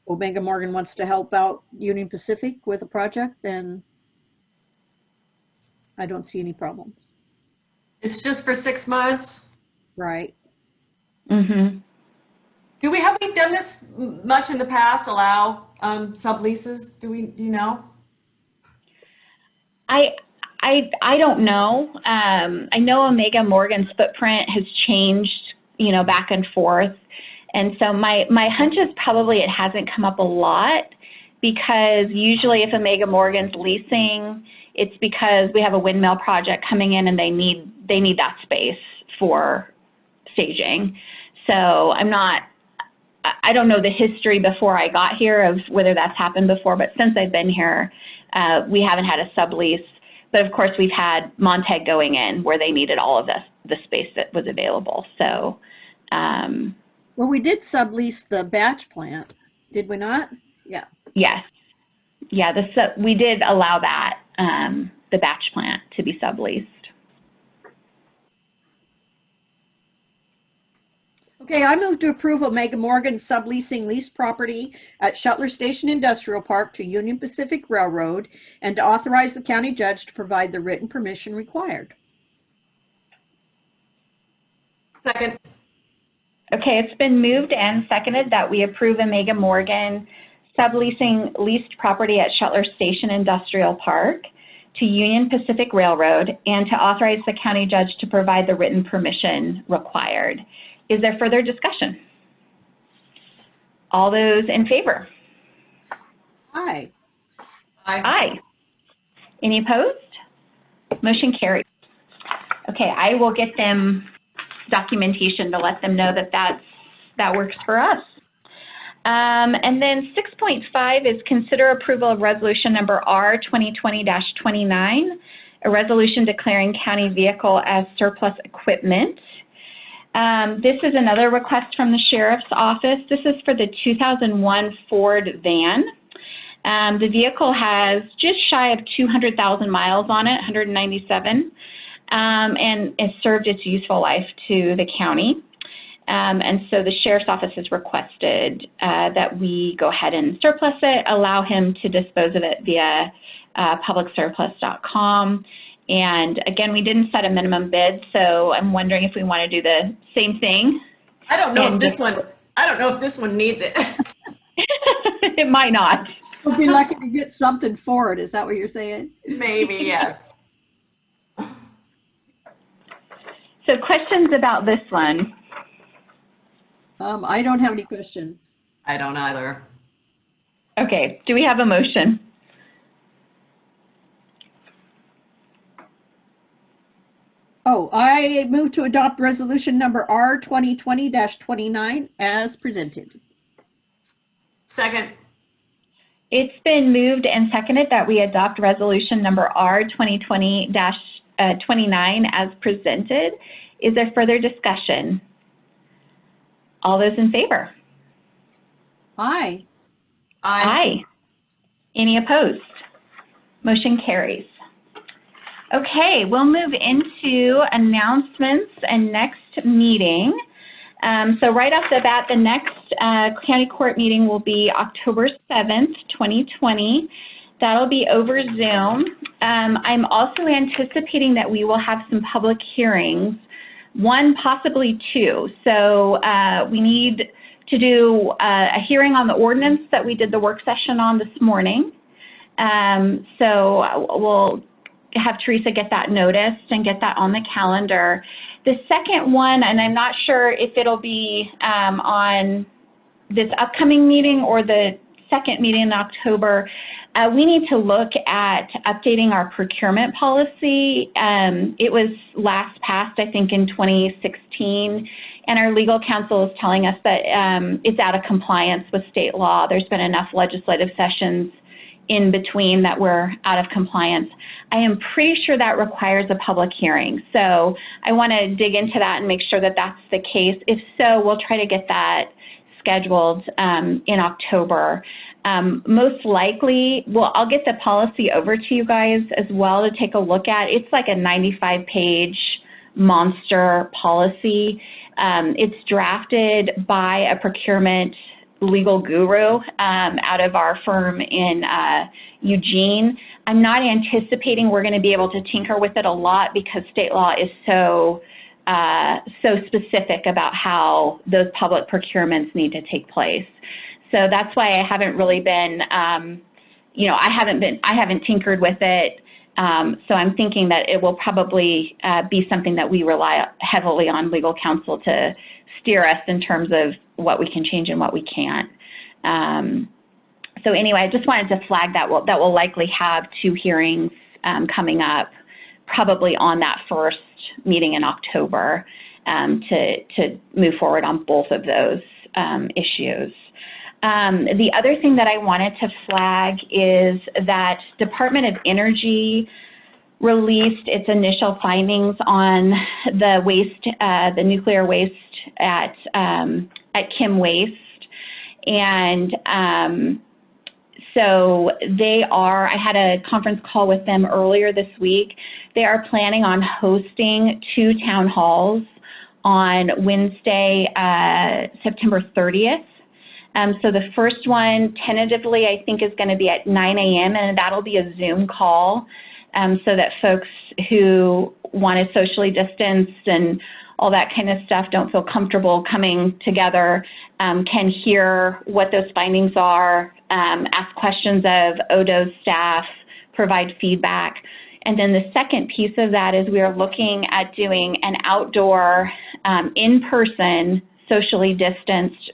Omega Morgan wants to help out Union Pacific with a project, then I don't see any problems. It's just for 6 months? Right. Mm-hmm. Have we done this much in the past, allow subleases? Do you know? I don't know. I know Omega Morgan's footprint has changed, back and forth. And so my hunch is probably it hasn't come up a lot, because usually if Omega Morgan's leasing, it's because we have a windmill project coming in and they need that space for staging. So I don't know the history before I got here of whether that's happened before, but since I've been here, we haven't had a sublease. But of course, we've had Monteg going in where they needed all of the space that was available. So, well, we did sublease the batch plant, did we not? Yeah. Yes. Yeah, we did allow that, the batch plant to be subleased. Okay, I move to approve Omega Morgan subleasing leased property at Shuttler Station Industrial Park to Union Pacific Railroad, and to authorize the county judge to provide the written permission required. Second. Okay, it's been moved and seconded that we approve Omega Morgan subleasing leased property at Shuttler Station Industrial Park to Union Pacific Railroad, and to authorize the county judge to provide the written permission required. Is there further discussion? All those in favor? Aye. Aye. Aye. Any opposed? Motion carries. Okay, I will get them documentation to let them know that works for us. And then 6.5 is consider approval of resolution number R 2020-29, a resolution declaring county vehicle as surplus equipment. This is another request from the Sheriff's Office. This is for the 2001 Ford van. The vehicle has just shy of 200,000 miles on it, 197, and has served its useful life to the county. And so the Sheriff's Office has requested that we go ahead and surplus it, allow him to dispose of it via publicsurplus.com. And again, we didn't set a minimum bid, so I'm wondering if we want to do the same thing. I don't know if this one needs it. It might not. We'll be lucky to get something for it. Is that what you're saying? Maybe, yes. So questions about this one? I don't have any questions. I don't either. Okay, do we have a motion? Oh, I move to adopt resolution number R 2020-29 as presented. Second. It's been moved and seconded that we adopt resolution number R 2020-29 as presented. Is there further discussion? All those in favor? Aye. Aye. Aye. Any opposed? Motion carries. Okay, we'll move into announcements and next meeting. So right off the bat, the next county court meeting will be October 7th, 2020. That'll be over Zoom. I'm also anticipating that we will have some public hearings, one, possibly two. So we need to do a hearing on the ordinance that we did the work session on this morning. So we'll have Teresa get that noticed and get that on the calendar. The second one, and I'm not sure if it'll be on this upcoming meeting or the second meeting in October, We need to look at updating our procurement policy. It was last passed, I think, in 2016, and our legal counsel is telling us that it's out of compliance with state law. There's been enough legislative sessions in between that we're out of compliance. I am pretty sure that requires a public hearing. So I want to dig into that and make sure that that's the case. If so, we'll try to get that scheduled in October. Most likely, well, I'll get the policy over to you guys as well to take a look at. It's like a 95-page monster policy. It's drafted by a procurement legal guru out of our firm in Eugene. I'm not anticipating we're going to be able to tinker with it a lot because state law is so specific about how those public procurements need to take place. So that's why I haven't really been, I haven't tinkered with it. So I'm thinking that it will probably be something that we rely heavily on legal counsel to steer us in terms of what we can change and what we can't. So anyway, I just wanted to flag that we'll likely have 2 hearings coming up, probably on that first meeting in October, to move forward on both of those issues. The other thing that I wanted to flag is that Department of Energy released its initial findings on the waste, the nuclear waste at Kim Waste. And so I had a conference call with them earlier this week. They are planning on hosting 2 town halls on Wednesday, September 30th. So the first one, tentatively, I think is going to be at 9 a.m., and that'll be a Zoom call so that folks who want to socially distance and all that kind of stuff don't feel comfortable coming together can hear what those findings are, ask questions of ODO's staff, provide feedback. And then the second piece of that is we are looking at doing an outdoor, in-person, socially distanced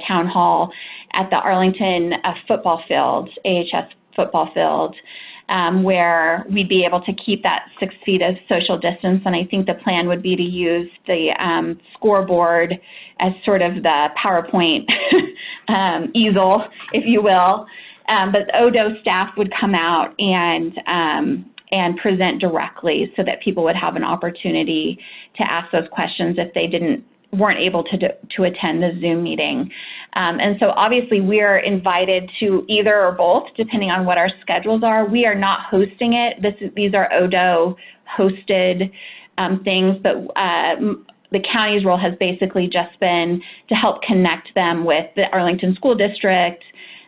town hall at the Arlington football field, AHS football field, where we'd be able to keep that 6 feet of social distance. And I think the plan would be to use the scoreboard as sort of the PowerPoint easel, if you will. But ODO staff would come out and present directly so that people would have an opportunity to ask those questions if they weren't able to attend the Zoom meeting. And so obviously we're invited to either or both, depending on what our schedules are. We are not hosting it. These are ODO hosted things, but the county's role has basically just been to help connect them with the Arlington School District,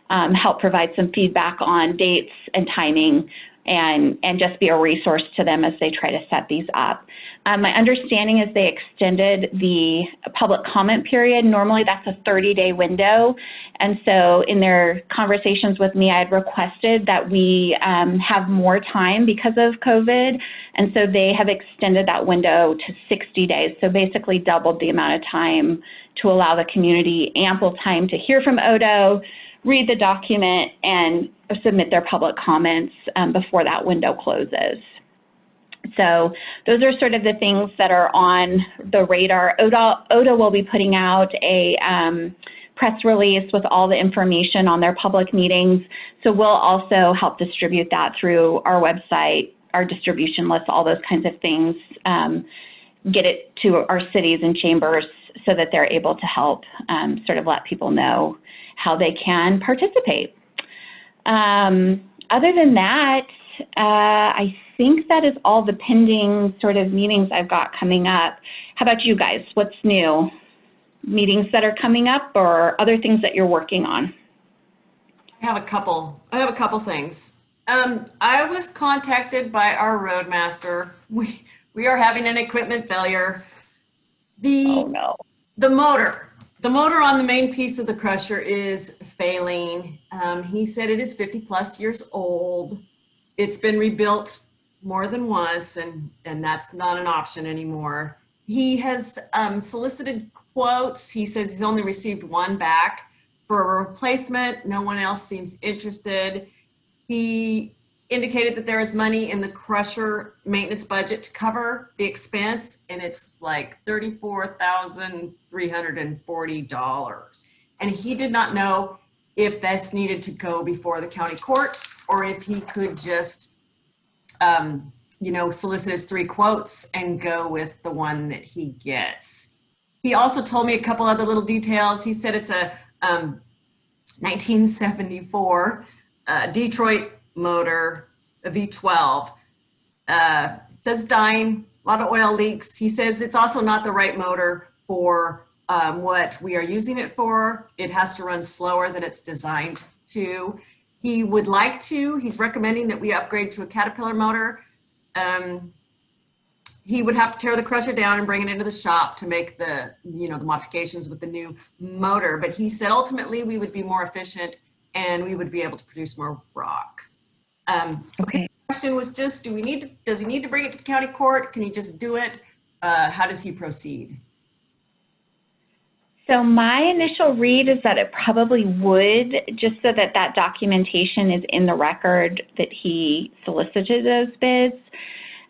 help provide some feedback on dates and timing, and just be a resource to them as they try to set these up. My understanding is they extended the public comment period. Normally that's a 30-day window. And so in their conversations with me, I had requested that we have more time because of COVID. And so they have extended that window to 60 days. So basically doubled the amount of time to allow the community ample time to hear from ODO, read the document, and submit their public comments before that window closes. So those are sort of the things that are on the radar. ODO will be putting out a press release with all the information on their public meetings. So we'll also help distribute that through our website, our distribution list, all those kinds of things, get it to our cities and chambers so that they're able to help sort of let people know how they can participate. Other than that, I think that is all the pending sort of meetings I've got coming up. How about you guys? What's new? Meetings that are coming up or other things that you're working on? I have a couple things. I was contacted by our roadmaster. We are having an equipment failure. Oh no. The motor on the main piece of the crusher is failing. He said it is 50+ years old. It's been rebuilt more than once, and that's not an option anymore. He has solicited quotes. He says he's only received one back for a replacement. No one else seems interested. He indicated that there is money in the crusher maintenance budget to cover the expense, and it's like $34,340. And he did not know if this needed to go before the county court or if he could just, solicit his 3 quotes and go with the one that he gets. He also told me a couple other little details. He said it's a 1974 Detroit motor, a V12. Says dying, a lot of oil leaks. He says it's also not the right motor for what we are using it for. It has to run slower than it's designed to. He would like to, he's recommending that we upgrade to a Caterpillar motor. He would have to tear the crusher down and bring it into the shop to make the, the modifications with the new motor. But he said ultimately we would be more efficient and we would be able to produce more rock. So his question was just, does he need to bring it to the county court? Can he just do it? How does he proceed? So my initial read is that it probably would, just so that that documentation is in the record that he solicited those bids.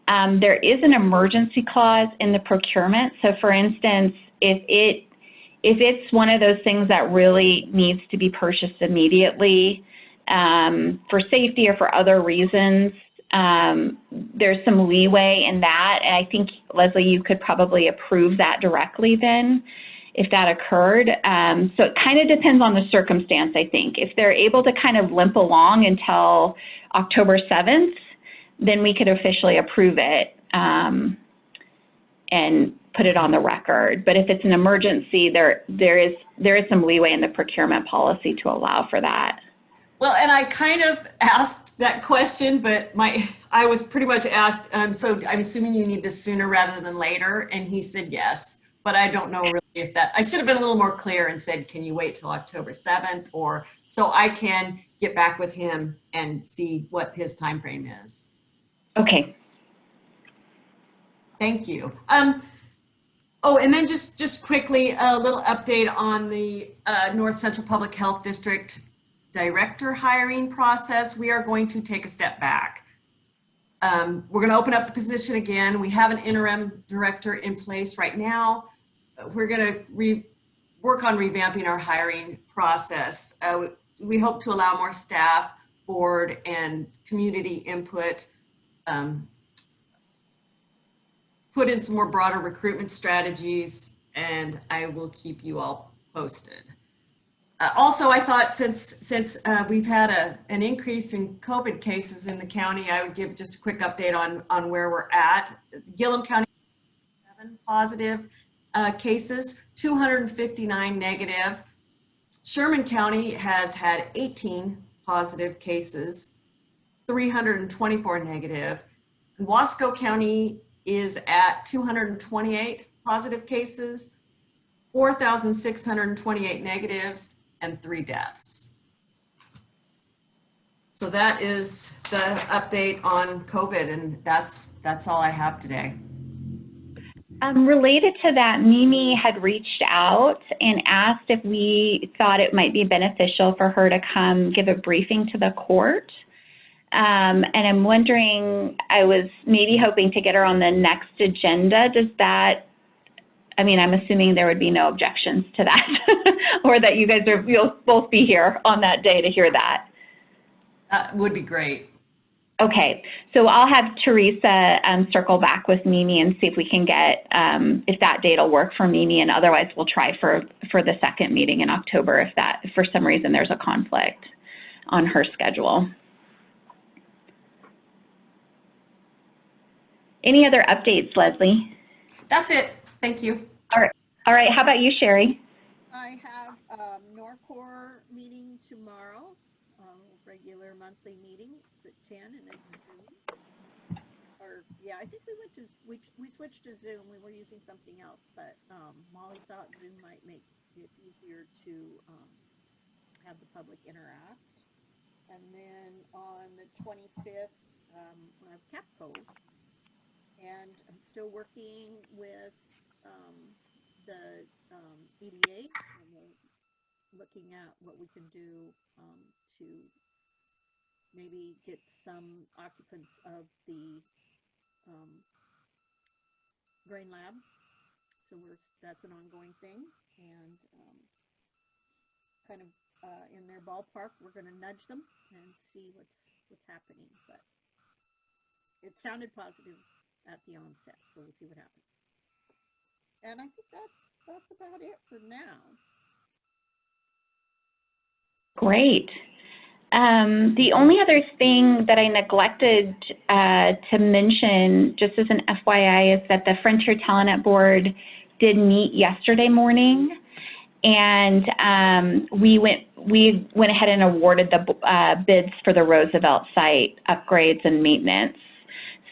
There is an emergency clause in the procurement. So for instance, if it's one of those things that really needs to be purchased immediately for safety or for other reasons, there's some leeway in that. And I think, Leslie, you could probably approve that directly then if that occurred. So it kind of depends on the circumstance, I think. If they're able to kind of limp along until October 7th, then we could officially approve it and put it on the record. But if it's an emergency, there is some leeway in the procurement policy to allow for that. Well, and I kind of asked that question, but I was pretty much asked, so I'm assuming you need this sooner rather than later, and he said yes. But I don't know really if I should have been a little more clear and said, can you wait till October 7th? Or so I can get back with him and see what his time frame is. Okay. Thank you. Oh, and then just quickly, a little update on the North Central Public Health District director hiring process. We are going to take a step back. We're going to open up the position again. We have an interim director in place right now. We're going to work on revamping our hiring process. We hope to allow more staff, board, and community input, put in some more broader recruitment strategies, and I will keep you all posted. Also, I thought since we've had an increase in COVID cases in the county, I would give just a quick update on where we're at. Gilliam County, 7 positive cases, 259 negative. Sherman County has had 18 positive cases, 324 negative. Wasco County is at 228 positive cases, 4,628 negatives, and 3 deaths. So that is the update on COVID, and that's all I have today. Related to that, Mimi had reached out and asked if we thought it might be beneficial for her to come give a briefing to the court. And I'm wondering, I was maybe hoping to get her on the next agenda. Does that, I mean, I'm assuming there would be no objections to that, or that you'll both be here on that day to hear that. That would be great. Okay, so I'll have Teresa circle back with Mimi and see if we can get, if that date will work for Mimi, and otherwise we'll try for the second meeting in October if for some reason there's a conflict on her schedule. Any other updates, Leslie? That's it. Thank you. All right. How about you, Sherry? I have Norcor meeting tomorrow, regular monthly meeting. It's at 10 and it's Zoom. Or yeah, I think we switched to Zoom. We were using something else, but Molly thought Zoom might make it easier to have the public interact. And then on the 25th, we have Capco. And I'm still working with the EDA, and we're looking at what we can do to maybe get some occupants of the grain lab. So that's an ongoing thing, and kind of in their ballpark, we're going to nudge them and see what's happening. But it sounded positive at the onset, so we'll see what happens. And I think that's about it for now. Great. The only other thing that I neglected to mention, just as an FYI, is that the Frontier Telenet Board did meet yesterday morning, and we went ahead and awarded the bids for the Roosevelt site upgrades and maintenance.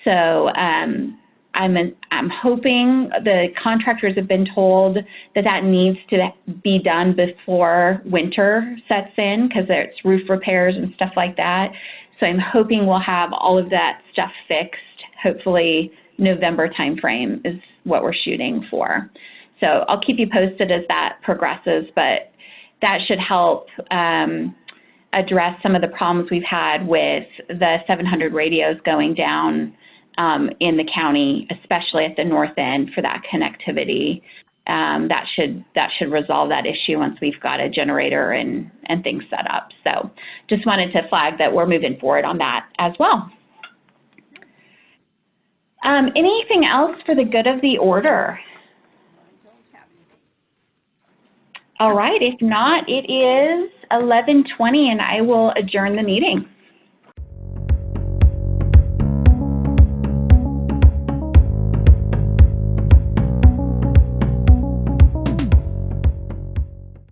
So I'm hoping the contractors have been told that needs to be done before winter sets in, because it's roof repairs and stuff like that. So I'm hoping we'll have all of that stuff fixed. Hopefully November timeframe is what we're shooting for. So I'll keep you posted as that progresses, but that should help address some of the problems we've had with the 700 radios going down in the county, especially at the north end for that connectivity. That should resolve that issue once we've got a generator and things set up. So just wanted to flag that we're moving forward on that as well. Anything else for the good of the order? All right, if not, it is 11:20 and I will adjourn the meeting.